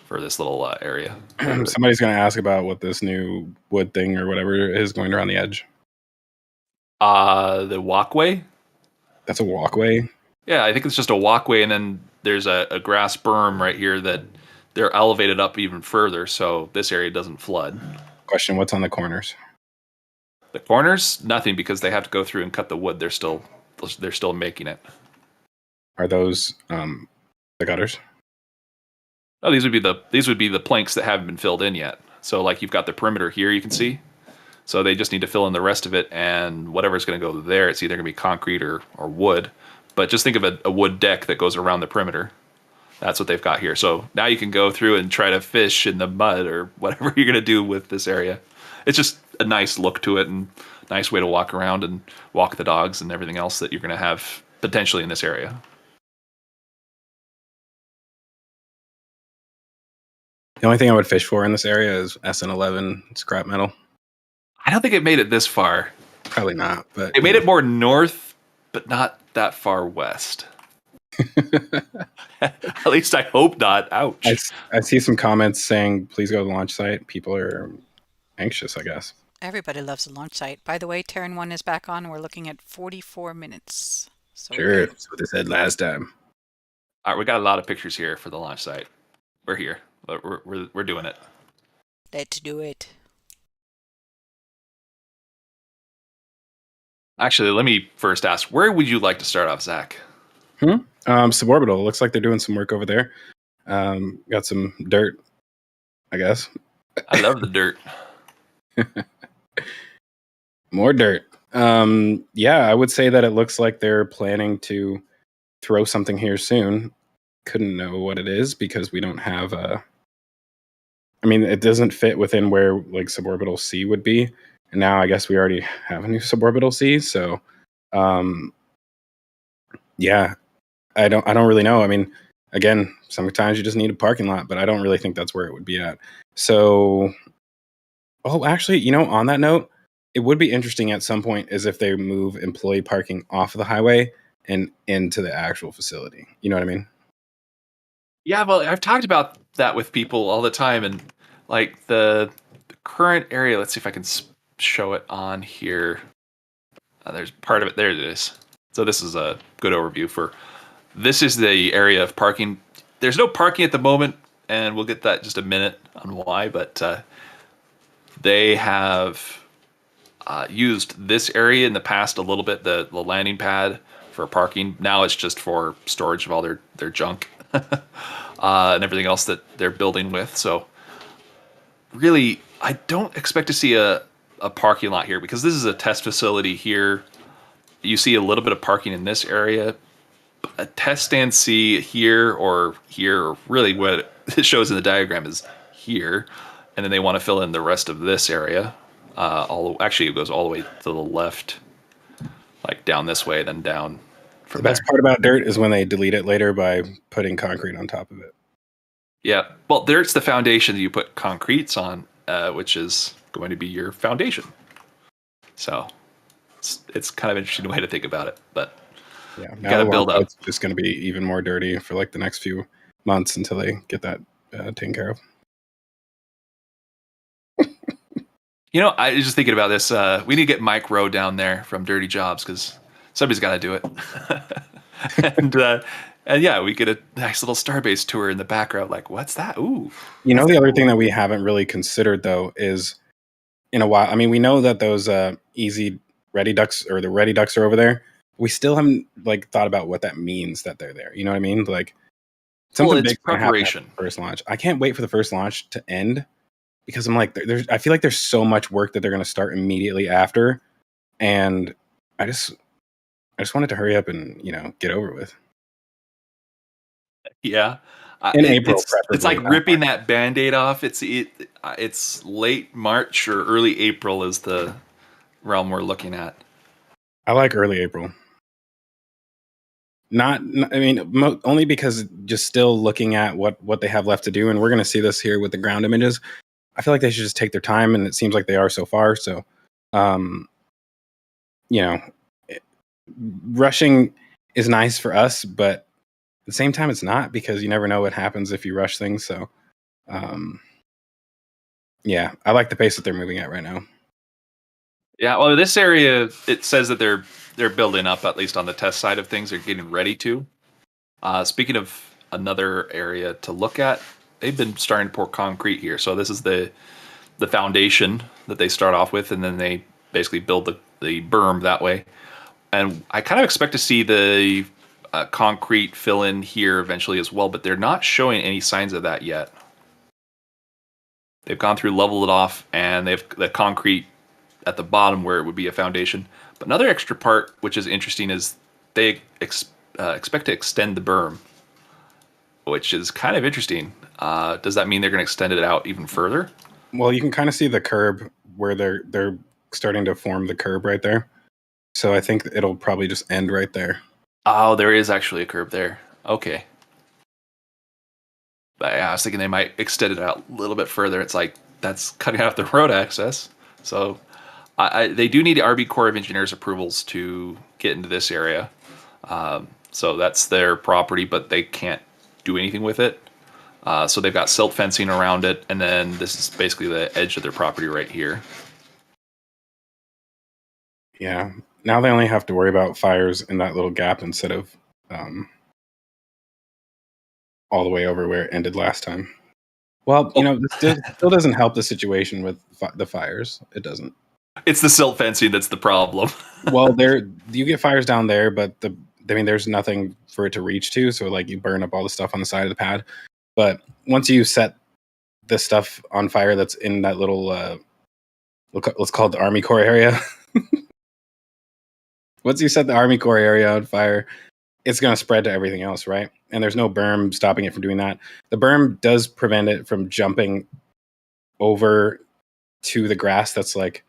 for this little area. Somebody's going to ask about what this new wood thing or whatever is going around the edge. The walkway? That's a walkway? Yeah, I think it's just a walkway, and then there's a grass berm right here that they're elevated up even further, so this area doesn't flood. Question, what's on the corners? The corners? Nothing, because they have to go through and cut the wood. They're still making it. Are those the gutters? Oh, these would be the planks that haven't been filled in yet. So like you've got the perimeter here, you can see. So they just need to fill in the rest of it, and whatever's going to go there, it's either going to be concrete or wood. But just think of a wood deck that goes around the perimeter. That's what they've got here. So now you can go through and try to fish in the mud or whatever you're going to do with this area. It's just a nice look to it and nice way to walk around and walk the dogs and everything else that you're going to have potentially in this area. The only thing I would fish for in this area is SN11 scrap metal. I don't think it made it this far. Probably not, but it made it more north, but not that far west. At least I hope not. Ouch. I see some comments saying, please go to the launch site. People are anxious, I guess. Everybody loves the launch site. By the way, Terran 1 is back on. We're looking at 44 minutes. So sure, that's what they said last time. All right, we got a lot of pictures here for the launch site. We're here. We're doing it. Let's do it. Actually, let me first ask, where would you like to start off, Zach? Suborbital. Looks like they're doing some work over there. Got some dirt, I guess. I love the dirt. More dirt. Yeah, I would say that it looks like they're planning to throw something here soon. Couldn't know what it is because we don't have a. I mean, it doesn't fit within where like suborbital C would be, and now I guess we already have a new suborbital C. So, yeah, I don't really know. I mean, again, sometimes you just need a parking lot, but I don't really think that's where it would be at. So, oh, actually, you know, on that note, it would be interesting at some point is if they move employee parking off of the highway and into the actual facility. You know what I mean? Yeah, well, I've talked about that with people all the time, and like the current area. Let's see if I can show it on here. There's part of it. There it is. So this is a good overview for. This is the area of parking. There's no parking at the moment, and we'll get that in just a minute on why. But they have used this area in the past a little bit, the landing pad for parking. Now it's just for storage of all their junk and everything else that they're building with. So really, I don't expect to see a parking lot here because this is a test facility here. You see a little bit of parking in this area. A test stand C here, or really what it shows in the diagram is here. And then they want to fill in the rest of this area. Actually, it goes all the way to the left, like down this way, then down from The best part about dirt is when they delete it later by putting concrete on top of it. Yeah, well, dirt's the foundation that you put concretes on, which is going to be your foundation. So it's kind of an interesting way to think about it, but Yeah, you now got to the build long up. road's just going to be even more dirty for like the next few months until they get that taken care of. You know, I was just thinking about this. We need to get Mike Rowe down there from Dirty Jobs because somebody's got to do it. and yeah, we get a nice little Starbase tour in the background. Like, what's that? Ooh. You know, the other thing that we haven't really considered though is in a while. I mean, we know that those easy ready ducks or the ready ducks are over there. We still haven't like thought about what that means that they're there. You know what I mean? Like something It's big can happen at preparation. the first launch. I can't wait for the first launch to end because I'm like, I feel like there's so much work that they're going to start immediately after, and I just wanted to hurry up and get over with. Yeah. In April, it's like preferably. ripping that Band-Aid off. It's late March or early April is the realm we're looking at. I like early April. Only because just still looking at what they have left to do, and we're going to see this here with the ground images. I feel like they should just take their time, and it seems like they are so far. So, rushing is nice for us, but at the same time, it's not because you never know what happens if you rush things. So, yeah, I like the pace that they're moving at right now. Yeah, well, this area, it says that they're building up, at least on the test side of things. They're getting ready to. Speaking of another area to look at, they've been starting to pour concrete here. So this is the foundation that they start off with, and then they basically build the berm that way. And I kind of expect to see the concrete fill in here eventually as well, but they're not showing any signs of that yet. They've gone through, leveled it off, and they've the concrete at the bottom where it would be a foundation. But another extra part, which is interesting, is they expect to extend the berm, which is kind of interesting. Does that mean they're going to extend it out even further? Well, you can kind of see the curb where they're starting to form the curb right there. So I think it'll probably just end right there. Oh, there is actually a curb there. Okay. But yeah, I was thinking they might extend it out a little bit further. It's like that's cutting out the road access. So they do need Army Corps of Engineers approvals to get into this area. So that's their property, but they can't do anything with it. So they've got silt fencing around it, and then this is basically the edge of their property right here. Yeah. Now they only have to worry about fires in that little gap instead of all the way over where it ended last time. Well, this still doesn't help the situation with the fires. It doesn't. It's the silt fencing that's the problem. Well, you get fires down there, but there's nothing for it to reach to. So like you burn up all the stuff on the side of the pad. But once you set the stuff on fire that's in that little, let's call it the Army Corps area. Once you set the Army Corps area on fire, it's going to spread to everything else, right? And there's no berm stopping it from doing that. The berm does prevent it from jumping over to the grass that's like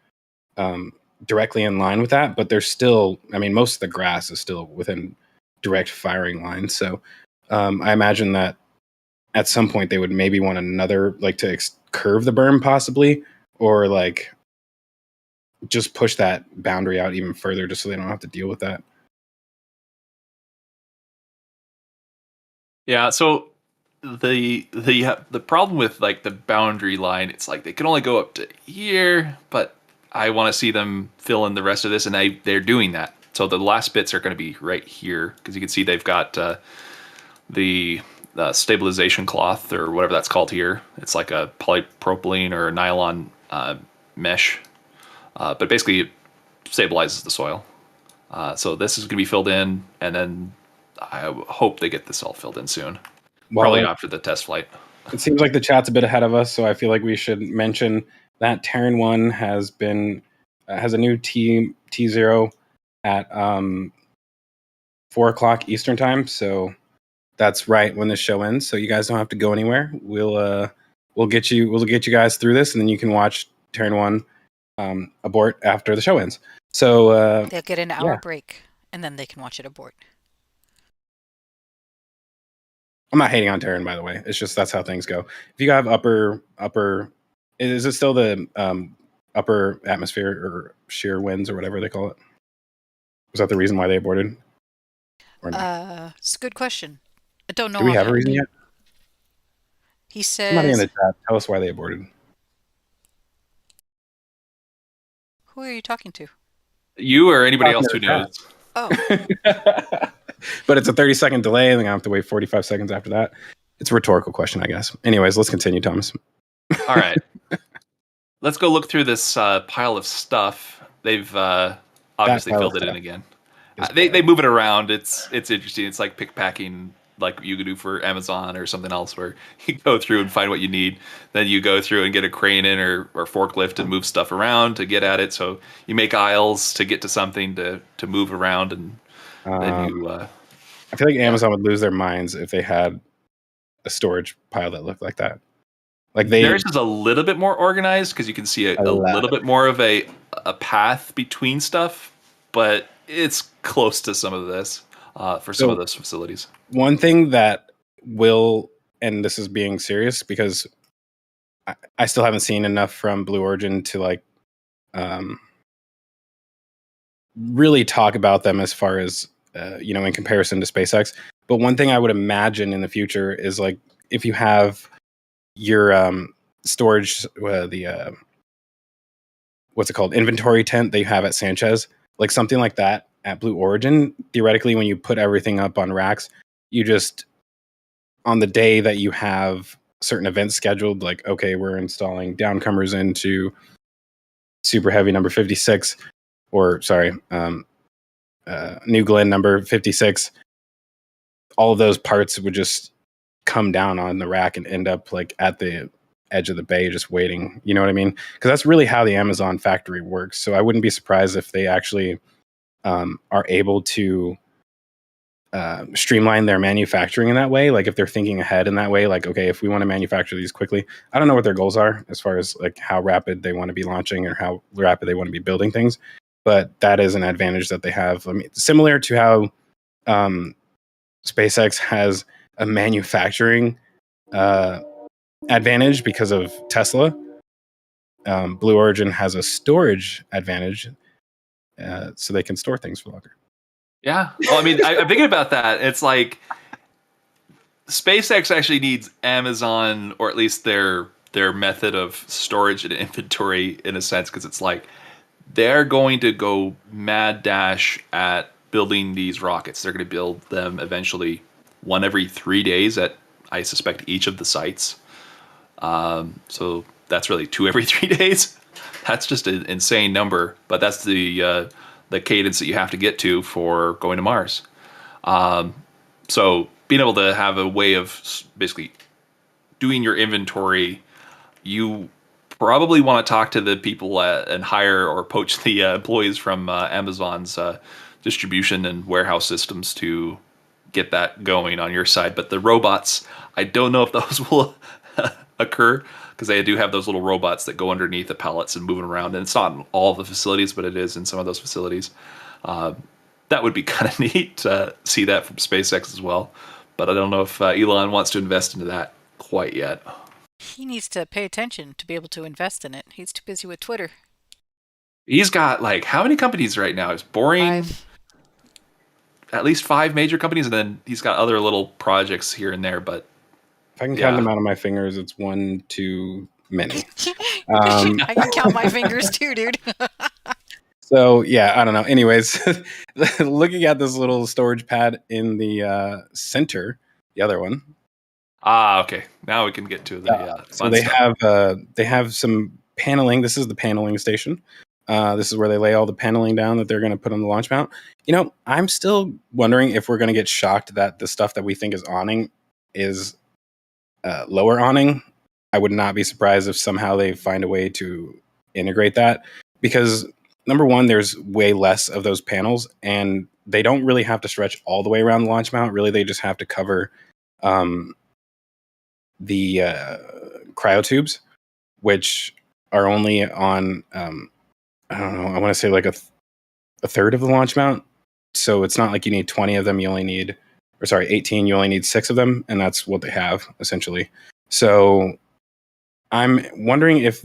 directly in line with that, but there's still, most of the grass is still within direct firing line. So I imagine that at some point they would maybe want another, like to curve the berm possibly, or like just push that boundary out even further just so they don't have to deal with that. Yeah, so the problem with like the boundary line, it's like they can only go up to here, but I want to see them fill in the rest of this, and they're doing that. So the last bits are going to be right here, because you can see they've got the stabilization cloth or whatever that's called here. It's like a polypropylene or nylon mesh, but basically it stabilizes the soil. So this is going to be filled in, and then I hope they get this all filled in soon. Probably after the test flight. It seems like the chat's a bit ahead of us, so I feel like we should mention that Terran 1 has a new T0 at 4 o'clock Eastern time. So that's right when the show ends. So you guys don't have to go anywhere. We'll get you guys through this, and then you can watch Terran 1 abort after the show ends. So they'll get an hour break, and then they can watch it abort. I'm not hating on Terran, by the way. It's just that's how things go. If you have upper, is it still the upper atmosphere or shear winds or whatever they call it? Was that the reason why they aborted? Or no? It's a good question. I don't know. Do we have a reason yet? He says. Somebody in the chat, tell us why they aborted. Who are you talking to? You or anybody else who knows? Oh. But it's a 30-second delay, and then I have to wait 45 seconds after that. It's a rhetorical question, I guess. Anyways, let's continue, Thomas. All right. Let's go look through this pile of stuff. They've obviously filled it in again. They move it around. It's interesting. It's like pickpacking, like you could do for Amazon or something else, where you go through and find what you need. Then you go through and get a crane in or forklift and move stuff around to get at it. So you make aisles to get to something to move around, and then you... I feel like Amazon would lose their minds if they had a storage pile that looked like that. Like theirs is a little bit more organized, because you can see a little bit more of a path between stuff, but it's close to some of this for some of those facilities. One thing that will, and this is being serious because I still haven't seen enough from Blue Origin to like really talk about them as far as in comparison to SpaceX. But one thing I would imagine in the future is like if you have your storage, what's it called, inventory tent that you have at Sanchez, like something like that at Blue Origin. Theoretically, when you put everything up on racks, you just, on the day that you have certain events scheduled, like, okay, we're installing downcomers into Super Heavy number 56, or sorry, New Glenn number 56, all of those parts would just come down on the rack and end up like at the edge of the bay just waiting. You know what I mean? Because that's really how the Amazon factory works. So I wouldn't be surprised if they actually are able to streamline their manufacturing in that way. Like if they're thinking ahead in that way, like, okay, if we want to manufacture these quickly, I don't know what their goals are as far as like how rapid they want to be launching or how rapid they want to be building things. But that is an advantage that they have. I mean, similar to how SpaceX has a manufacturing advantage because of Tesla. Blue Origin has a storage advantage, so they can store things for longer. Yeah. Well, I mean, I'm thinking about that. It's like SpaceX actually needs Amazon, or at least their method of storage and inventory, in a sense, because it's like they're going to go mad dash at building these rockets. They're going to build them eventually one every 3 days at, I suspect, each of the sites. So that's really 2 every 3 days. That's just an insane number, but that's the cadence that you have to get to for going to Mars. So being able to have a way of basically doing your inventory, you probably want to talk to the people and hire or poach the employees from Amazon's distribution and warehouse systems to get that going on your side. But the robots, I don't know if those will occur, because they do have those little robots that go underneath the pallets and moving around. And it's not in all the facilities, but it is in some of those facilities. That would be kind of neat to see that from SpaceX as well. But I don't know if Elon wants to invest into that quite yet. He needs to pay attention to be able to invest in it. He's too busy with Twitter. He's got like how many companies right now? It's boring. 5. At least 5 major companies, and then he's got other little projects here and there. But If I can count them out on my fingers, it's one too many. I can count my fingers too, dude. So yeah, I don't know. Anyways, looking at this little storage pad in the center, the other one. Okay. Now we can get to the. So they have some paneling. This is the paneling station. This is where they lay all the paneling down that they're going to put on the launch mount. I'm still wondering if we're going to get shocked that the stuff that we think is awning is lower awning. I would not be surprised if somehow they find a way to integrate that, because number one, there's way less of those panels, and they don't really have to stretch all the way around the launch mount. Really, they just have to cover the cryotubes, which are only on I don't know, I want to say like a third of the launch mount. So it's not like you need 20 of them. You only need, 18. You only need 6 of them, and that's what they have essentially. So I'm wondering if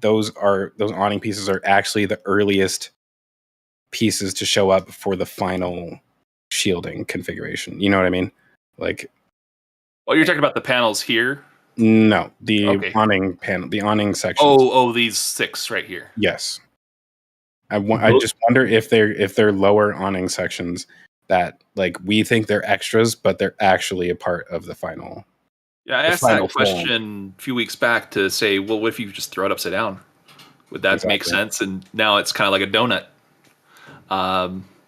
those awning pieces are actually the earliest pieces to show up for the final shielding configuration. You know what I mean? Like, Oh, you're talking about the panels here? no, the Okay. awning panel, the awning section. Oh, these 6 right here. Yes. I just wonder if they're lower awning sections that, like, we think they're extras, but they're actually a part of the final. Yeah, I asked that question a few weeks back to say, well, what if you just throw it upside down? Would that make sense? And now it's kind of like a donut.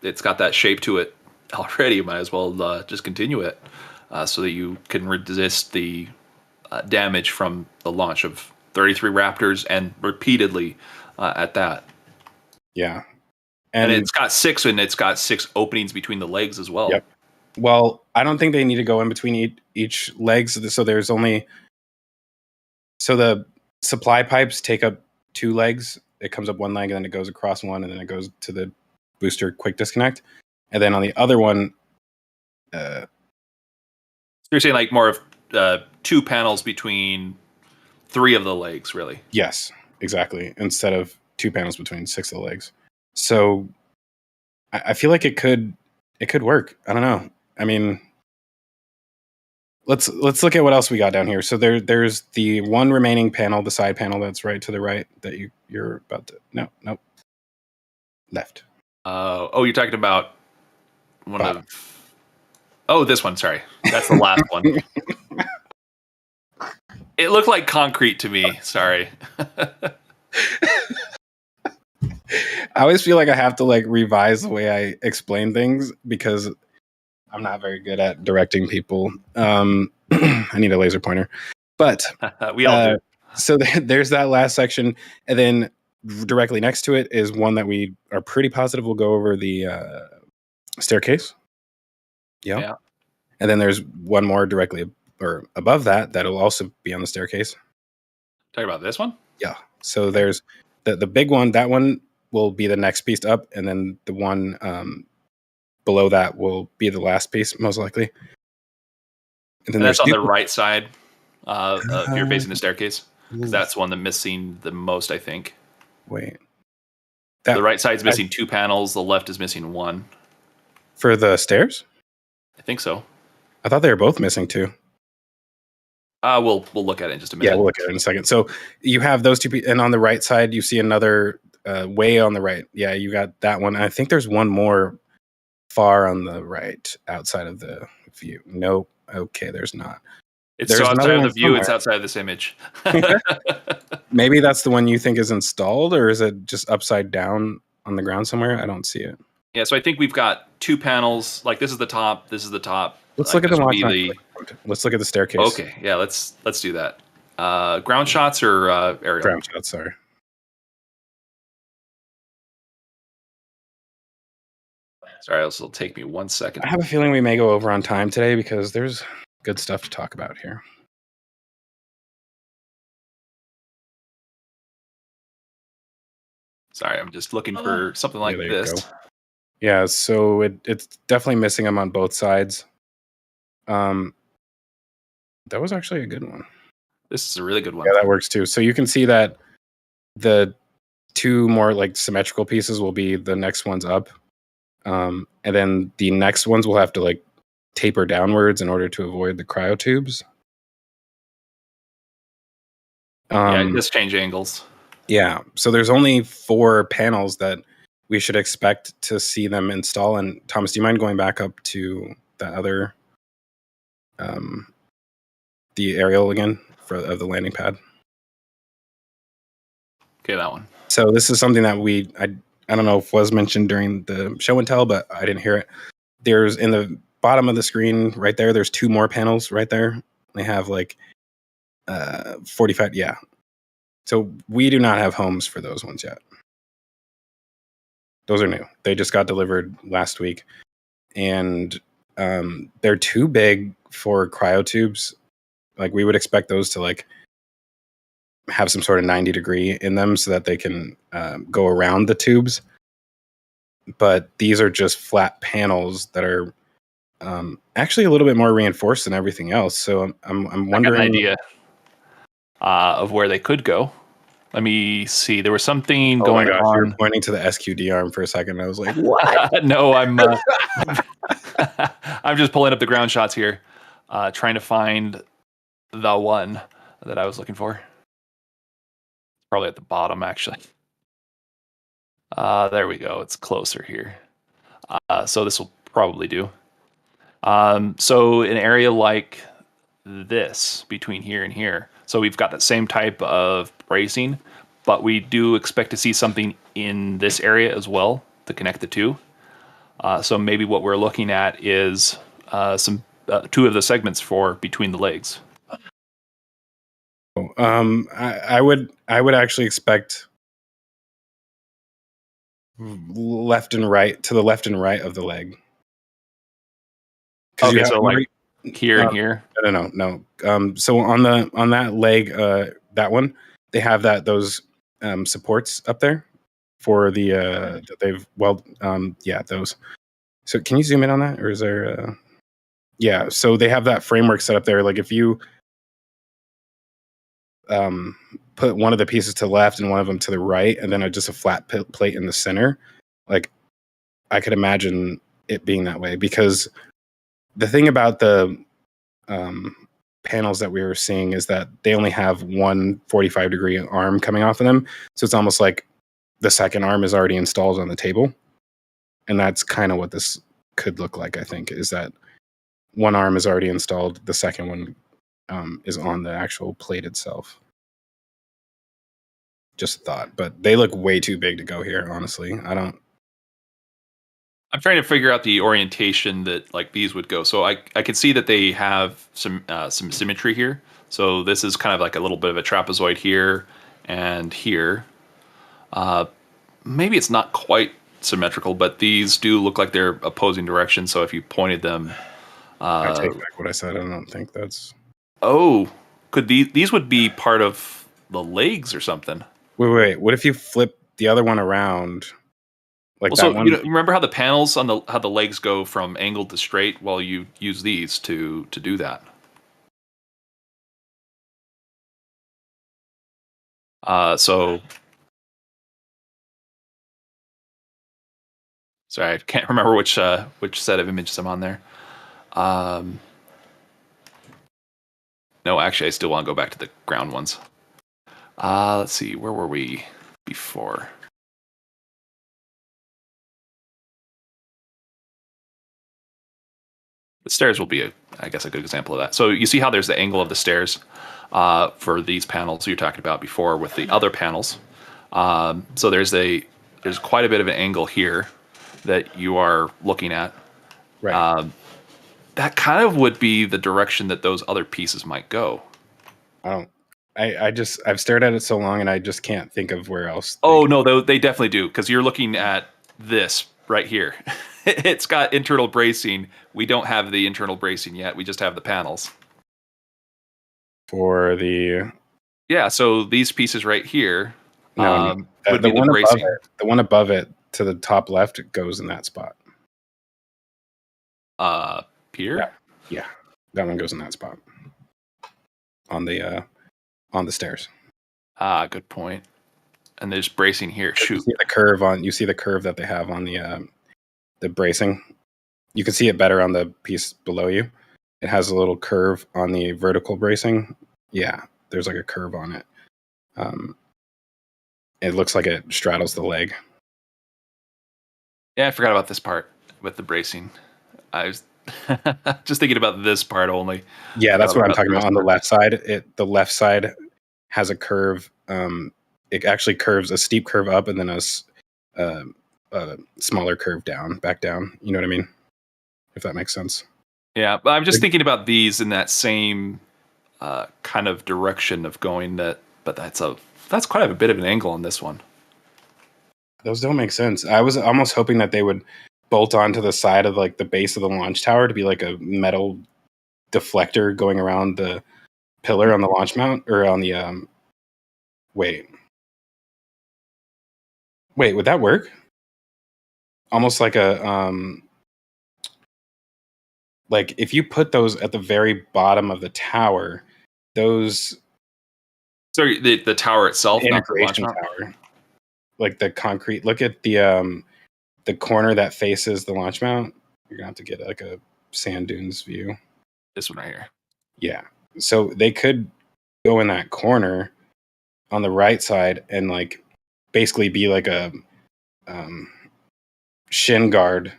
It's got that shape to it already. You might as well just continue it so that you can resist the damage from the launch of 33 Raptors, and repeatedly at that. Yeah. And it's got 6, and it's got 6 openings between the legs as well. Yep. Well, I don't think they need to go in between each legs. So there's only, so the supply pipes take up 2 legs. It comes up 1 leg, and then it goes across one, and then it goes to the booster quick disconnect. And then on the other one, so you're saying like more of 2 panels between 3 of the legs, really? Yes, exactly. Instead of 2 panels between 6 of the legs. So I feel like it could work. I don't know. I mean, let's look at what else we got down here. So there's the one remaining panel, the side panel that's right to the right that you're about to nope. Left. You're talking about one of. Oh, this one. Sorry, that's the last one. It looked like concrete to me. Sorry. I always feel like I have to like revise the way I explain things because I'm not very good at directing people. I need a laser pointer, but we all do. So there's that last section, and then directly next to it is one that we are pretty positive will go over the staircase. Yeah. And then there's one more directly or above that'll also be on the staircase. Talking about this one? Yeah. So there's the big one. That one will be the next piece up, and then the one below that will be the last piece, most likely. And that's on the right side. If you're facing the staircase, because that's one that's missing the most, I think. Wait. The right side's missing 2 panels. The left is missing 1. For the stairs? I think so. I thought they were both missing 2. We'll look at it in just a minute. Yeah, we'll look at it in a second. So you have those 2 and on the right side, you see another way on the right. Yeah, you got that one. I think there's one more far on the right outside of the view. Nope. Okay, there's not. It's There's so outside another of the one view, it's somewhere. outside of this image. Maybe that's the one you think is installed, or is it just upside down on the ground somewhere? I don't see it. Yeah, so I think we've got 2 panels. Like this is the top, this is the top. Let's Like look at this the would watch. be the Let's look at the staircase. okay. Yeah, let's do that. Ground shots or aerial? Ground shots, sorry. Sorry, this will take me 1 second. I have a feeling we may go over on time today because there's good stuff to talk about here. Sorry, I'm just looking for something like there you this. go. Yeah, so it's definitely missing them on both sides. That was actually a good one. This is a really good one. Yeah, that works too. So you can see that the 2 more like symmetrical pieces will be the next ones up. And then the next ones will have to like taper downwards in order to avoid the cryotubes. Yeah, just change angles. Yeah, so there's only 4 panels that we should expect to see them install. And Thomas, do you mind going back up to the other, the aerial again of the landing pad? Okay, that one. So this is something that I don't know if was mentioned during the show and tell, but I didn't hear it. There's in the bottom of the screen right there, there's 2 more panels right there. They have like 45, yeah. So we do not have homes for those ones yet. Those are new. They just got delivered last week. And they're too big for cryotubes. Like we would expect those to like have some sort of 90-degree in them so that they can go around the tubes. But these are just flat panels that are actually a little bit more reinforced than everything else. So I'm wondering. I got an idea of where they could go. Let me see. There was something going on. You were pointing to the SQD arm for a second. I was like, what? No, I'm I'm just pulling up the ground shots here, trying to find the one that I was looking for. Probably at the bottom, actually. There we go. It's closer here. So this will probably do. So an area like this, between here and here. So we've got that same type of bracing, but we do expect to see something in this area as well to connect the 2. So maybe what we're looking at is some 2 of the segments for between the legs. I would actually expect left and right to the left and right of the leg. Okay, so like here and here. No. So on that leg, that one, they have those supports up there for the that they've those. So can you zoom in on that, or is there? Yeah, so they have that framework set up there. Like if you put one of the pieces to the left and one of them to the right, and then just a flat plate in the center, like I could imagine it being that way, because the thing about the panels that we were seeing is that they only have one 45-degree arm coming off of them. So it's almost like the second arm is already installed on the table. And that's kind of what this could look like, I think, is that one arm is already installed. The second one is on the actual plate itself. Just a thought. But they look way too big to go here, honestly. I'm trying to figure out the orientation that like these would go. So I can see that they have some symmetry here. So this is kind of like a little bit of a trapezoid here and here. Maybe it's not quite symmetrical, but these do look like they're opposing directions. So if you pointed them, I take back what I said. I don't think that's. Oh, could these would be part of the legs or something? Wait. What if you flip the other one around? Like well, so you remember how the panels on how the legs go from angled to straight? Well, you use these to do that. So sorry, I can't remember which set of images I'm on there. No, actually, I still want to go back to the ground ones. Let's see, where were we before? The stairs will be, I guess, a good example of that. So you see how there's the angle of the stairs for these panels you're talking about before with the other panels. So there's quite a bit of an angle here that you are looking at. Right. That kind of would be the direction that those other pieces might go. I've stared at it so long and I just can't think of where else. Oh, no, they definitely do, because you're looking at this right here. It's got internal bracing. We don't have the internal bracing yet. We just have the panels. For the... Yeah, so these pieces right here no. would be the one bracing. above it, the one above it to the top left goes in that spot. Here? Yeah. That one goes in that spot. On the stairs. Good point. And there's bracing here. Shoot. You see the curve that they have on the bracing. You can see it better on the piece below you. It has a little curve on the vertical bracing. Yeah, there's like a curve on it. It looks like it straddles the leg. Yeah, I forgot about this part with the bracing. I was just thinking about this part only. Yeah, that's what I'm talking about. On the left side, the left side has a curve. It actually curves a steep curve up and then a smaller curve back down. You know what I mean? If that makes sense. Yeah, but I'm just thinking about these in that same kind of direction of going. But that's quite a bit of an angle on this one. Those don't make sense. I was almost hoping that they would bolt onto the side of like the base of the launch tower to be like a metal deflector going around the pillar on the launch mount or on the wait, would that work? Almost like a like if you put those at the very bottom of the tower, those... Sorry, the tower itself, not the launch integration mount? tower, like the concrete. Look at the corner that faces the launch mount. You're gonna have to get like a sand dunes view. This one right here. Yeah, so they could go in that corner on the right side and like basically be like a shin guard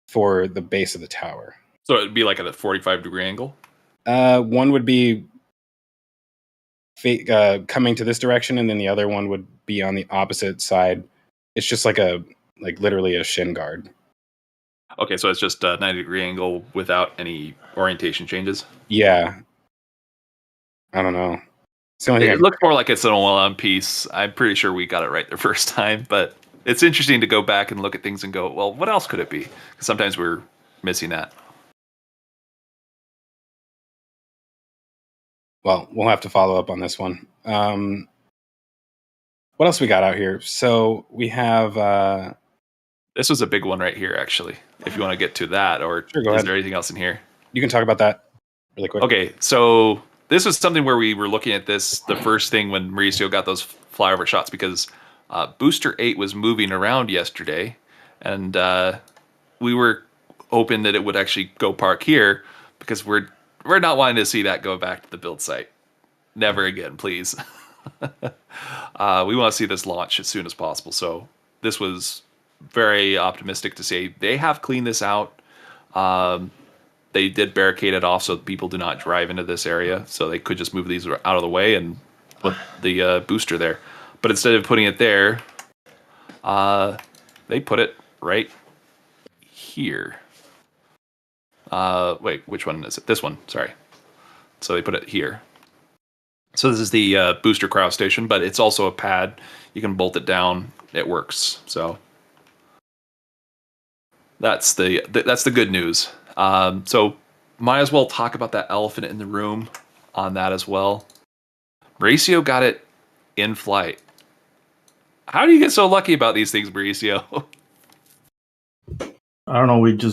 for the base of the tower. So it'd be like at a 45-degree angle? One would be coming to this direction, and then the other one would be on the opposite side. It's just like literally a shin guard. Okay, so it's just a 90-degree angle without any orientation changes? Yeah. I don't know. It's the only thing It looks more like it's an all-on piece. I'm pretty sure we got it right the first time, but it's interesting to go back and look at things and go, well, what else could it be? Because sometimes we're missing that. Well, we'll have to follow up on this one. What else we got out here? So we have... This was a big one right here, actually, if you want to get to that, or Sure, go is ahead. there anything else in here? You can talk about that really quick. Okay, so this was something where we were looking at this the first thing when Mauricio got those flyover shots, because Booster 8 was moving around yesterday, and we were hoping that it would actually go park here, because we're not wanting to see that go back to the build site. Never again, please. We want to see this launch as soon as possible, so this was very optimistic to say they have cleaned this out. They did barricade it off so people do not drive into this area, so they could just move these out of the way and put the booster there. But instead of putting it there, they put it right here. Wait, which one is it? This one, sorry. So they put it here. So this is the booster cryo station, but it's also a pad. You can bolt it down. It works. So that's the good news. So might as well talk about that elephant in the room on that as well. Mauricio got it in flight. How do you get so lucky about these things, Mauricio? I don't know.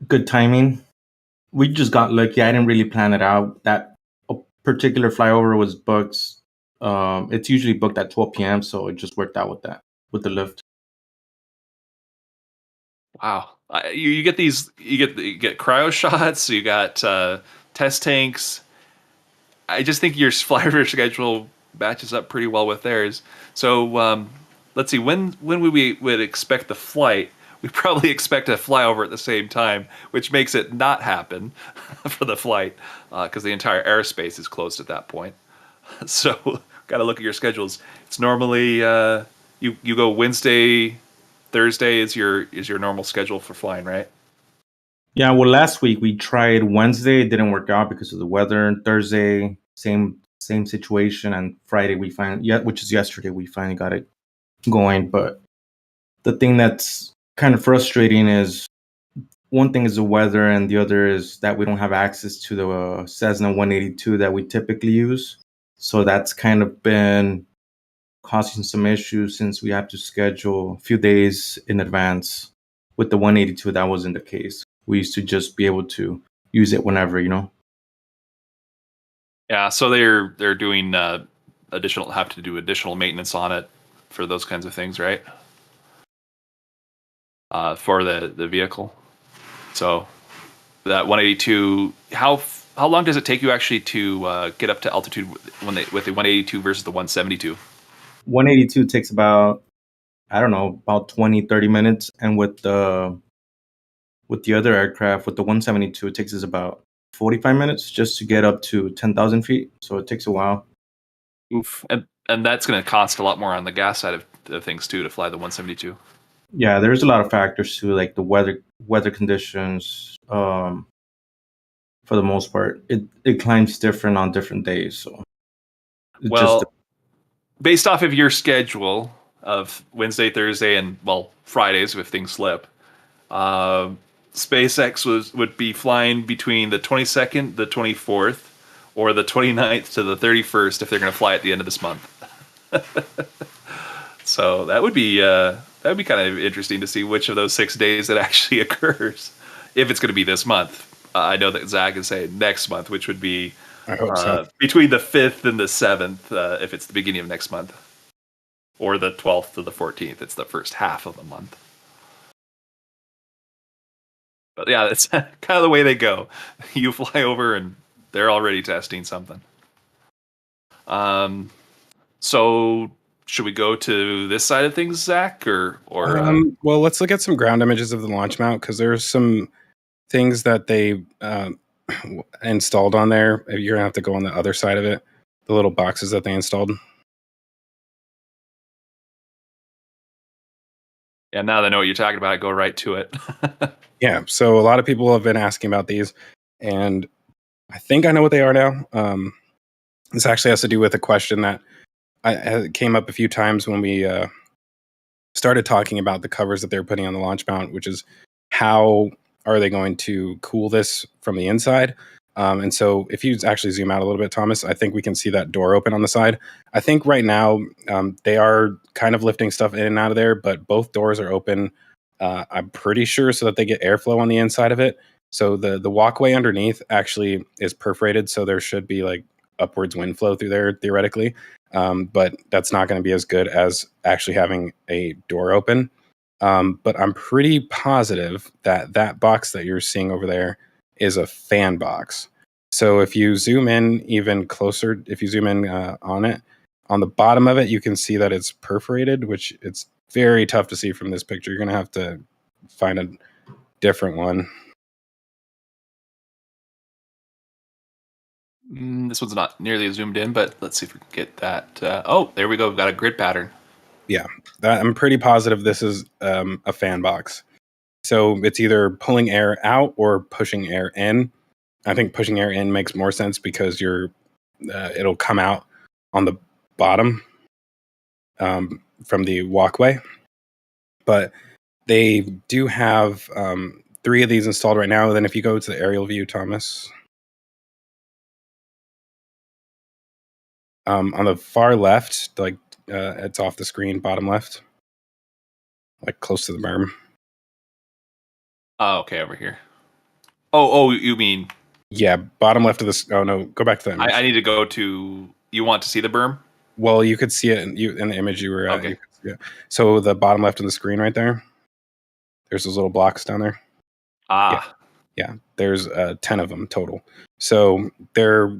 Good timing. We just got lucky. I didn't really plan it out. That particular flyover was booked. It's usually booked at 12 p.m., so it just worked out with the lift. Wow. You get these, you get cryo shots, you got test tanks. I just think your flyover schedule matches up pretty well with theirs. So let's see, when would we expect the flight? we probably expect to fly over at the same time, which makes it not happen for the flight because the entire airspace is closed at that point. So got to look at your schedules. It's normally you go Wednesday, Thursday is your normal schedule for flying, right? Yeah, well, last week we tried Wednesday. It didn't work out because of the weather. Thursday, same situation, and Friday which is yesterday, we finally got it going. But the thing that's kind of frustrating is one thing is the weather, and the other is that we don't have access to the Cessna 182 that we typically use. So that's kind of been causing some issues since we have to schedule a few days in advance. With the 182, that wasn't the case. We used to just be able to use it whenever, Yeah, so they're doing have to do additional maintenance on it for those kinds of things, right? For the vehicle. So that 182, how long does it take you actually to get up to altitude with the 182 versus the 172? 182 takes about 20, 30 minutes. And with the other aircraft, with the 172, it takes us about 45 minutes just to get up to 10,000 feet. So it takes a while. Oof. And that's going to cost a lot more on the gas side of things too to fly the 172. Yeah, there's a lot of factors too, like the weather conditions. For the most part, it climbs different on different days. So based off of your schedule of Wednesday, Thursday, and Fridays if things slip, SpaceX would be flying between the 22nd, the 24th, or the 29th to the 31st if they're going to fly at the end of this month. So that would be kind of interesting to see which of those 6 days it actually occurs. If it's going to be this month, I know that Zach is saying next month, which would be between the 5th and the 7th, if it's the beginning of next month, or the 12th to the 14th. It's the first half of the month. But yeah, that's kind of the way they go. You fly over and they're already testing something. So should we go to this side of things, Zach, or well, let's look at some ground images of the launch mount because there's some things that they installed on there. You're gonna have to go on the other side of it, the little boxes that they installed. Yeah, now that I know what you're talking about, go right to it. Yeah, so a lot of people have been asking about these, and I think I know what they are now. This actually has to do with a question that came up a few times when we started talking about the covers that they're putting on the launch mount, which is how are they going to cool this from the inside? And so if you actually zoom out a little bit, Thomas, I think we can see that door open on the side. I think right now they are kind of lifting stuff in and out of there, but both doors are open. I'm pretty sure so that they get airflow on the inside of it. So the walkway underneath actually is perforated, so there should be like upwards wind flow through there theoretically. But that's not going to be as good as actually having a door open. But I'm pretty positive that box that you're seeing over there is a fan box. So if you zoom in even closer, if you zoom in on it, on the bottom of it, you can see that it's perforated, which it's very tough to see from this picture. You're going to have to find a different one. This one's not nearly as zoomed in, but let's see if we can get that. Oh, there we go. We've got a grid pattern. Yeah, I'm pretty positive this is a fan box. So it's either pulling air out or pushing air in. I think pushing air in makes more sense because it'll come out on the bottom from the walkway. But they do have 3 of these installed right now. Then if you go to the aerial view, Thomas, on the far left, like it's off the screen, bottom left, like close to the berm. Oh, okay, over here. Oh, you mean? Yeah, bottom left of this. Oh no, go back to that image. I need to go to. You want to see the berm? Well, you could see it in the image you were at. Okay. So the bottom left of the screen right there, there's those little blocks down there. Yeah. There's 10 of them total. So they're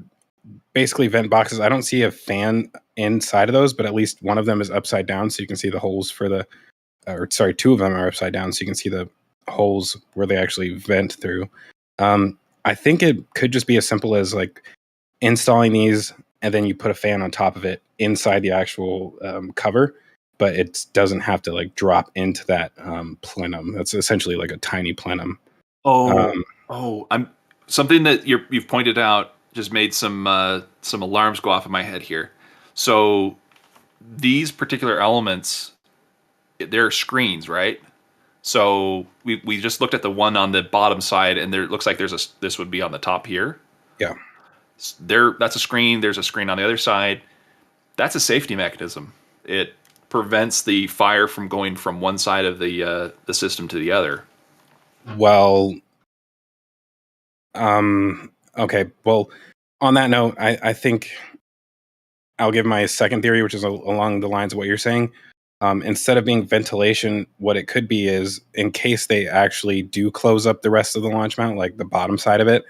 basically vent boxes. I don't see a fan inside of those, but at least one of them is upside down, so you can see the holes for the two of them are upside down, so you can see the holes where they actually vent through. I think it could just be as simple as like installing these, and then you put a fan on top of it inside the actual cover, but it doesn't have to like drop into that plenum. That's essentially like a tiny plenum. I'm something that you've pointed out just made some alarms go off in my head here. So these particular elements, they're screens, right? So we just looked at the one on the bottom side, and there it looks like this would be on the top here. Yeah. That's a screen. There's a screen on the other side. That's a safety mechanism. It prevents the fire from going from one side of the system to the other. Well, okay. Well, on that note, I think I'll give my second theory, which is along the lines of what you're saying. Instead of being ventilation, what it could be is in case they actually do close up the rest of the launch mount, like the bottom side of it,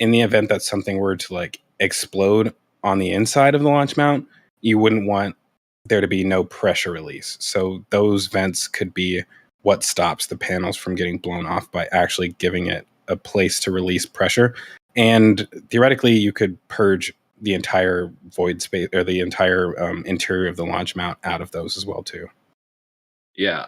in the event that something were to like explode on the inside of the launch mount, you wouldn't want there to be no pressure release. So those vents could be what stops the panels from getting blown off by actually giving it a place to release pressure. And theoretically, you could purge the entire void space or the entire interior of the launch mount out of those as well too. Yeah,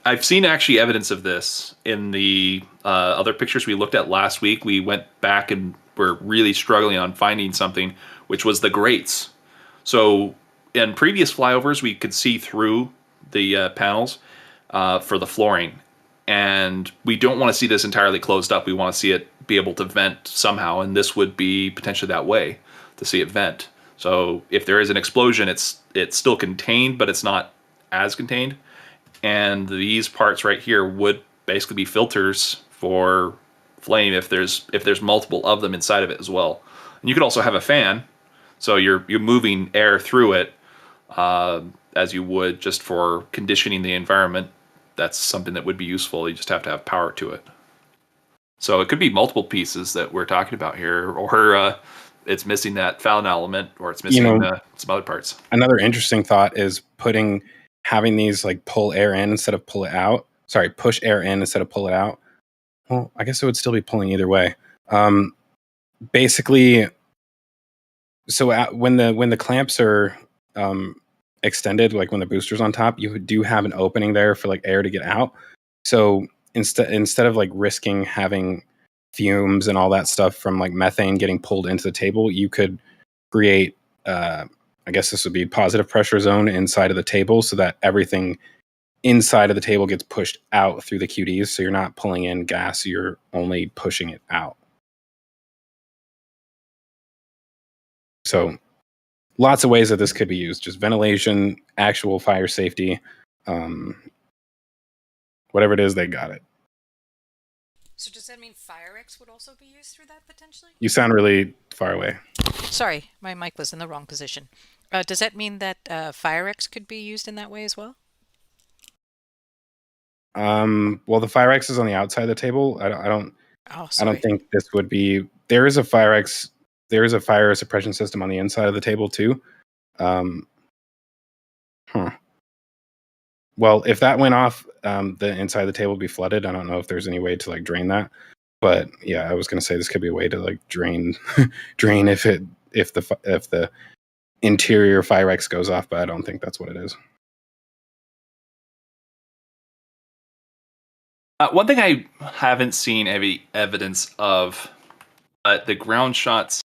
I've seen actually evidence of this in the other pictures we looked at last week. We went back and were really struggling on finding something, which was the grates. So in previous flyovers, we could see through the panels for the flooring, and we don't want to see this entirely closed up. We want to see it be able to vent somehow, and this would be potentially that way to see it vent. So if there is an explosion, it's still contained, but it's not as contained. And these parts right here would basically be filters for flame if there's multiple of them inside of it as well. And you could also have a fan, so you're moving air through it as you would just for conditioning the environment. That's something that would be useful. You just have to have power to it. So it could be multiple pieces that we're talking about here, or it's missing that Fallon element, or it's missing some other parts. Another interesting thought is having these like pull air in instead of pull it out. Sorry, push air in instead of pull it out. Well, I guess it would still be pulling either way. Basically, so when the clamps are extended, like when the booster's on top, you do have an opening there for like air to get out. So instead of like risking having fumes and all that stuff from like methane getting pulled into the table, you could create I guess this would be positive pressure zone inside of the table, so that everything inside of the table gets pushed out through the QDs. So you're not pulling in gas, you're only pushing it out. So lots of ways that this could be used. Just ventilation, actual fire safety, whatever it is, they got it. So does that mean FireX would also be used through that potentially? You sound really far away. Sorry, my mic was in the wrong position. Does that mean that FireX could be used in that way as well? Well, the FireX is on the outside of the table. I don't think this would be. There is a FireX. There is a fire suppression system on the inside of the table too. Well, if that went off, the inside of the table would be flooded. I don't know if there's any way to like drain that. But yeah, I was going to say this could be a way to like drain if the interior FireX goes off, but I don't think that's what it is. One thing I haven't seen any evidence of, the ground shots,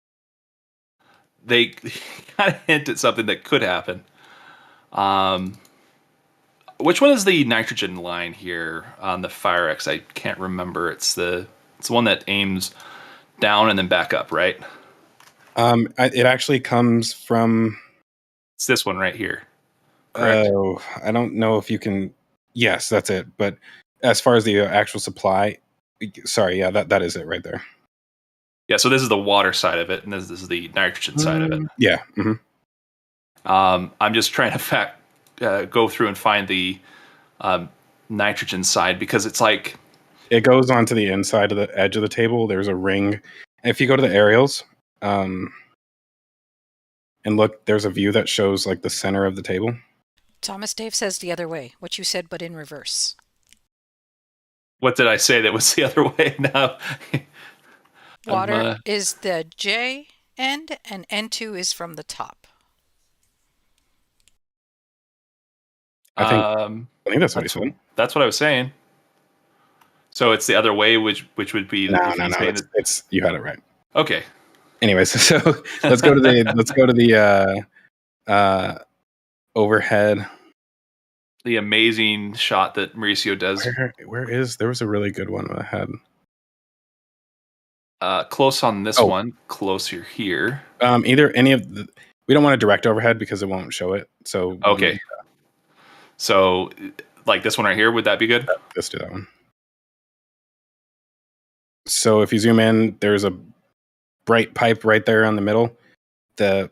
they kind of hint at something that could happen. Which one is the nitrogen line here on the FireX? I can't remember. It's the one that aims down and then back up, right? It actually comes from. It's this one right here. Correct? Oh, I don't know if you can. Yes, that's it. But as far as the actual supply, sorry, yeah, that is it right there. Yeah, so this is the water side of it, and this is the nitrogen side of it. Yeah. Mm-hmm. I'm just trying to go through and find the nitrogen side, because it's like it goes onto the inside of the edge of the table. There's a ring. If you go to the aerials, and look, there's a view that shows like the center of the table. Thomas Dave says the other way. What you said, but in reverse. What did I say that was the other way? No. Water is the J end, and N2 is from the top. I think that's what he said. That's what I was saying. So it's the other way, which would be no. It's you had it right. Okay. Anyways, so let's go to the overhead. The amazing shot that Mauricio does. There was a really good one ahead. Close on this one, closer here. Either any of the, we don't want a direct overhead because it won't show it. So okay. So like this one right here, would that be good? Let's do that one. So if you zoom in, there's a bright pipe right there on the middle. The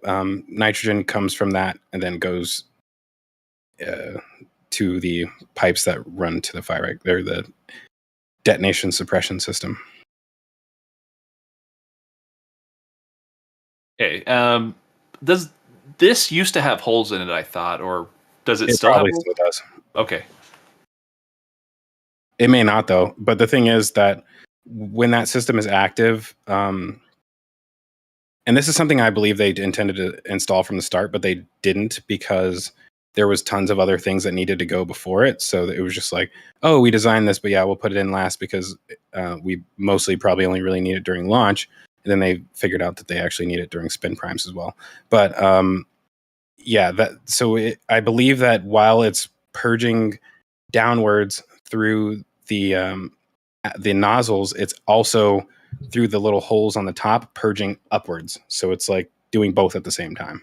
nitrogen comes from that and then goes to the pipes that run to the fire. Right? They're the detonation suppression system. Okay. Does this used to have holes in it, I thought, or does it still have holes? Still does. Okay. It may not, though. But the thing is that when that system is active, and this is something I believe they intended to install from the start, but they didn't because there was tons of other things that needed to go before it. So it was just like, oh, we designed this, but yeah, we'll put it in last because we mostly probably only really need it during launch. And then they figured out that they actually need it during spin primes as well. But I believe that while it's purging downwards through the nozzles, it's also through the little holes on the top purging upwards. So it's like doing both at the same time.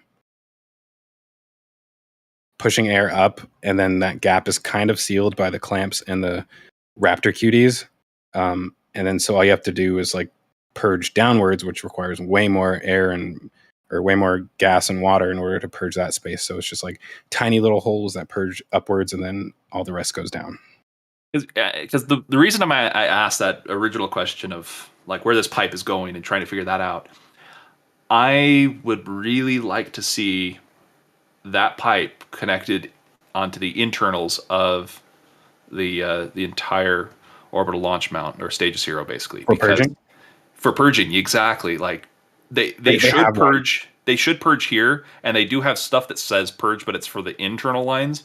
Pushing air up, and then that gap is kind of sealed by the clamps and the Raptor QDs. And then so all you have to do is like purge downwards, which requires way more air or way more gas and water in order to purge that space. So it's just like tiny little holes that purge upwards, and then all the rest goes down. Because the reason I asked that original question of like where this pipe is going and trying to figure that out, I would really like to see that pipe connected onto the internals of the entire orbital launch mount or stage 0, basically. For purging, exactly. Like they should purge. One. They should purge here, and they do have stuff that says purge, but it's for the internal lines.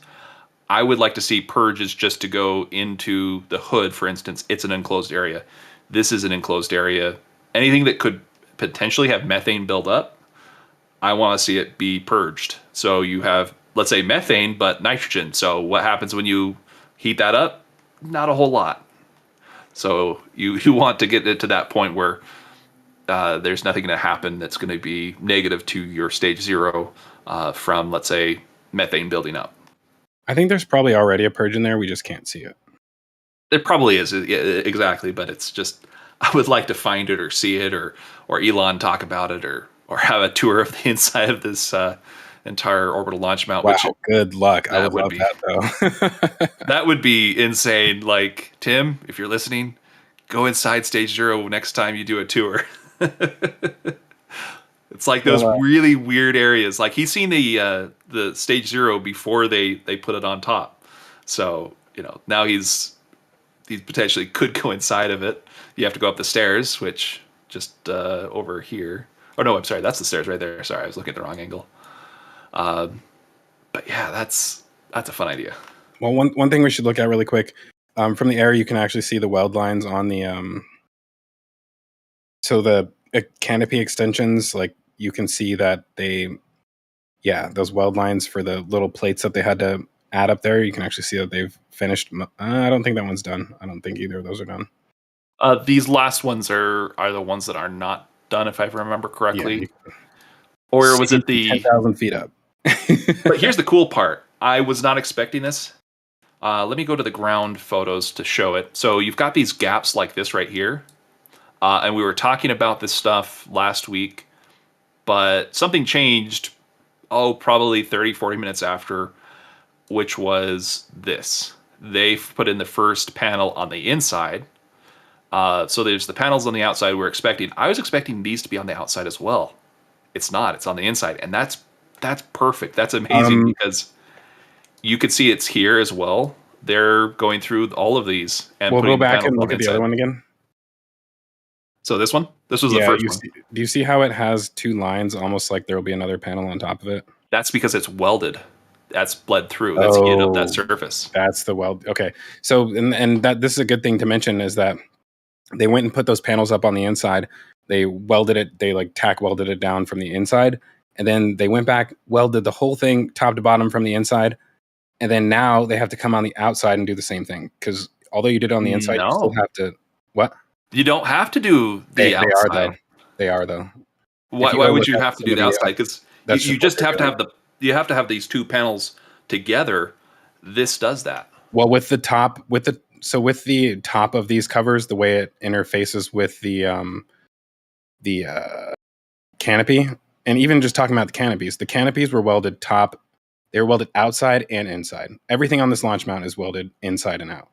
I would like to see purges just to go into the hood, for instance. It's an enclosed area. This is an enclosed area. Anything that could potentially have methane build up, I want to see it be purged. So you have, let's say, methane, but nitrogen. So what happens when you heat that up? Not a whole lot. So you want to get it to that point where there's nothing going to happen that's going to be negative to your stage 0 from, let's say, methane building up. I think there's probably already a purge in there. We just can't see it. There probably is, exactly. But it's just, I would like to find it or see it or Elon talk about it or have a tour of the inside of this entire orbital launch mount. Wow, good luck. I would love that, though. That would be insane. Like, Tim, if you're listening, go inside stage 0 next time you do a tour. It's like those really weird areas. Like, he's seen the stage 0 before they put it on top. So, now he potentially could go inside of it. You have to go up the stairs, which just over here. Oh, no, I'm sorry. That's the stairs right there. Sorry, I was looking at the wrong angle. But yeah, that's a fun idea. Well, one thing we should look at really quick. From the air, you can actually see the weld lines on the... So the canopy extensions, like you can see that those weld lines for the little plates that they had to add up there, you can actually see that they've finished. I don't think that one's done. I don't think either of those are done. These last ones are the ones that are not done, if I remember correctly. Yeah, or was it the 10,000 feet up? But here's the cool part. I was not expecting this. Let me go to the ground photos to show it. So you've got these gaps like this right here. And we were talking about this stuff last week, but something changed, probably 30, 40 minutes after, which was this. They put in the first panel on the inside. So there's the panels on the outside we're expecting. I was expecting these to be on the outside as well. It's not. It's on the inside. And that's perfect. That's amazing because you could see it's here as well. They're going through all of these and We'll go putting the back panels and on look the at the other inside. one again. So this one? This was the Yeah, first one. do you see how it has two lines, almost like there will be another panel on top of it? That's because it's welded. That's bled through. That's heated up that surface. That's the weld. Okay. So, and that this is a good thing to mention is that they went and put those panels up on the inside. They welded it. They like tack welded it down from the inside. And then they went back, welded the whole thing top to bottom from the inside. And then now they have to come on the outside and do the same thing. Because although you did it on the inside, you still have to, what? You don't have to do the outside. They are though. Why would you have to do the outside? Because you just have to have you have to have these two panels together. This does that. Well, with the top of these covers, the way it interfaces with the canopy, and even just talking about the canopies were welded top. They were welded outside and inside. Everything on this launch mount is welded inside and out.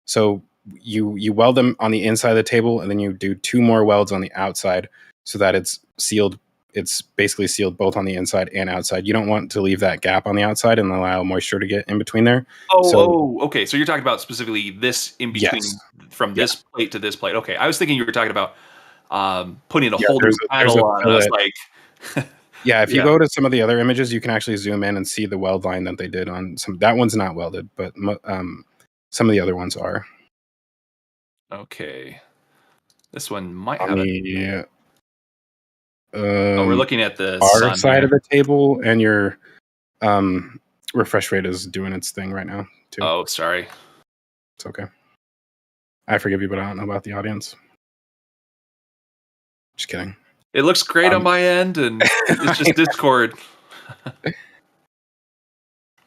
So you weld them on the inside of the table, and then you do two more welds on the outside so that it's sealed. It's basically sealed both on the inside and outside. You don't want to leave that gap on the outside and allow moisture to get in between there. Okay. So you're talking about specifically this in between from this plate to this plate. Okay, I was thinking you were talking about putting a whole new panel on. That's like, yeah. If you go to some of the other images, you can actually zoom in and see the weld line that they did on some. That one's not welded, but some of the other ones are. Okay, this one might have it. We're looking at the far side of the table, and your refresh rate is doing its thing right now too. Oh, sorry. It's okay. I forgive you, but I don't know about the audience. Just kidding. It looks great on my end, and it's just Discord.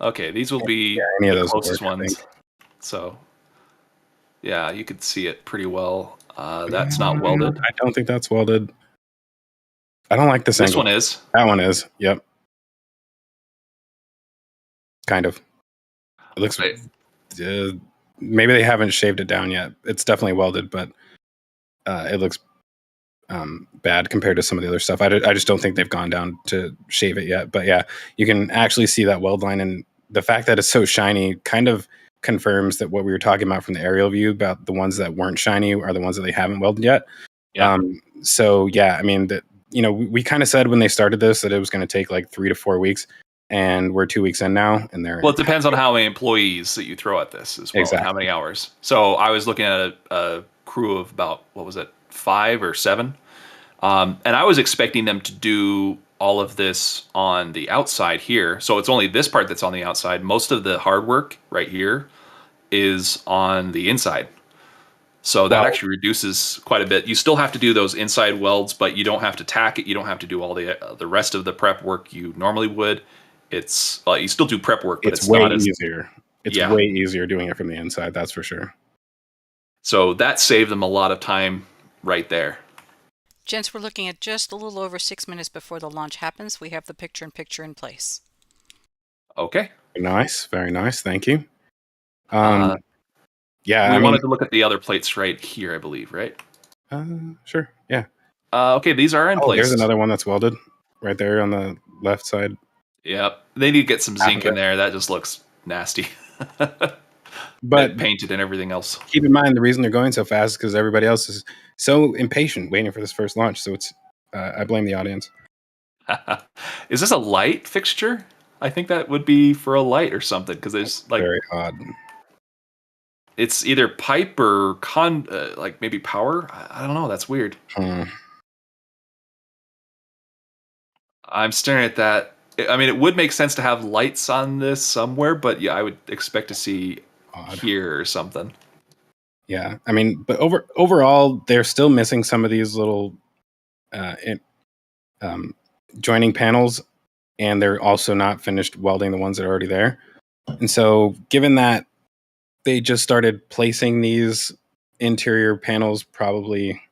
Okay, these will be any of the those closest ones. So, yeah, you could see it pretty well. That's not welded. I don't think that's welded. I don't like this angle. This one is. That one is. Yep. Kind of. It looks. Maybe they haven't shaved it down yet. It's definitely welded, but it looks bad compared to some of the other stuff. I just don't think they've gone down to shave it yet. But yeah, you can actually see that weld line, and the fact that it's so shiny kind of confirms that what we were talking about from the aerial view about the ones that weren't shiny are the ones that they haven't welded yet. Yeah. So yeah, I mean that. We kind of said when they started this that it was going to take like 3 to 4 weeks, and we're 2 weeks in now, and they're well. It depends on how many employees that you throw at this as well, and how many hours. So I was looking at a crew of about 5 or 7, and I was expecting them to do all of this on the outside here. So it's only this part that's on the outside. Most of the hard work right here is on the inside. So that actually reduces quite a bit. You still have to do those inside welds, but you don't have to tack it. You don't have to do all the rest of the prep work you normally would. It's you still do prep work, but it's way not easier. It's way easier doing it from the inside. That's for sure. So that saved them a lot of time right there. Gents, we're looking at just a little over 6 minutes before the launch happens. We have the picture-in-picture in place. Okay. Nice. Very nice. Thank you. Yeah, we wanted to look at the other plates right here, I believe, right? Sure. Yeah. Okay, these are in place. There's another one that's welded right there on the left side. Yep. They need to get some zinc in there. That just looks nasty. But painted and everything else. Keep in mind, the reason they're going so fast is because everybody else is so impatient waiting for this first launch. So it's, I blame the audience. Is this a light fixture? I think that would be for a light or something, because there's like very odd. It's either pipe or like maybe power. I don't know. That's weird. I'm staring at that. I mean, it would make sense to have lights on this somewhere, but yeah, I would expect to see here or something. Yeah, I mean, but overall, they're still missing some of these little joining panels, and they're also not finished welding the ones that are already there. And so, given that they just started placing these interior panels, probably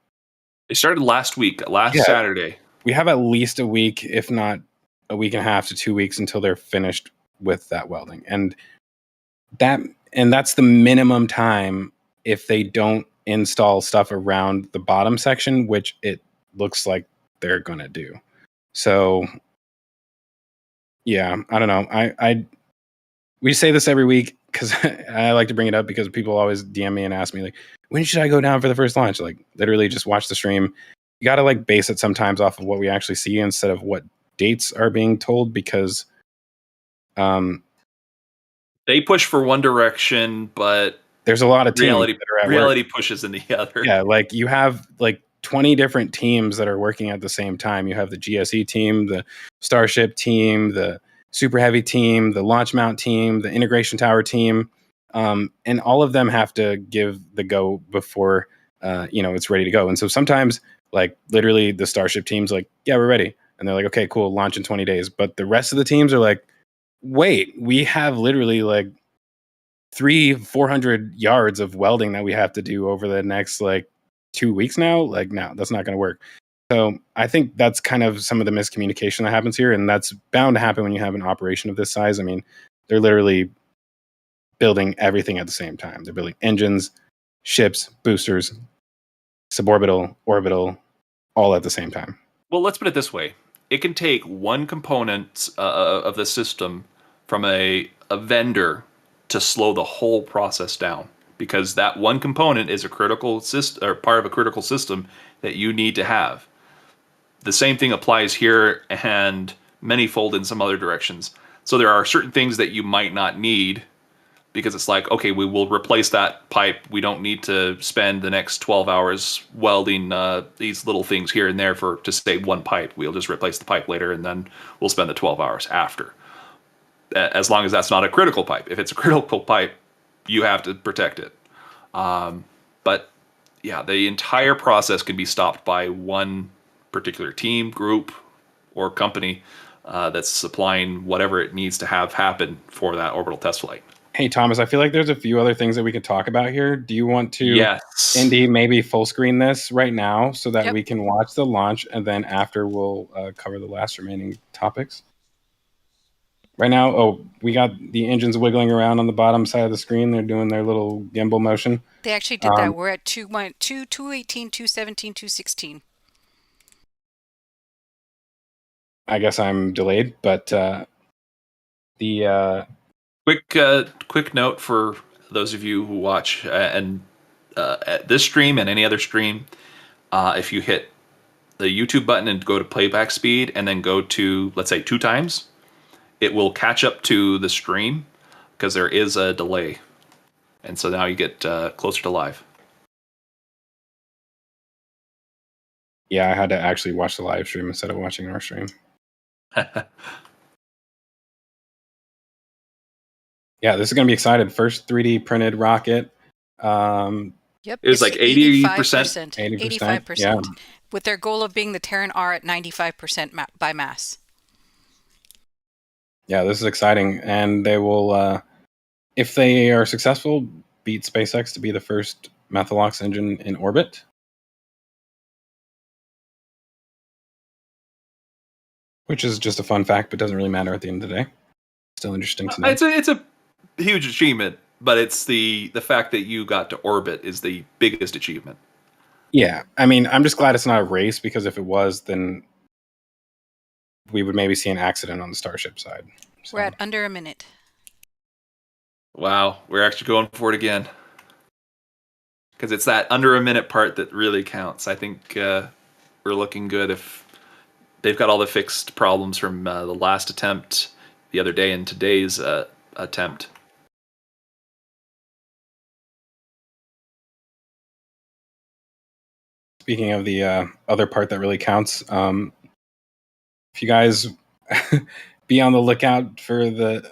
they started last Saturday. We have at least a week, if not a week and a half to 2 weeks, until they're finished with that welding, and that's the minimum time if they don't install stuff around the bottom section, which it looks like they're gonna do. So yeah, I don't know. we say this every week because I like to bring it up because people always DM me and ask me like, when should I go down for the first launch? Like literally just watch the stream. You got to like base it sometimes off of what we actually see instead of what dates are being told, because they push for one direction, but there's a lot of teams that are at reality work. pushes in the other. Yeah, like you have like 20 different teams that are working at the same time. You have the GSE team, the Starship team, the Super Heavy team, the Launch Mount team, the Integration Tower team, and all of them have to give the go before it's ready to go. And so sometimes, like literally, the Starship team's like, "Yeah, we're ready," and they're like, "Okay, cool, launch in 20 days." But the rest of the teams are like, "Wait, we have literally like 400 yards of welding that we have to do over the next like 2 weeks now. Like, no, that's not going to work." So I think that's kind of some of the miscommunication that happens here. And that's bound to happen when you have an operation of this size. I mean, they're literally building everything at the same time. They're building engines, ships, boosters, suborbital, orbital, all at the same time. Well, let's put it this way. It can take one component of the system from a vendor to slow the whole process down, because that one component is a critical system or part of a critical system that you need to have. The same thing applies here and manyfold in some other directions. So there are certain things that you might not need, because it's like, okay, we will replace that pipe. We don't need to spend the next 12 hours welding these little things here and there to save one pipe. We'll just replace the pipe later, and then we'll spend the 12 hours after. As long as that's not a critical pipe. If it's a critical pipe, you have to protect it. But yeah, the entire process can be stopped by one particular team, group, or company that's supplying whatever it needs to have happen for that orbital test flight. Hey, Thomas, I feel like there's a few other things that we could talk about here. Do you want to, Yes, Indy, maybe full screen this right now so that Yep. we can watch the launch, and then after we'll cover the last remaining topics? Right now, we got the engines wiggling around on the bottom side of the screen. They're doing their little gimbal motion. They actually did that. We're at 218, 217, 216. I guess I'm delayed, but the quick note for those of you who watch and at this stream and any other stream, if you hit the YouTube button and go to playback speed and then go to, let's say, 2 times, it will catch up to the stream because there is a delay. And so now you get closer to live. Yeah, I had to actually watch the live stream instead of watching our stream. Yeah, this is going to be exciting. First 3D printed rocket. Yep. It was like 80%. 85%. Yeah. With their goal of being the Terran R at 95% by mass. Yeah, this is exciting. And they will, if they are successful, beat SpaceX to be the first Methalox engine in orbit. Which is just a fun fact, but doesn't really matter at the end of the day. Still interesting to know. It's a huge achievement, but it's the fact that you got to orbit is the biggest achievement. Yeah, I mean, I'm just glad it's not a race, because if it was, then we would maybe see an accident on the Starship side. So. We're at under a minute. Wow, we're actually going for it again. Because it's that under a minute part that really counts. I think we're looking good if they've got all the fixed problems from the last attempt the other day and today's attempt. Speaking of the other part that really counts, if you guys be on the lookout for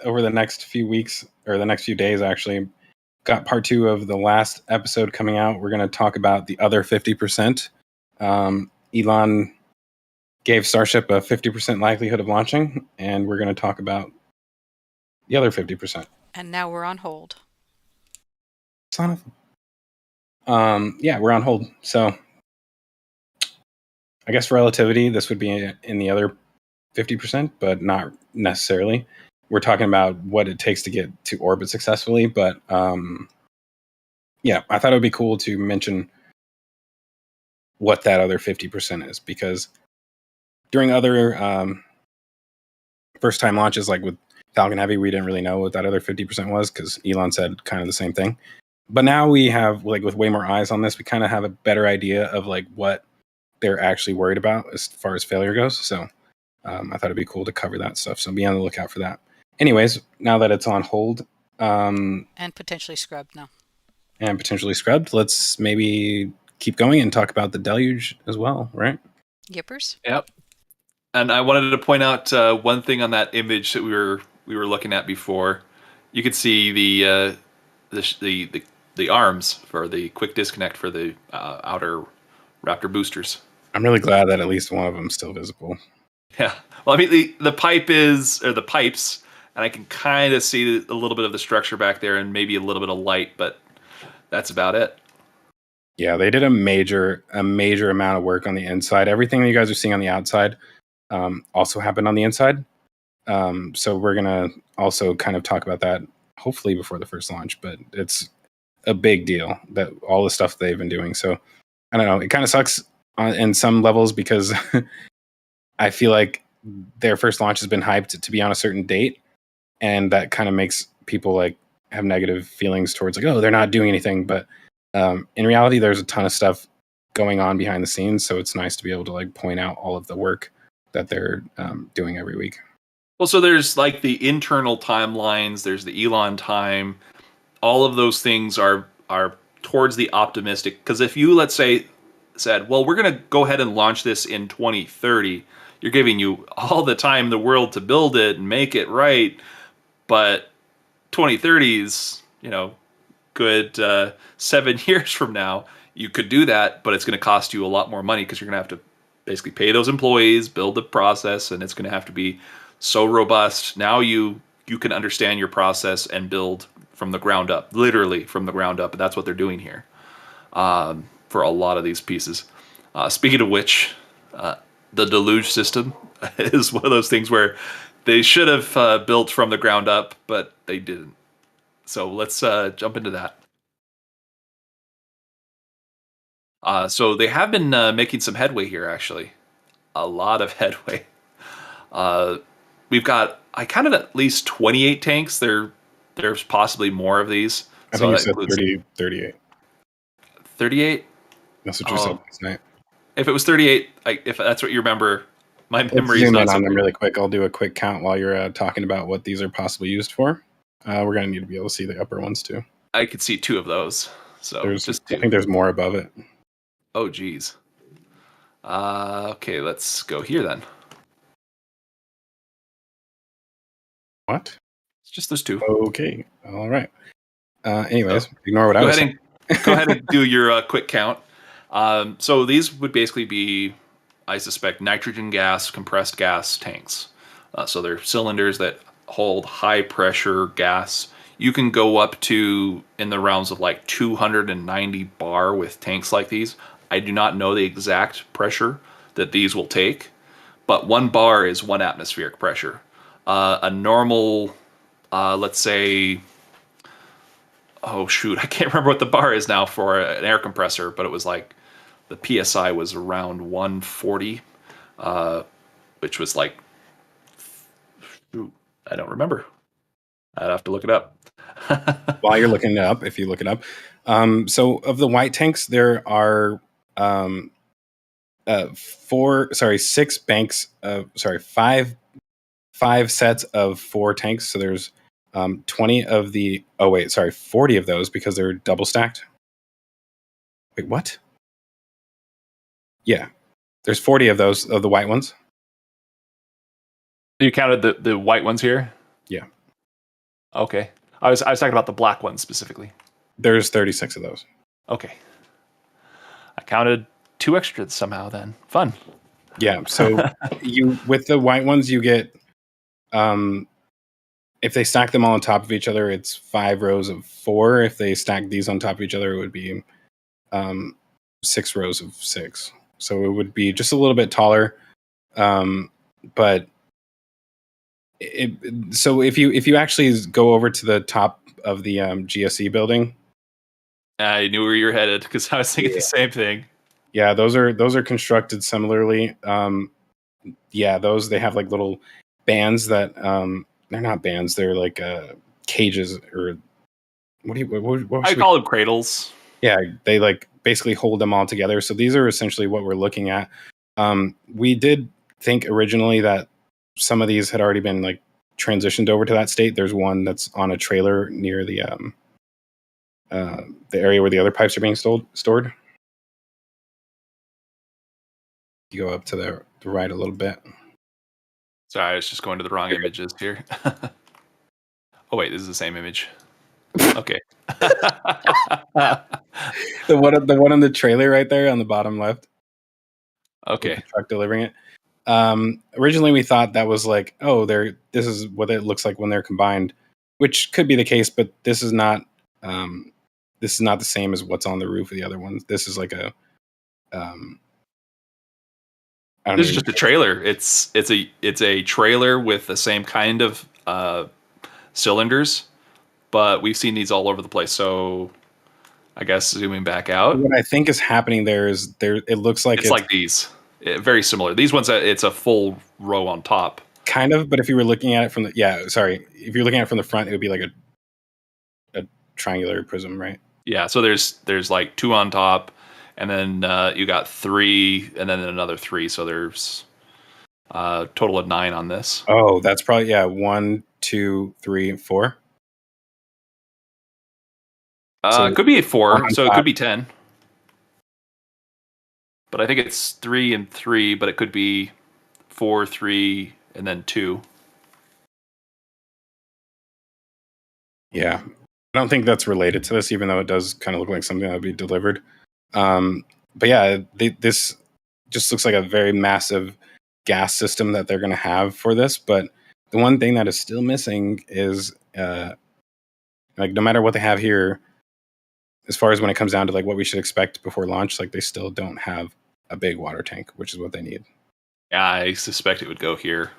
over the next few weeks, or the next few days, actually, got part 2 of the last episode coming out. We're going to talk about the other 50%. Elon gave Starship a 50% likelihood of launching, and we're going to talk about the other 50%. And now we're on hold. Son of... yeah, we're on hold. So I guess for relativity, this would be in the other 50%, but not necessarily. We're talking about what it takes to get to orbit successfully. But yeah, I thought it would be cool to mention what that other 50% is, because during other first-time launches, like with Falcon Heavy, we didn't really know what that other 50% was because Elon said kind of the same thing. But now we have, like, with way more eyes on this, we kind of have a better idea of like what they're actually worried about as far as failure goes. So I thought it'd be cool to cover that stuff. So be on the lookout for that. Anyways, now that it's on hold And potentially scrubbed now. and potentially scrubbed, let's maybe keep going and talk about the Deluge as well, right? Yippers? Yep. And I wanted to point out one thing on that image that we were looking at before. You could see the arms for the quick disconnect for the outer Raptor boosters. I'm really glad that at least one of them is still visible. Yeah. Well, I mean, the pipes, and I can kind of see a little bit of the structure back there and maybe a little bit of light, but that's about it. Yeah, they did a major amount of work on the inside. Everything that you guys are seeing on the outside also happened on the inside. So we're gonna also kind of talk about that hopefully before the first launch, but it's a big deal that all the stuff they've been doing. So I don't know, it kind of sucks in some levels because I feel like their first launch has been hyped to be on a certain date, and that kind of makes people like have negative feelings towards like, oh, they're not doing anything. But in reality, there's a ton of stuff going on behind the scenes, so it's nice to be able to like point out all of the work that they're doing every week. Well, so there's like the internal timelines, there's the Elon time. All of those things are towards the optimistic. Because if you, let's say, said, well, we're going to go ahead and launch this in 2030, you're giving you all the time in the world to build it and make it right. But 2030 is, good 7 years from now. You could do that, but it's going to cost you a lot more money because you're going to have to basically pay those employees, build the process, and it's going to have to be so robust. Now you can understand your process and build from the ground up, literally from the ground up. And that's what they're doing here for a lot of these pieces. Speaking of which, the Deluge system is one of those things where they should have built from the ground up, but they didn't. So let's jump into that. So they have been making some headway here, actually. A lot of headway. We've got, I counted at least 28 tanks. There's possibly more of these. I think you said 38. 38? That's what you said last night. If it was 38, if that's what you remember, my memory is not on so them good. really quick. I'll do a quick count while you're talking about what these are possibly used for. We're going to need to be able to see the upper ones too. I could see 2 of those. So There's just 2. I think there's more above it. Oh, geez. Okay, let's go here then. What? It's just those 2. Okay. All right. Anyways, ignore what I was saying. Go ahead and do your quick count. So these would basically be, I suspect, nitrogen gas, compressed gas tanks. So they're cylinders that hold high pressure gas. You can go up to in the realms of like 290 bar with tanks like these. I do not know the exact pressure that these will take, but 1 bar is 1 atmospheric pressure. A normal, let's say, oh shoot, I can't remember what the bar is now for an air compressor, but it was like the PSI was around 140, which was like, shoot, I don't remember. I'd have to look it up. While you're looking it up, if you look it up. So of the white tanks, there are 5 sets of 4 tanks. So there's 40 of those because they're double stacked. Wait, what? Yeah. There's 40 of those, of the white ones. You counted the white ones here? Yeah. Okay. I was talking about the black ones specifically. There's 36 of those. Okay. I counted 2 extras somehow then. Fun. Yeah. So you with the white ones, you get if they stack them all on top of each other, it's 5 rows of 4. If they stack these on top of each other, it would be 6 rows of 6. So it would be just a little bit taller. But so if you actually go over to the top of the GSE building, I knew where you were headed because I was thinking the same thing. Yeah, those are constructed similarly. Those they have like little bands that they're not bands. They're like cages, or what I should we call them cradles. Yeah, they like basically hold them all together. So these are essentially what we're looking at. We did think originally that some of these had already been like transitioned over to that state. There's one that's on a trailer near the area where the other pipes are being stored. You go up to the right a little bit. Sorry, I was just going to the wrong images here. Oh wait, this is the same image. Okay. The one on the trailer right there on the bottom left. Okay. With the truck delivering it. Originally we thought that was like, oh, this is what it looks like when they're combined, which could be the case, but this is not the same as what's on the roof of the other ones. This is like a this is just a trailer. It's a trailer with the same kind of cylinders, but we've seen these all over the place. So I guess zooming back out, what I think is happening there is it looks like it's like these. Very similar. These ones, it's a full row on top. Kind of, but if you were looking at it from if you're looking at it from the front, it would be like a triangular prism, right? Yeah. So there's like 2 on top, and then you got 3, and then another 3. So there's a total of 9 on this. Oh, that's probably 1, 2, 3, 4. So it could be 4, so it could be 10. But I think it's 3 and 3, but it could be 4, 3, and then 2. Yeah. I don't think that's related to this, even though it does kind of look like something that would be delivered. But yeah, this just looks like a very massive gas system that they're going to have for this. But the one thing that is still missing is, like, no matter what they have here, as far as when it comes down to like what we should expect before launch, like they still don't have a big water tank, which is what they need. Yeah, I suspect it would go here.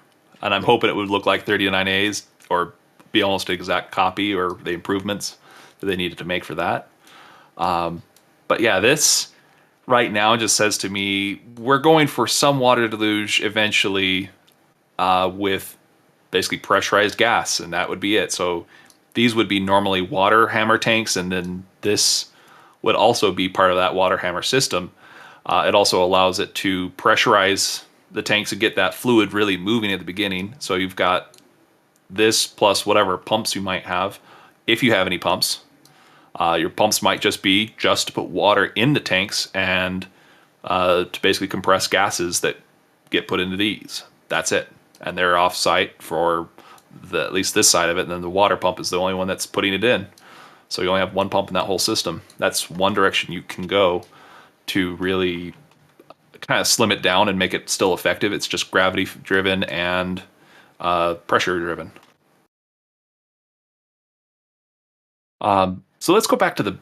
And I'm hoping it would look like 39As or be almost an exact copy, or the improvements that they needed to make for that. But yeah, this right now just says to me, we're going for some water deluge eventually with basically pressurized gas, and that would be it. So these would be normally water hammer tanks, and then this would also be part of that water hammer system. It also allows it to pressurize the tanks and get that fluid really moving at the beginning. So you've got this plus whatever pumps you might have, if you have any pumps. Your pumps might just be to put water in the tanks and to basically compress gases that get put into these. That's it. And they're off-site for at least this side of it, and then the water pump is the only one that's putting it in. So you only have one pump in that whole system. That's one direction you can go to really kind of slim it down and make it still effective. It's just gravity driven and pressure driven. So let's go back to the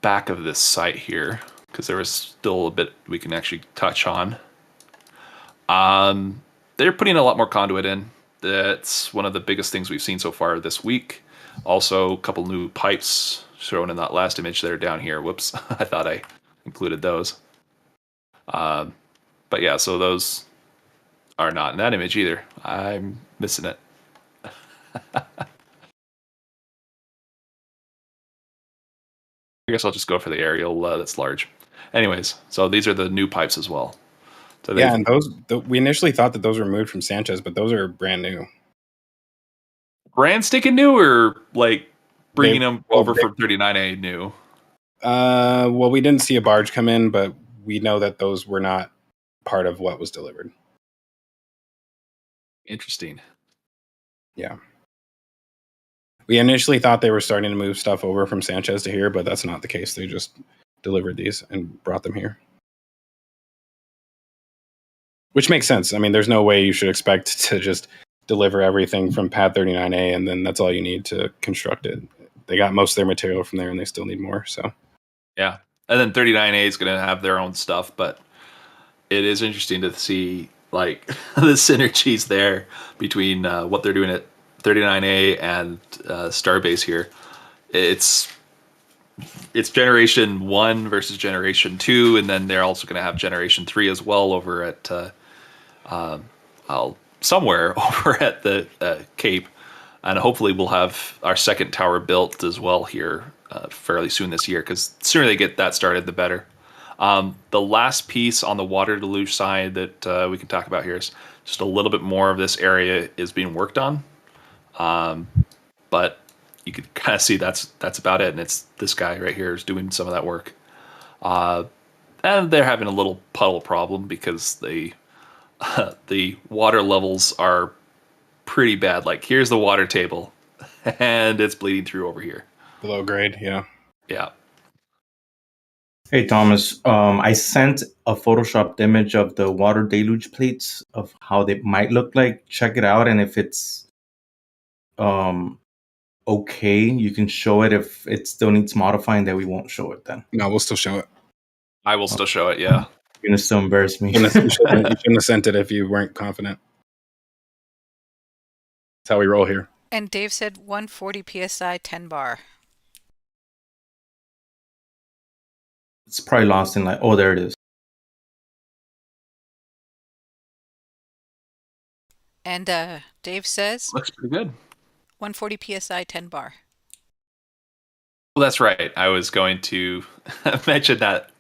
back of this site here, because there was still a bit we can actually touch on. They're putting a lot more conduit in. That's one of the biggest things we've seen so far this week. Also, a couple new pipes shown in that last image that are down here. Whoops, I thought I included those. But yeah, so those are not in that image either. I'm missing it. I guess I'll just go for the aerial that's large. Anyways, so these are the new pipes as well. So yeah, and we initially thought that those were moved from Sanchez, but those are brand new. Brand sticking new, or like bringing them over from 39A new? Well, we didn't see a barge come in, but we know that those were not part of what was delivered. Interesting. Yeah. We initially thought they were starting to move stuff over from Sanchez to here, but that's not the case. They just delivered these and brought them here. Which makes sense. I mean, there's no way you should expect to just deliver everything from pad 39A and then that's all you need to construct it. They got most of their material from there and they still need more. So yeah. And then 39A is going to have their own stuff, but it is interesting to see like the synergies there between what they're doing at 39A and Starbase here. It's generation 1 versus generation 2, and then they're also going to have generation 3 as well over at somewhere over at the Cape. And hopefully we'll have our second tower built as well here fairly soon this year, because the sooner they get that started, the better. The last piece on the water deluge side that we can talk about here is just a little bit more of this area is being worked on. But you could kind of see that's about it. And it's this guy right here is doing some of that work. And they're having a little puddle problem because the water levels are pretty bad. Like, here's the water table, and it's bleeding through over here. Low grade, yeah. Yeah. Hey Thomas, I sent a photoshopped image of the water deluge plates of how they might look like. Check it out, and if it's okay, you can show it. If it still needs modifying, then we won't show it then. No, we'll still show it. I will still show it, yeah. You're gonna still embarrass me. You shouldn't have sent it if you weren't confident. That's how we roll here. And Dave said 140 psi, 10 bar. It's probably lost in oh, there it is. And Dave says Looks pretty good. 140 psi, 10 bar. Well, that's right. I was going to mention that.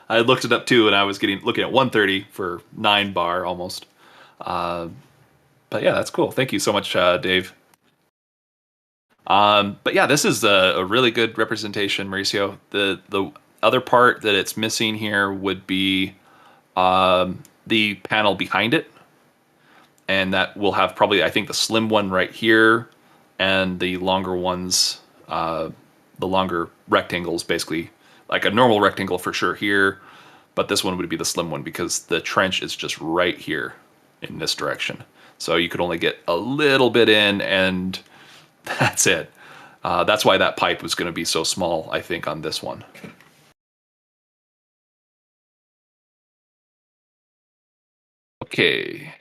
I looked it up too, and I was looking at 130 for 9 bar almost. But yeah, that's cool. Thank you so much, Dave. But yeah, this is a really good representation, Mauricio. The other part that it's missing here would be the panel behind it. And that will have probably, I think, the slim one right here, and the longer ones, the longer rectangles, basically, like a normal rectangle for sure here, but this one would be the slim one because the trench is just right here in this direction. So you could only get a little bit in, and that's it. That's why that pipe was going to be so small, I think, on this one. Okay.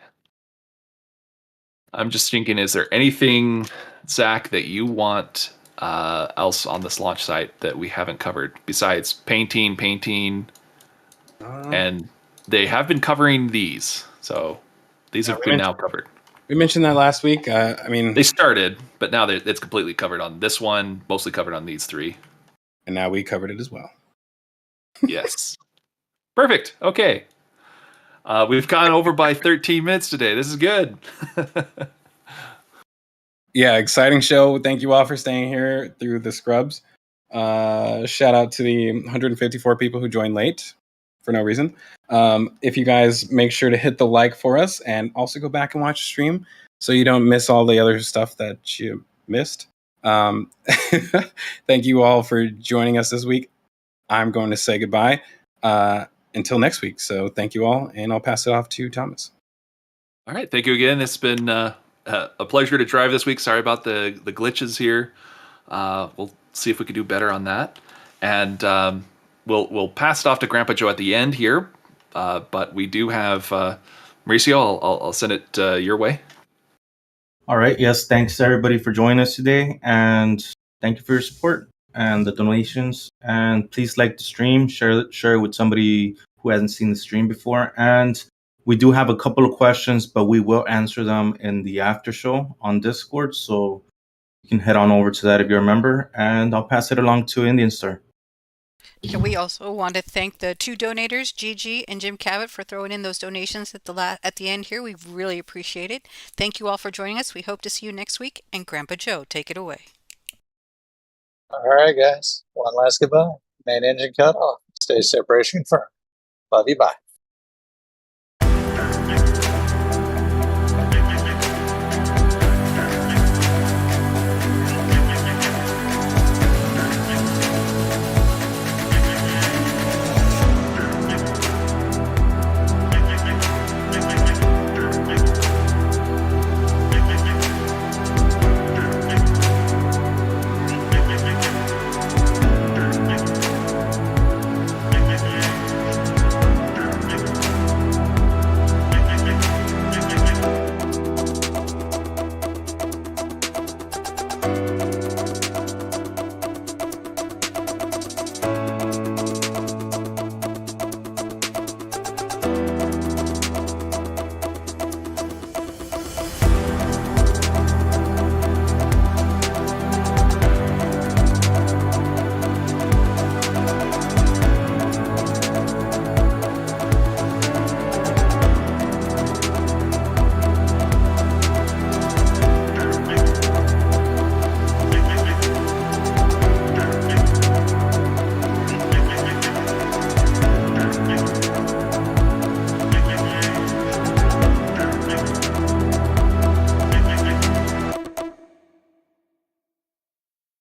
I'm just thinking, is there anything, Zach, that you want else on this launch site that we haven't covered besides painting, and they have been covering these, so these have been now covered. We mentioned that last week. I mean, they started, but now it's completely covered on this one, mostly covered on these three, and now we covered it as well. Yes. Perfect. Okay. We've gone over by 13 minutes today. This is good. Yeah, exciting show. Thank you all for staying here through the scrubs. Shout out to the 154 people who joined late for no reason. If you guys make sure to hit the like for us and also go back and watch the stream so you don't miss all the other stuff that you missed. Thank you all for joining us this week. I'm going to say goodbye until next week. So thank you all, and I'll pass it off to Thomas. All right. Thank you again. It's been a pleasure to drive this week. Sorry about the glitches here. We'll see if we can do better on that. And we'll pass it off to Grandpa Joe at the end here. But we do have Mauricio. I'll send it your way. All right. Yes. Thanks everybody for joining us today, and thank you for your support and the donations. And please like the stream, share it with somebody who hasn't seen the stream before. And we do have a couple of questions, but we will answer them in the after show on Discord. So you can head on over to that if you're a member, and I'll pass it along to Indian Star. And we also want to thank the 2 donators, Gigi and Jim Cabot, for throwing in those donations at the end here. We really appreciate it. Thank you all for joining us. We hope to see you next week. And Grandpa Joe, take it away. All right, guys. One last goodbye. Main engine cut off. Stay separation firm. Love you. Bye.